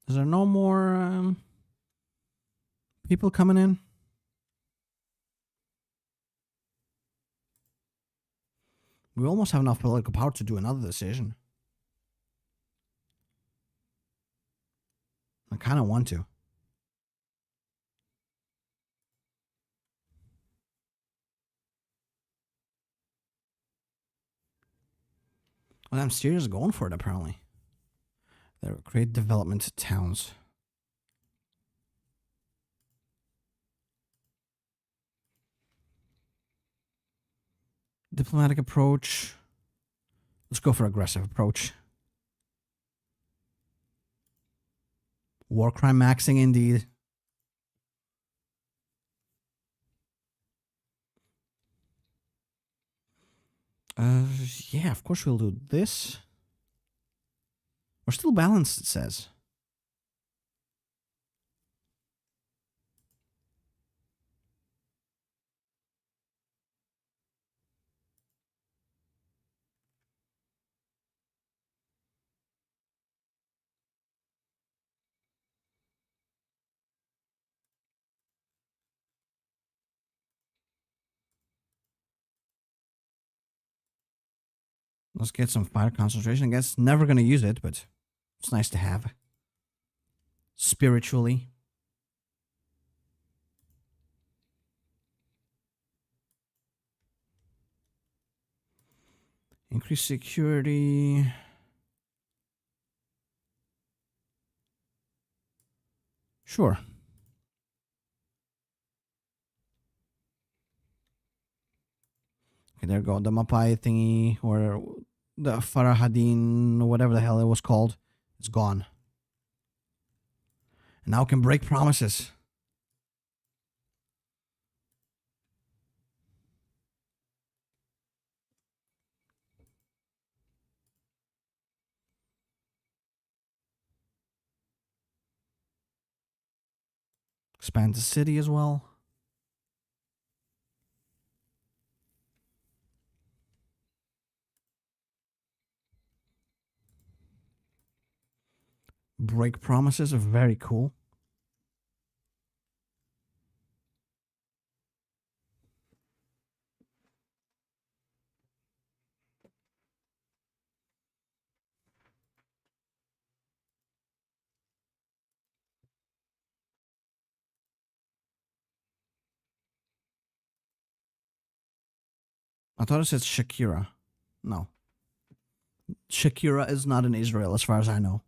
Is there no more people coming in? We almost have enough political power to do another decision. I kind of want to. Well, I'm serious going for it, apparently. There are great development towns. Diplomatic approach. Let's go for aggressive approach. War crime maxing indeed. Yeah, of course we'll do this. We're still balanced, it says. Let's get some fire concentration. I guess never gonna use it, but it's nice to have. Spiritually. Increase security. Sure. Okay, there we go. The Mapai thingy, or the Farahadin, or whatever the hell it was called. It's gone. And now we can break promises. Expand the city as well. Break promises are very cool. I thought it said Shakira. No. Shakira is not in Israel, as far as I know.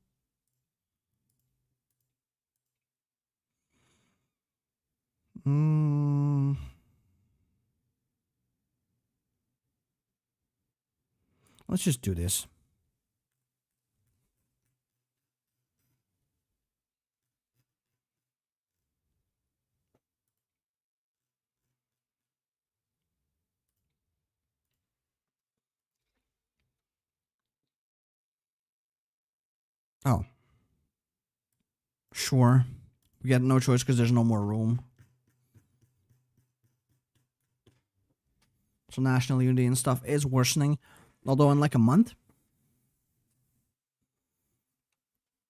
Let's just do this. Oh. Sure. We got no choice because there's no more room. So national unity and stuff is worsening. Although in like a month,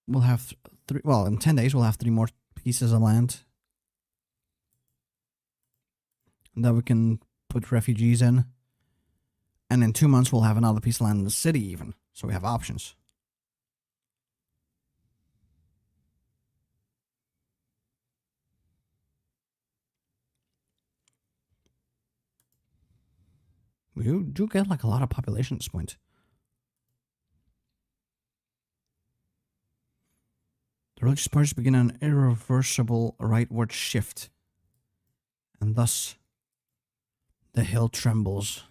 we'll have three. Well, in 10 days, we'll have 3 more pieces of land that we can put refugees in. And in 2 months, we'll have another piece of land in the city even. So we have options. We do get like a lot of population at this point. The religious parties begin an irreversible rightward shift. And thus, the hill trembles.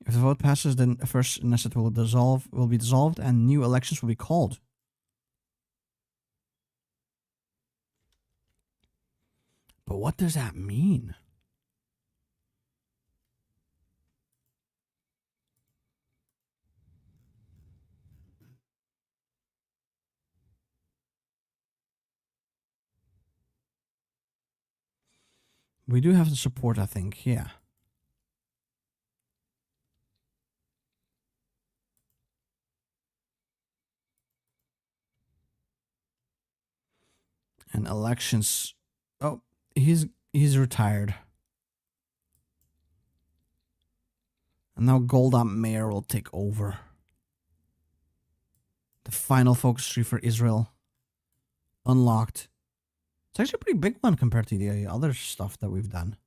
If the vote passes, then the first Knesset will be dissolved and new elections will be called. But what does that mean? We do have the support, I think, yeah. And elections. Oh, he's retired. And now Golda Meir will take over. The final focus tree for Israel. Unlocked. It's actually a pretty big one compared to the other stuff that we've done.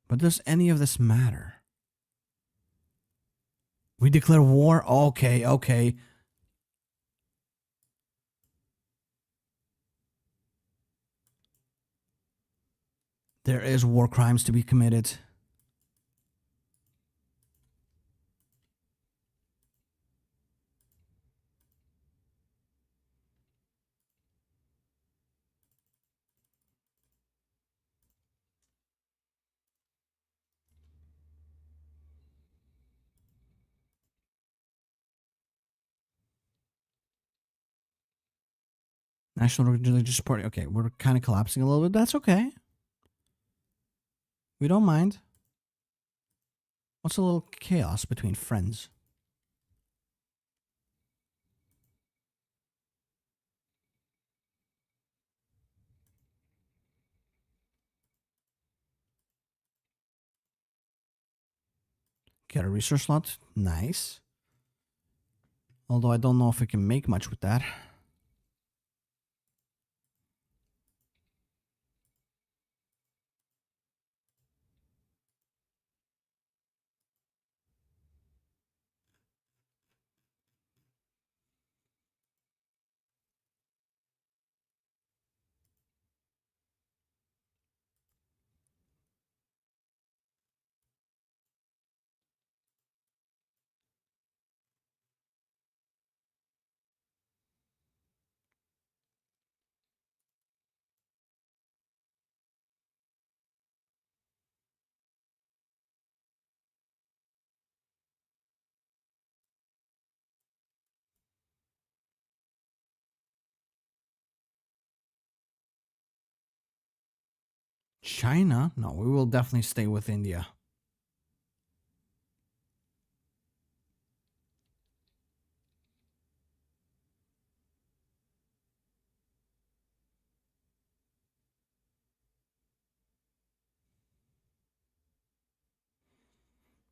But does any of this matter? We declare war? Okay, okay. There is war crimes to be committed. National Religious Party. Okay, we're kind of collapsing a little bit. That's okay. We don't mind. What's a little chaos between friends? Get a resource slot. Nice. Although I don't know if we can make much with that. China? No, we will definitely stay with India.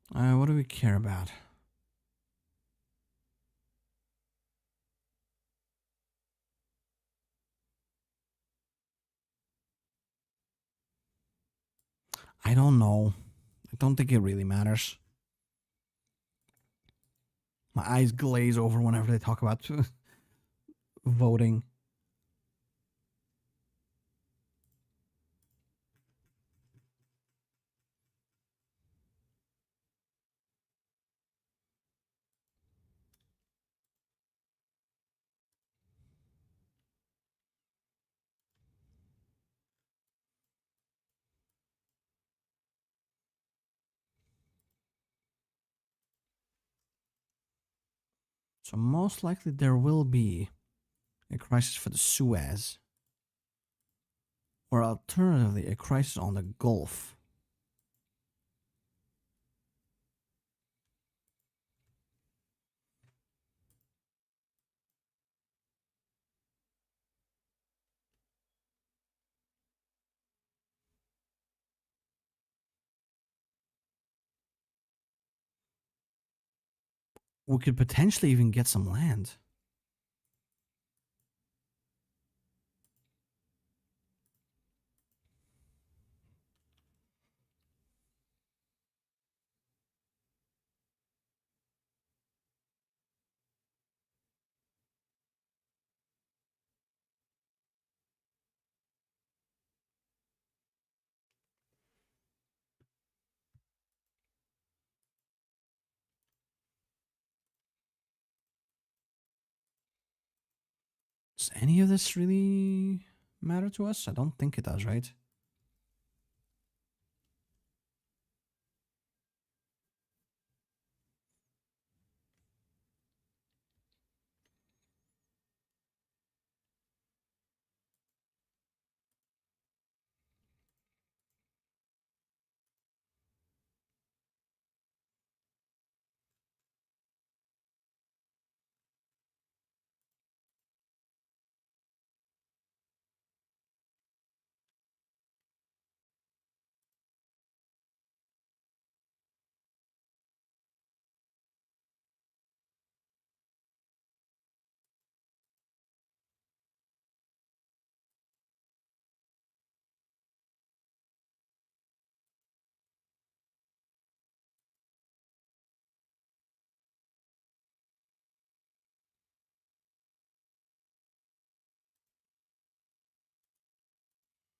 What do we care about? I don't know. I don't think it really matters. My eyes glaze over whenever they talk about voting. So most likely there will be a crisis for the Suez. Or alternatively, a crisis on the Gulf. We could potentially even get some land. Does any of this really matter to us? I don't think it does, right?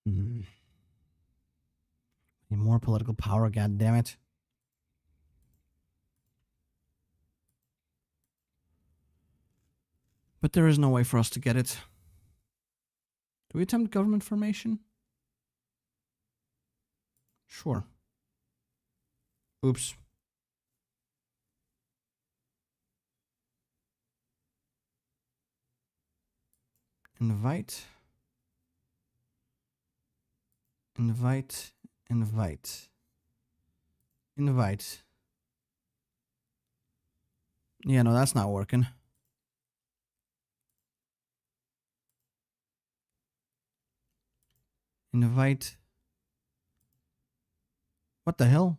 Need more political power, god damn it. But there is no way for us to get it. Do we attempt government formation? Sure. Oops. Invite. Invite. Invite. Invite. Yeah, no, that's not working. Invite. What the hell?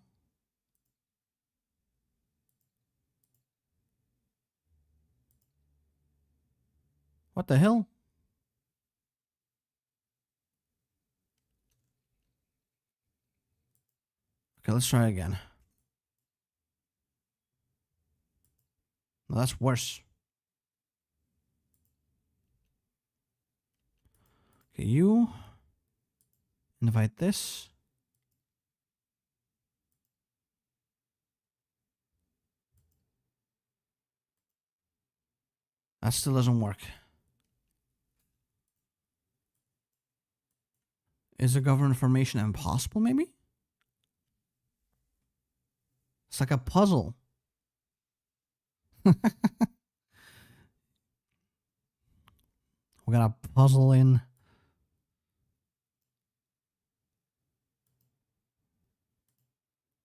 What the hell? Okay, let's try again. No, that's worse. Okay, you invite this. That still doesn't work. Is a government formation impossible, maybe? It's like a puzzle. We got a puzzle in.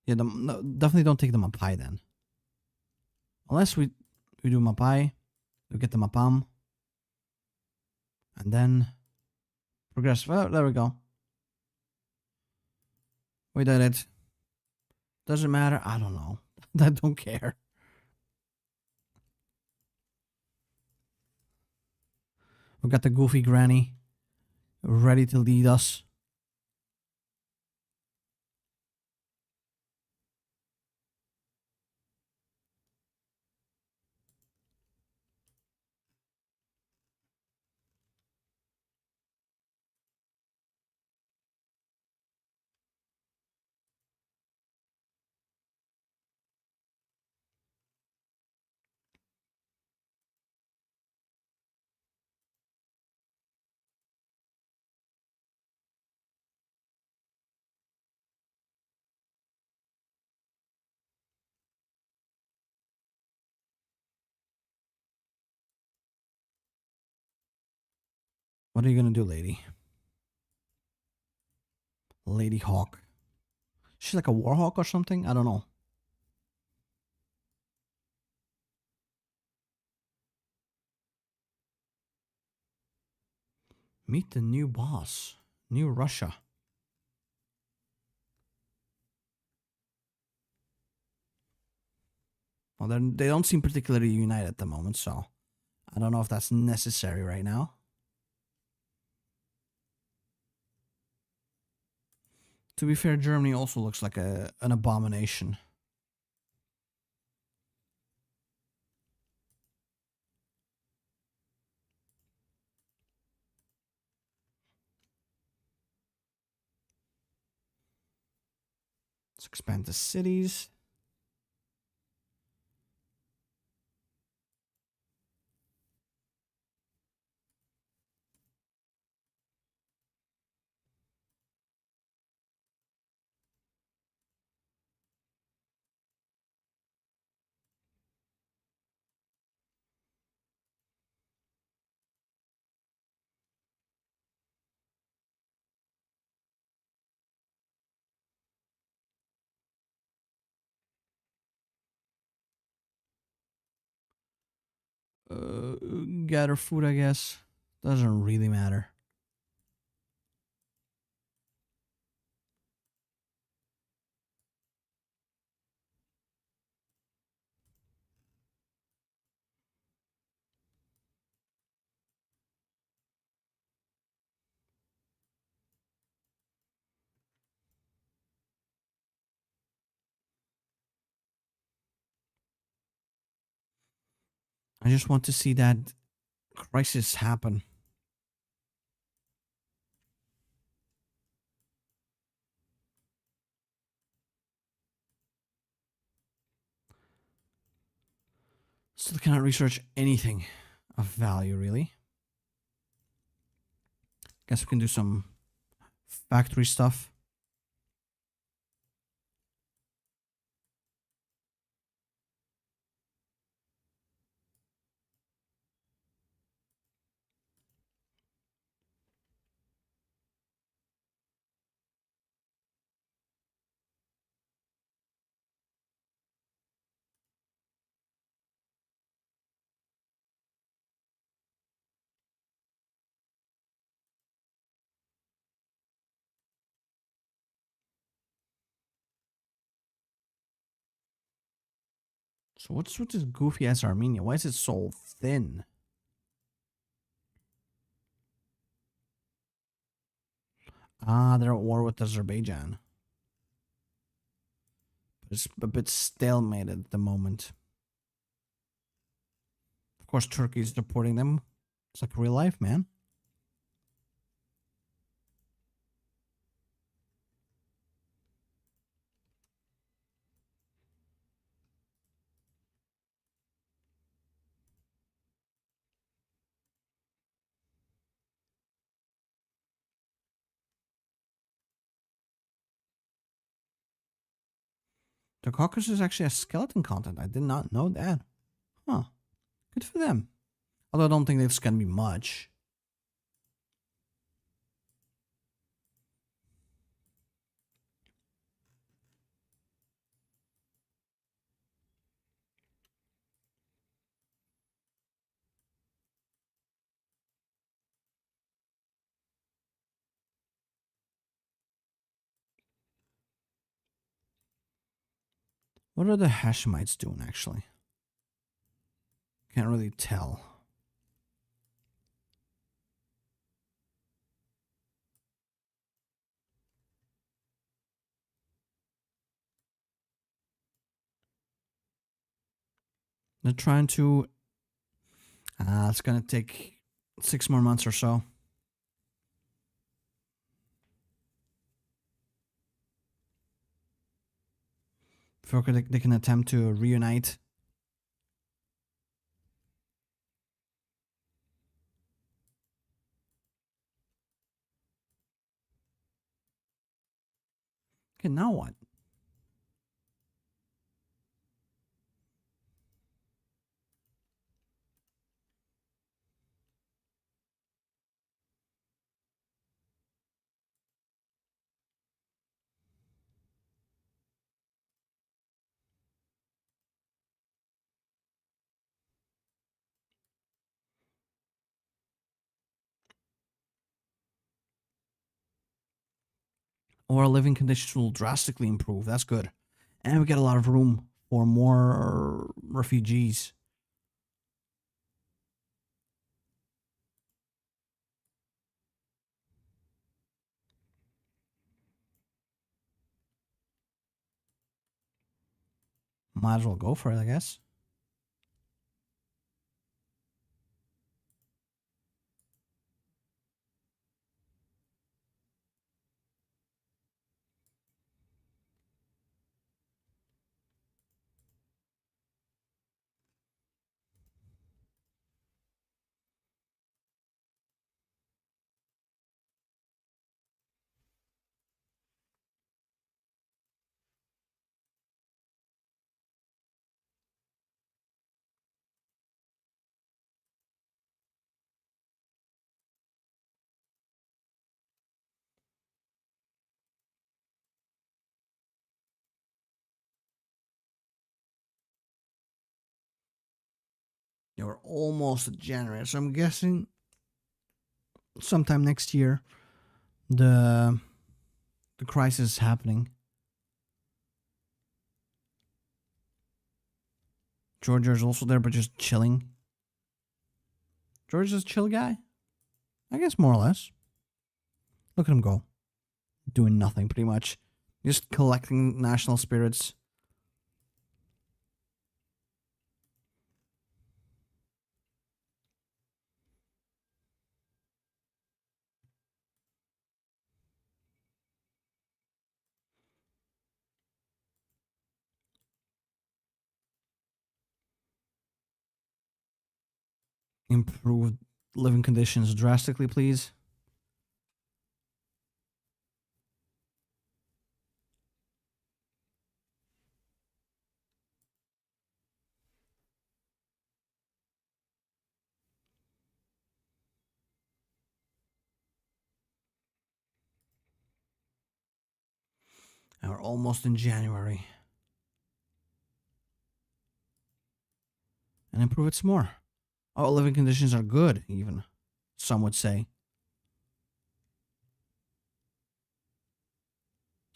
Yeah, no, definitely don't take the mapai then. Unless we do mapai, we get the mapam, and then progress. Well, there we go. We did it. Does it matter? I don't know. I don't care. We got the goofy granny ready to lead us. What are you gonna do, lady? Lady Hawk. She's like a war hawk or something? I don't know. Meet the new boss. New Russia. Well, they don't seem particularly united at the moment, so I don't know if that's necessary right now. To be fair, Germany also looks like an abomination. Let's expand the cities. Gather food, I guess. Doesn't really matter. I just want to see that crisis happen. Still cannot research anything of value, really. Guess we can do some factory stuff. So what's with this goofy ass Armenia? Why is it so thin? Ah, they're at war with Azerbaijan. But it's a bit stalemated at the moment. Of course, Turkey's supporting them. It's like real life, man. The Caucasus actually has skeleton content. I did not know that. Huh. Good for them. Although I don't think it's going to be much. What are the Hashemites doing, actually? Can't really tell. They're trying to... it's going to take 6 more months or so. Before they can attempt to reunite. Okay, now what? or living conditions will drastically improve. That's good. And we get a lot of room for more refugees. Might as well go for it, I guess. You're almost at January, so I'm guessing sometime next year the crisis is happening. Georgia's also there, but just chilling. Georgia's a chill guy, I guess, more or less. Look at him go, doing nothing pretty much, just collecting national spirits. Improve living conditions drastically, please. And we're almost in January. And improve it some more. Oh, living conditions are good, even, some would say.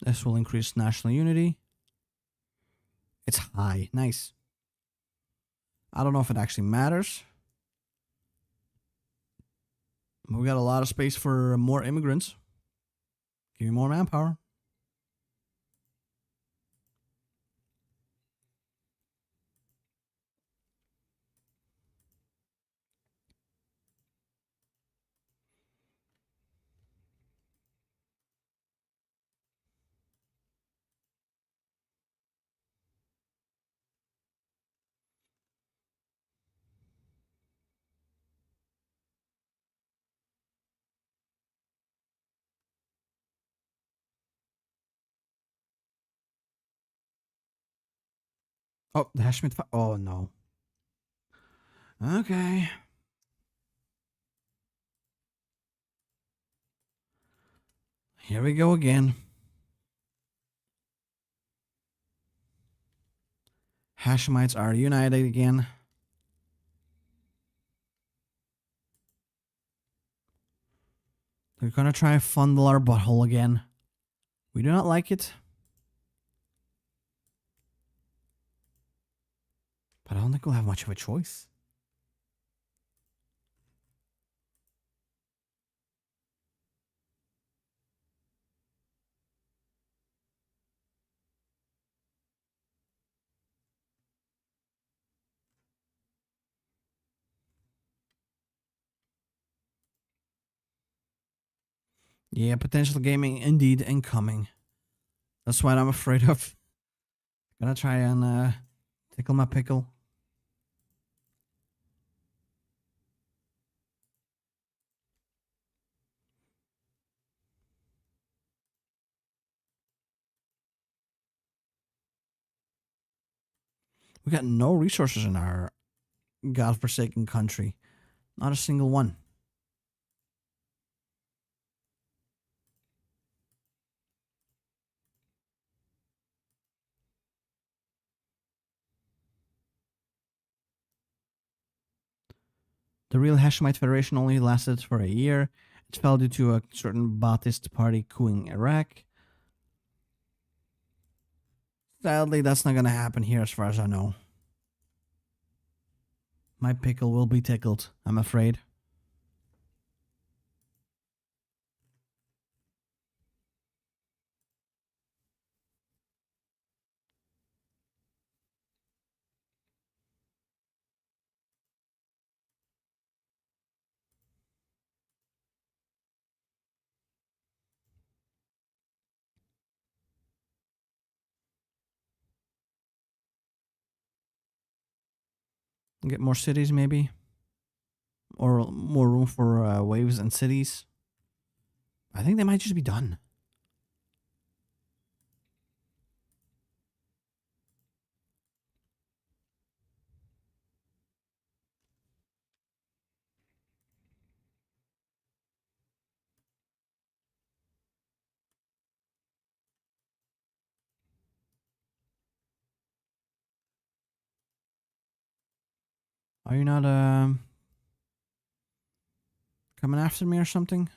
This will increase national unity. It's high. Nice. I don't know if it actually matters. We got a lot of space for more immigrants. Give me more manpower. Oh, the Hashmit. Oh, no. Okay. Here we go again. Hashemites are united again. They're gonna try and fondle our butthole again. We do not like it. But I don't think we'll have much of a choice. Yeah, potential gaming indeed incoming. That's what I'm afraid of. Gonna try and tickle my pickle. We got no resources in our godforsaken country. Not a single one. The real Hashemite Federation only lasted for a year. It fell due to a certain Ba'athist party coupping Iraq. Sadly, that's not gonna happen here as far as I know. My pickle will be tickled, I'm afraid. Get more cities, maybe? Or more room for waves and cities? I think they might just be done. Are you not coming after me or something?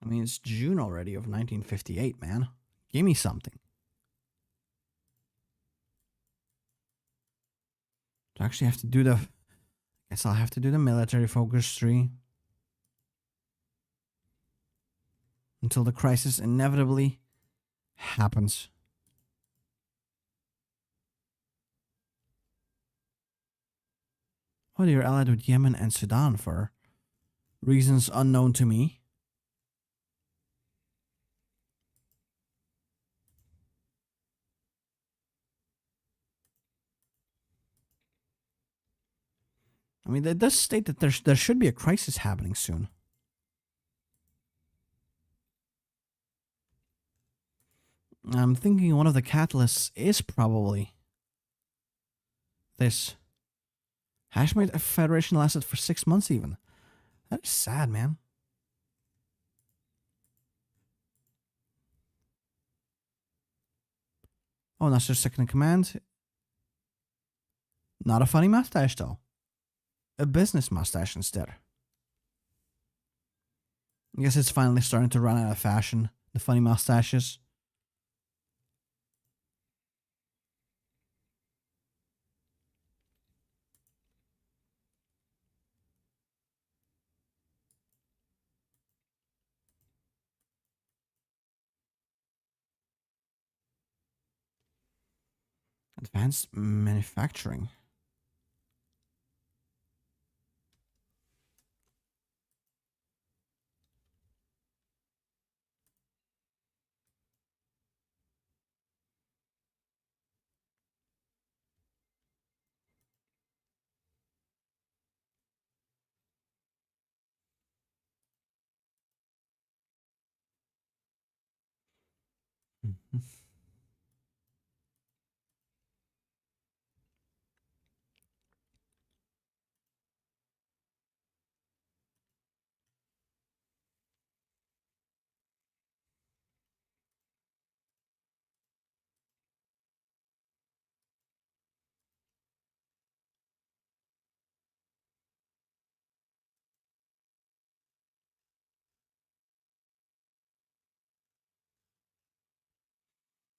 I mean, it's June already of 1958, man. Give me something. I actually have to do the... Guess I'll have to do the military focus tree. Until the crisis inevitably happens. Oh, you're allied with Yemen and Sudan for reasons unknown to me. I mean, it does state that there should be a crisis happening soon. I'm thinking one of the catalysts is probably this. Hashemite Federation lasted for 6 months even. That is sad, man. Oh, Nasser's second in command. Not a funny mustache, though. A business mustache instead. I guess it's finally starting to run out of fashion, the funny mustaches. Advanced manufacturing.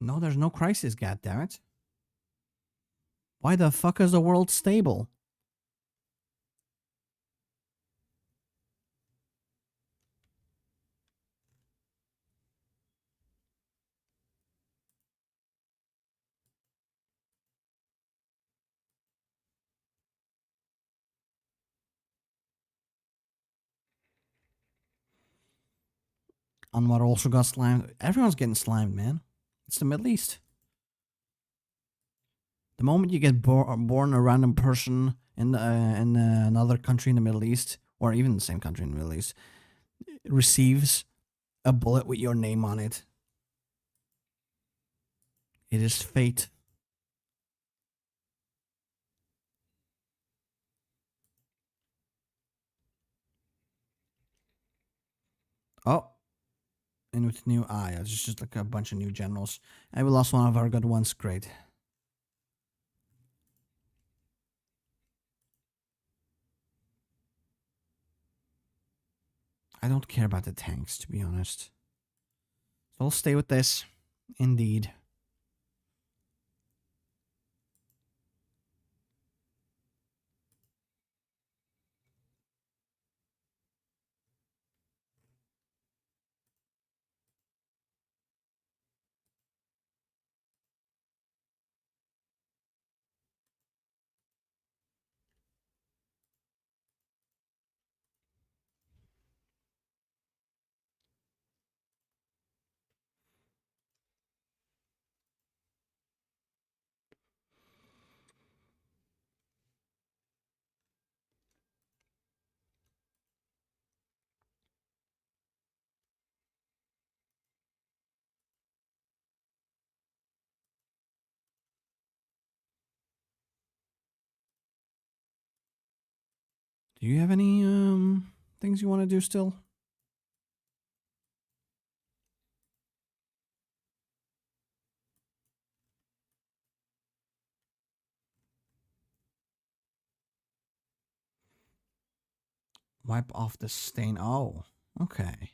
No, there's no crisis, goddammit. Why the fuck is the world stable? Anwar also got slimed. Everyone's getting slimed, man. It's the Middle East. The moment you get born a random person in another country in the Middle East, or even the same country in the Middle East, receives a bullet with your name on it. It is fate. Oh, and with new... Ah, yeah, it's just like a bunch of new generals. And we lost one of our good ones. Great. I don't care about the tanks, to be honest. So I'll stay with this. Indeed. Do you have any things you want to do still? Wipe off the stain. Oh, okay.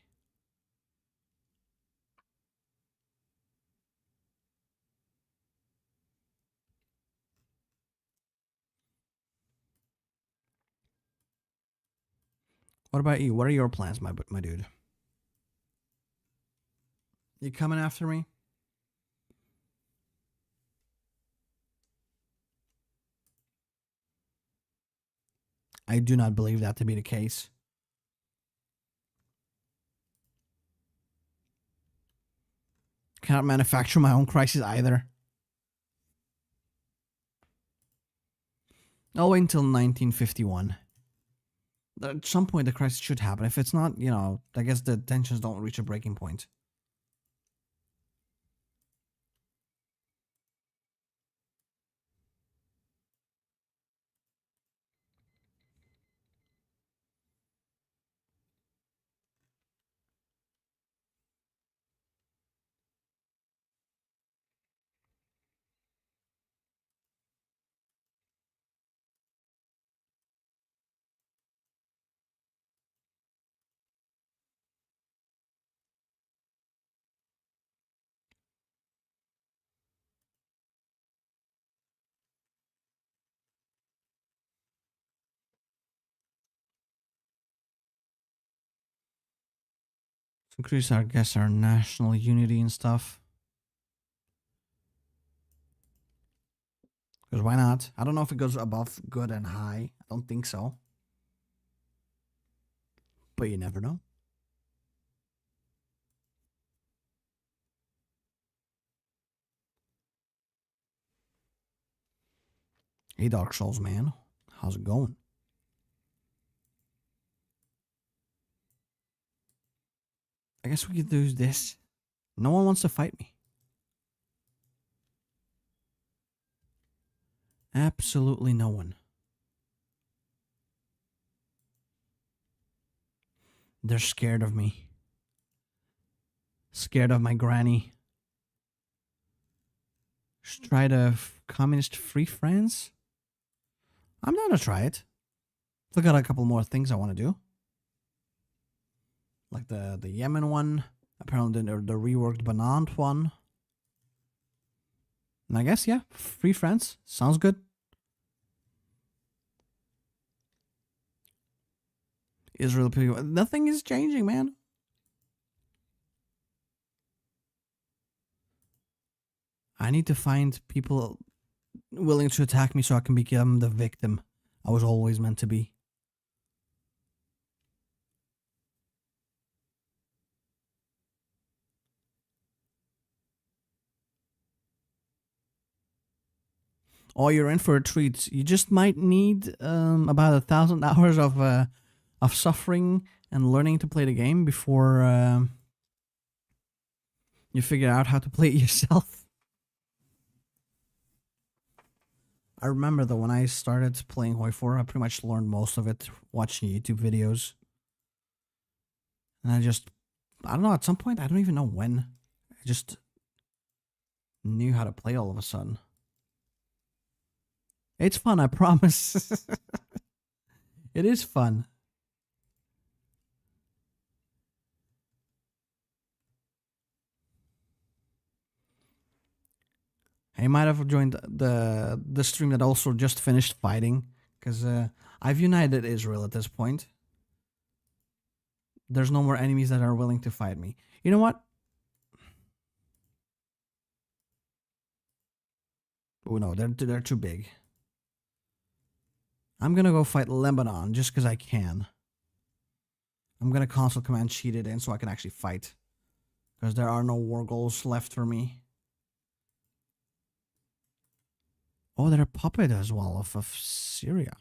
What about you? What are your plans, my dude? You coming after me? I do not believe that to be the case. Cannot manufacture my own crisis either. I'll wait until 1951. At some point, the crisis should happen. If it's not, you know, I guess the tensions don't reach a breaking point. To increase, I guess, our national unity and stuff. Because why not? I don't know if it goes above good and high. I don't think so. But you never know. Hey, Dark Souls, man. How's it going? I guess we could do this. No one wants to fight me. Absolutely no one. They're scared of me. Scared of my granny. Should try the communist free France? I'm down to try it. I've got a couple more things I want to do. Like the Yemen one. Apparently the reworked Banant one. And I guess, yeah, free France. Sounds good. Israel, nothing is changing, man. I need to find people willing to attack me so I can become the victim I was always meant to be. Oh, you're in for a treat. You just might need about 1,000 hours of suffering and learning to play the game before you figure out how to play it yourself. I remember though when I started playing HOI4, I pretty much learned most of it watching YouTube videos. And I just I don't know, at some point, I don't even know when. I just knew how to play all of a sudden. It's fun, I promise. It is fun. I might have joined the stream that also just finished fighting, because I've united Israel at this point. There's no more enemies that are willing to fight me. You know what? Oh no, they're too big. I'm gonna go fight Lebanon just because I can. I'm gonna console command cheat it in so I can actually fight, because there are no war goals left for me. Oh, they're a puppet as well of Syria.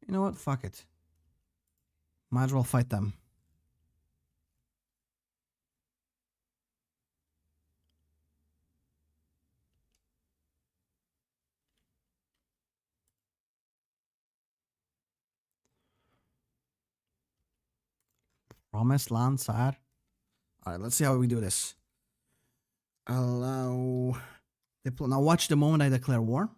You know what? Fuck it. Might as well fight them. Promised land, sire. Alright, let's see how we do this. Allow... Now watch the moment I declare war.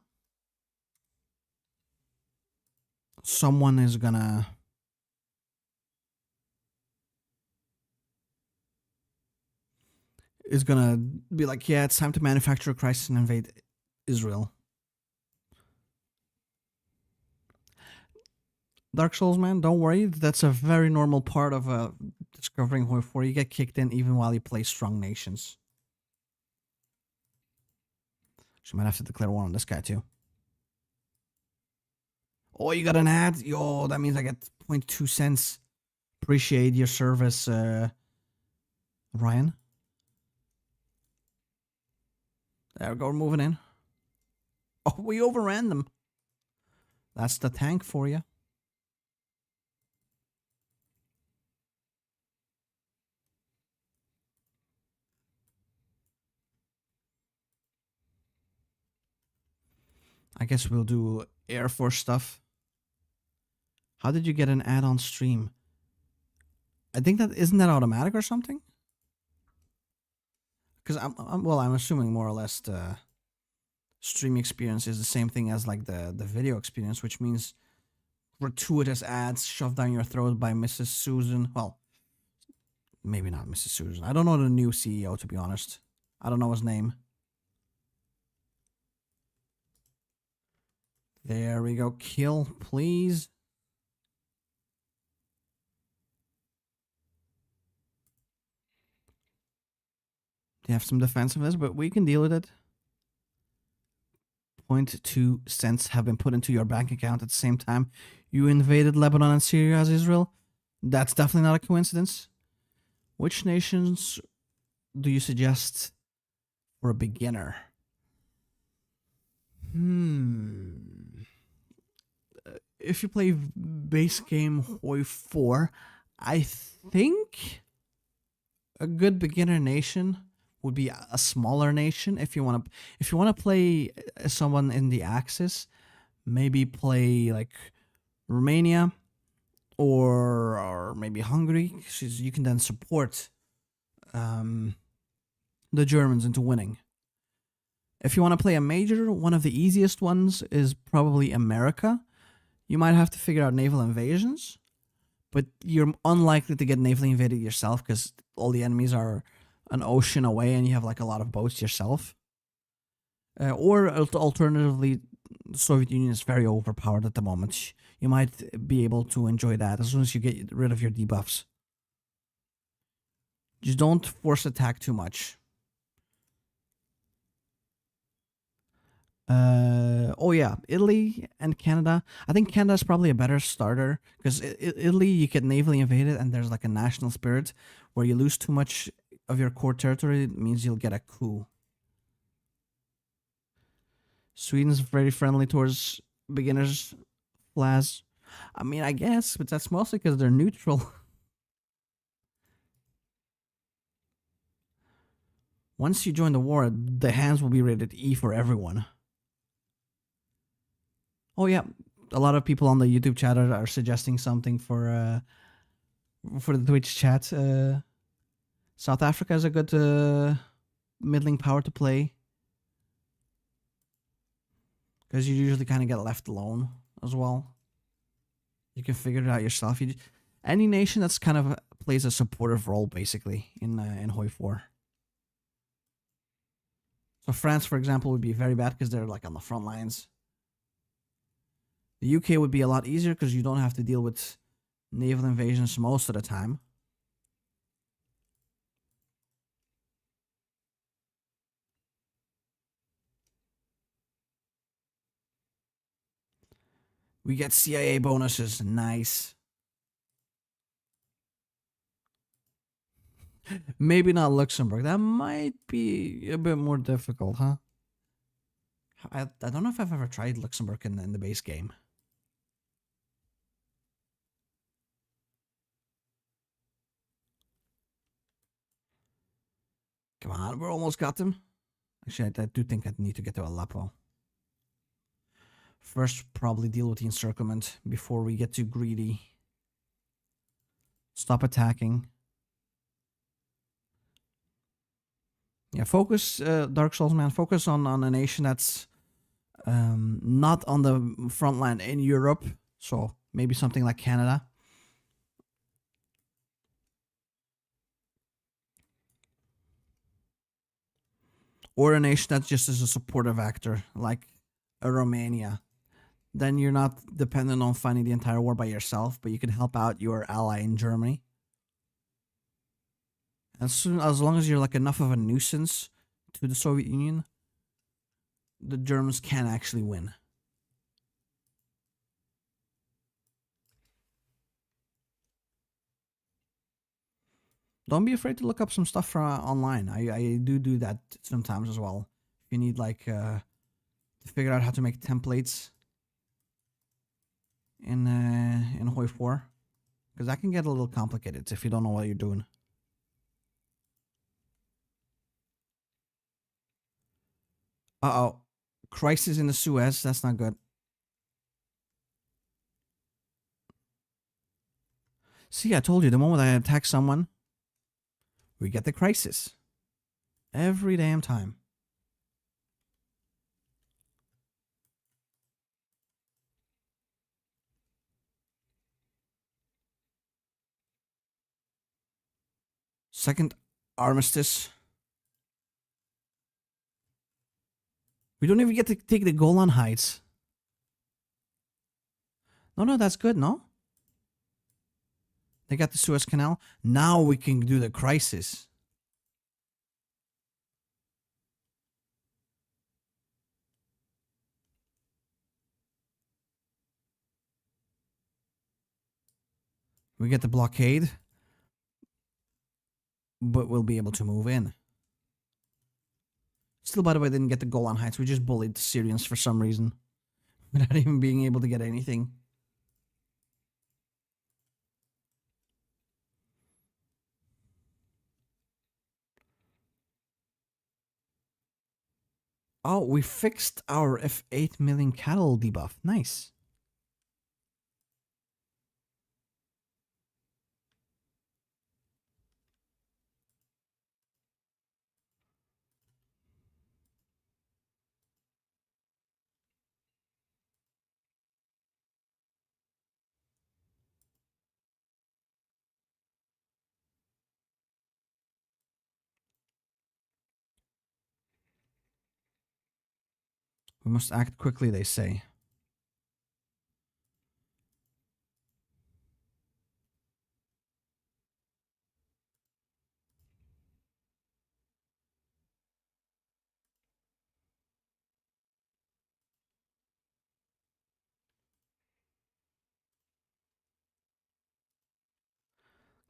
Someone is gonna... be like, yeah, it's time to manufacture a crisis and invade Israel. Dark Souls, man, don't worry. That's a very normal part of discovering HOI4. You get kicked in even while you play strong nations. So you might have to declare war on this guy too. Oh, you got an ad? Yo, that means I get 0.2 cents. Appreciate your service, Ryan. There we go, we're moving in. Oh, we overran them. That's the tank for you. I guess we'll do Air Force stuff. How did you get an ad on stream? I think that isn't that automatic or something? Because I'm assuming more or less the stream experience is the same thing as like the video experience, which means gratuitous ads shoved down your throat by Mrs. Susan. Well, maybe not Mrs. Susan. I don't know the new CEO, to be honest. I don't know his name. There we go. Kill, please. They have some defensiveness, but we can deal with it. 0.2 cents have been put into your bank account at the same time you invaded Lebanon and Syria as Israel. That's definitely not a coincidence. Which nations do you suggest for a beginner? If you play base game HOI4, I think a good beginner nation would be a smaller nation. If you want to play someone in the Axis, maybe play like Romania or maybe Hungary. You can then support the Germans into winning. If you want to play a major, one of the easiest ones is probably America. You might have to figure out naval invasions, but you're unlikely to get navally invaded yourself because all the enemies are an ocean away and you have like a lot of boats yourself. Or alternatively, the Soviet Union is very overpowered at the moment. You might be able to enjoy that as soon as you get rid of your debuffs. Just don't force attack too much. Oh yeah, Italy and Canada. I think Canada is probably a better starter because Italy you get navally invaded and there's like a national spirit where you lose too much of your core territory. It means you'll get a coup. Sweden's very friendly towards beginners, Flaz. I mean, I guess, but that's mostly because they're neutral. Once you join the war, the hands will be rated E for everyone. Oh yeah, a lot of people on the YouTube chat are suggesting something for the Twitch chat. South Africa is a good middling power to play, because you usually kind of get left alone as well. You can figure it out yourself. Any nation that's kind of plays a supportive role basically in HOI4. So France, for example, would be very bad because they're like on the front lines. The UK would be a lot easier because you don't have to deal with naval invasions most of the time. We get CIA bonuses. Nice. Maybe not Luxembourg. That might be a bit more difficult, huh? I don't know if I've ever tried Luxembourg in the base game. Come on, we almost got them. Actually, I do think I need to get to Aleppo. First, probably deal with the encirclement before we get too greedy. Stop attacking. Yeah, focus, Dark Souls, man. Focus on a nation that's not on the front line in Europe. So maybe something like Canada. Or a nation that just is a supportive actor, like a Romania. Then you're not dependent on fighting the entire war by yourself, but you can help out your ally in Germany. As long as you're like enough of a nuisance to the Soviet Union, the Germans can actually win. Don't be afraid to look up some stuff from online. I do that sometimes as well. If you need like to figure out how to make templates in HOI4, because that can get a little complicated if you don't know what you're doing. Uh-oh. Crisis in the Suez. That's not good. See, I told you, the moment I attack someone, we get the crisis. Every damn time. Second armistice. We don't even get to take the Golan Heights. No, that's good, no? They got the Suez Canal. Now we can do the crisis. We get the blockade, but we'll be able to move in. Still, by the way, didn't get the Golan Heights. We just bullied the Syrians for some reason, without even being able to get anything. Oh, we fixed our F8 million cattle debuff. Nice. We must act quickly, they say.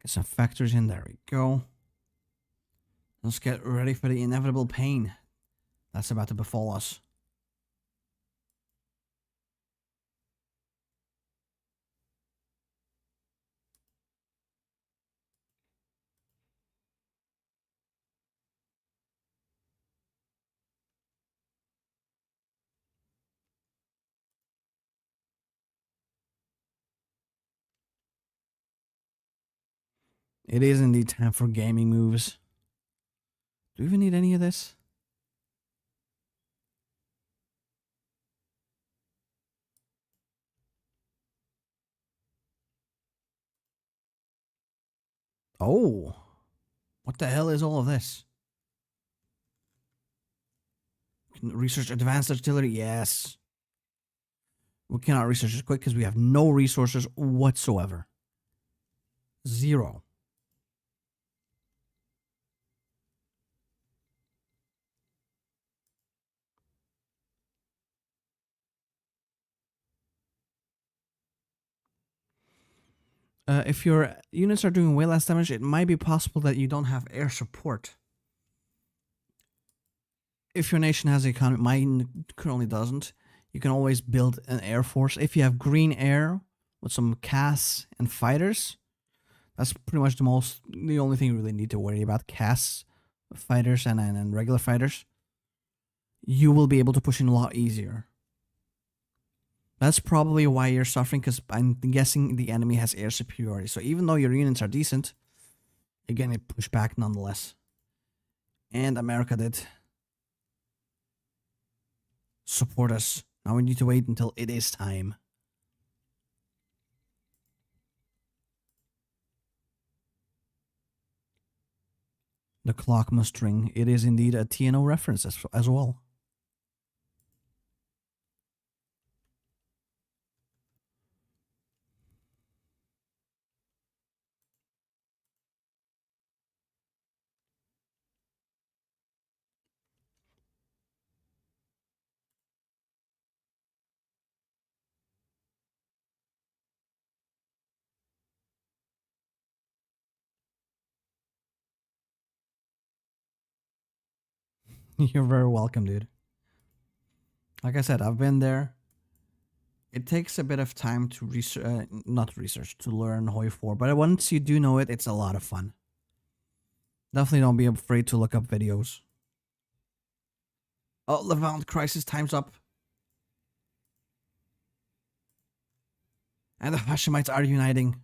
Get some factors in. There we go. Let's get ready for the inevitable pain that's about to befall us. It is indeed time for gaming moves. Do we even need any of this? Oh. What the hell is all of this? Research advanced artillery? Yes. We cannot research as quick because we have no resources whatsoever. Zero. If your units are doing way less damage, it might be possible that you don't have air support. If your nation has the economy, mine currently doesn't, you can always build an air force. If you have green air with some CAS and fighters, that's pretty much the only thing you really need to worry about. CAS fighters and regular fighters. You will be able to push in a lot easier. That's probably why you're suffering, because I'm guessing the enemy has air superiority. So even though your units are decent, again, it pushed back nonetheless. And America did support us. Now we need to wait until it is time. The clock must ring. It is indeed a TNO reference as well. You're very welcome, dude. Like I said, I've been there. It takes a bit of time to to learn HOI4, but once you do know it, it's a lot of fun. Definitely don't be afraid to look up videos. Oh, Levant crisis, time's up. And the Hashemites are uniting.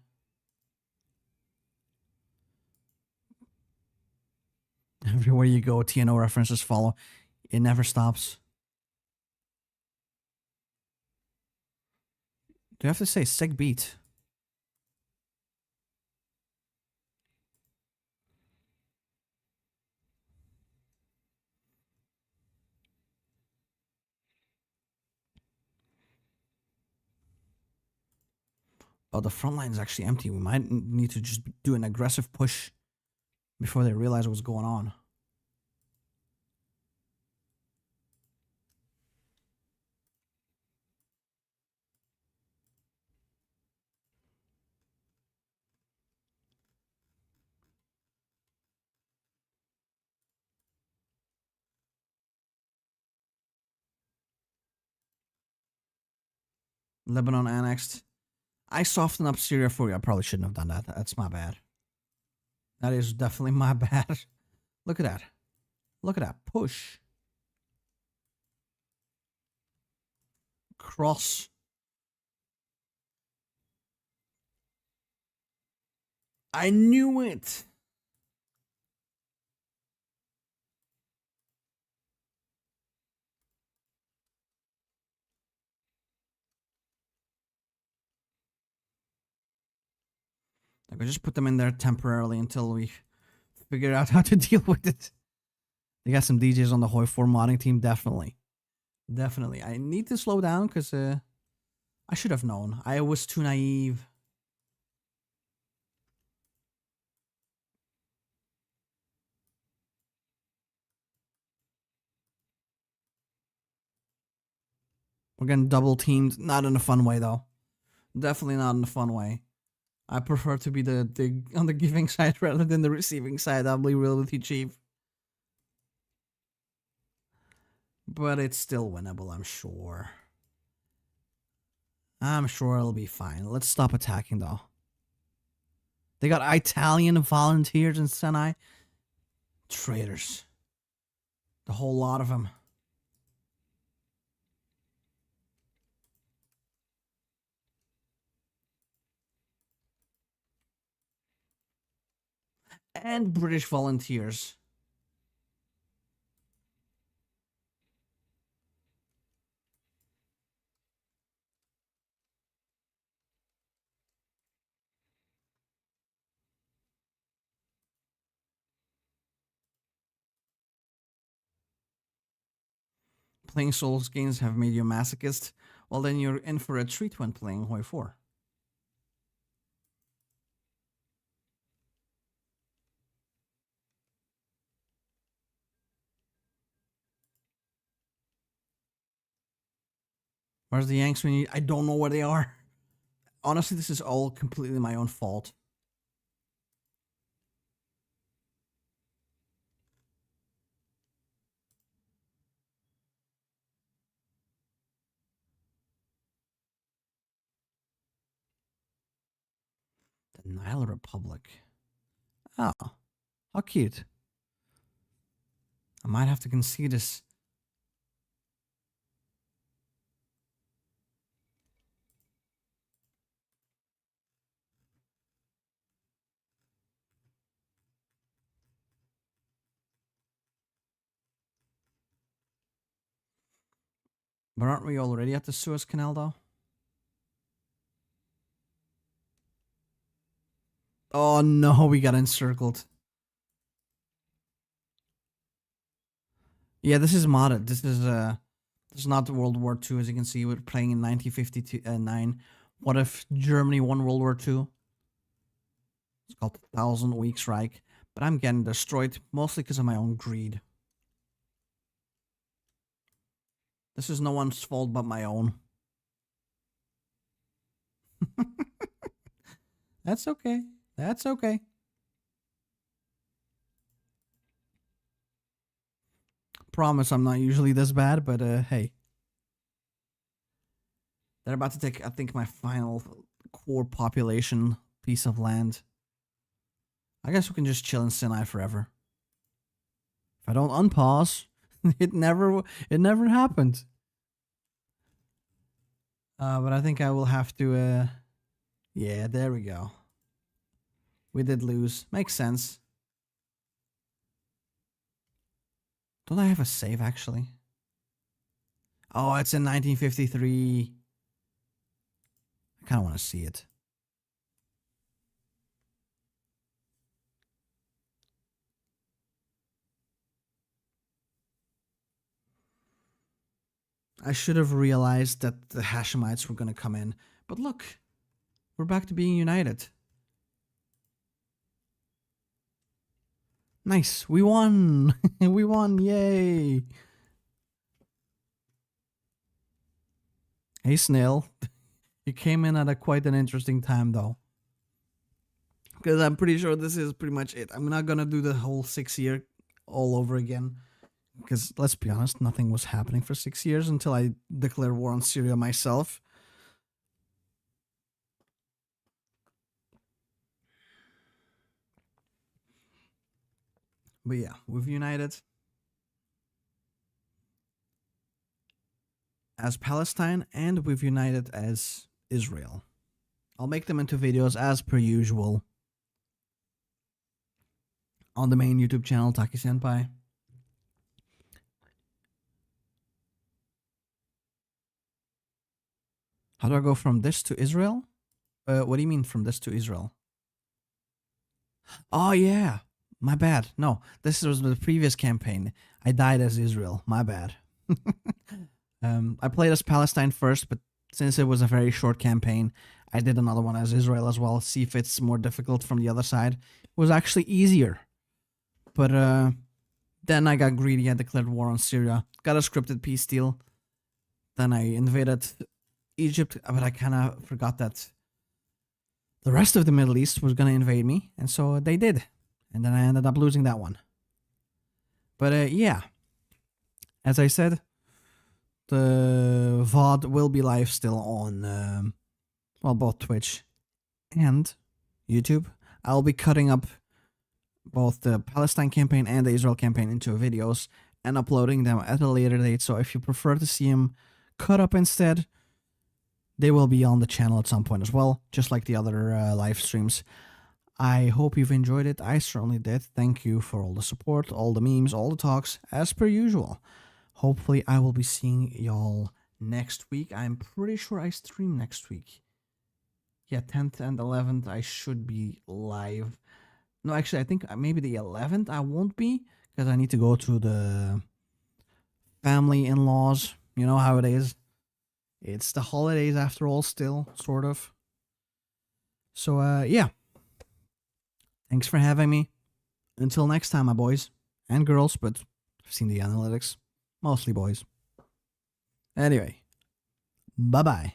Everywhere you go, TNO references follow. It never stops. Do you have to say sick beat? Oh, the front line is actually empty. We might need to just do an aggressive push before they realize what's going on. Lebanon annexed. I softened up Syria for you. I probably shouldn't have done that. That's my bad. That is definitely my bad. Look at that. Look at that. Push. Cross. I knew it. Like, I just put them in there temporarily until we figure out how to deal with it. They got some DJs on the HOI4 modding team, definitely. Definitely. I need to slow down because I should have known. I was too naive. We're getting double teamed. Not in a fun way, though. Definitely not in a fun way. I prefer to be the on the giving side rather than the receiving side. I'll be real with you, Chief. But it's still winnable, I'm sure. I'm sure it'll be fine. Let's stop attacking, though. They got Italian volunteers in Sinai. Traitors. The whole lot of them. And British volunteers. playing Souls games have made you a masochist, well then you're in for a treat when playing HOI4. Where's the Yanks we need? I don't know where they are. Honestly, this is all completely my own fault. The Nile Republic. Oh, how cute. I might have to concede this. But aren't we already at the Suez Canal, though? Oh no, we got encircled. Yeah, this is modded. This is not World War II, as you can see. We're playing in 1959. What if Germany won World War II? It's called 1,000 Weeks Reich. But I'm getting destroyed, mostly because of my own greed. This is no one's fault but my own. That's okay. That's okay. Promise I'm not usually this bad, but hey. They're about to take, I think, my final core population piece of land. I guess we can just chill in Sinai forever. If I don't unpause, it never happened. But I think I will have to, yeah, there we go. We did lose. Makes sense. Don't I have a save, actually? Oh, it's in 1953. I kind of want to see it. I should have realized that the Hashemites were going to come in. But look, we're back to being united. Nice, we won. We won, yay. Hey, Snail. You came in at quite an interesting time, though. Because I'm pretty sure this is pretty much it. I'm not going to do the whole 6 year all over again. Because let's be honest, nothing was happening for 6 years until I declared war on Syria myself. But yeah, we've united as Palestine and we've united as Israel. I'll make them into videos as per usual on the main YouTube channel, Taki Senpai. How do I go from this to Israel? What do you mean from this to Israel? Oh yeah, my bad. No, this was the previous campaign. I died as Israel. My bad. I played as Palestine first, but since it was a very short campaign, I did another one as Israel as well. See if it's more difficult from the other side. It was actually easier. But then I got greedy. I declared war on Syria. Got a scripted peace deal. Then I invaded Egypt, but I kind of forgot that the rest of the Middle East was going to invade me. And so they did. And then I ended up losing that one. But yeah, as I said, the VOD will be live still on, well, both Twitch and YouTube. I'll be cutting up both the Palestine campaign and the Israel campaign into videos and uploading them at a later date. So if you prefer to see them cut up instead, they will be on the channel at some point as well, just like the other live streams. I hope you've enjoyed it. I certainly did. Thank you for all the support, all the memes, all the talks, as per usual. Hopefully, I will be seeing y'all next week. I'm pretty sure I stream next week. Yeah, 10th and 11th, I should be live. No, actually, I think maybe the 11th I won't be, because I need to go to the family, in-laws. You know how it is. It's the holidays after all, still, sort of. So, yeah. Thanks for having me. Until next time, my boys and girls, but I've seen the analytics. Mostly boys. Anyway, bye bye.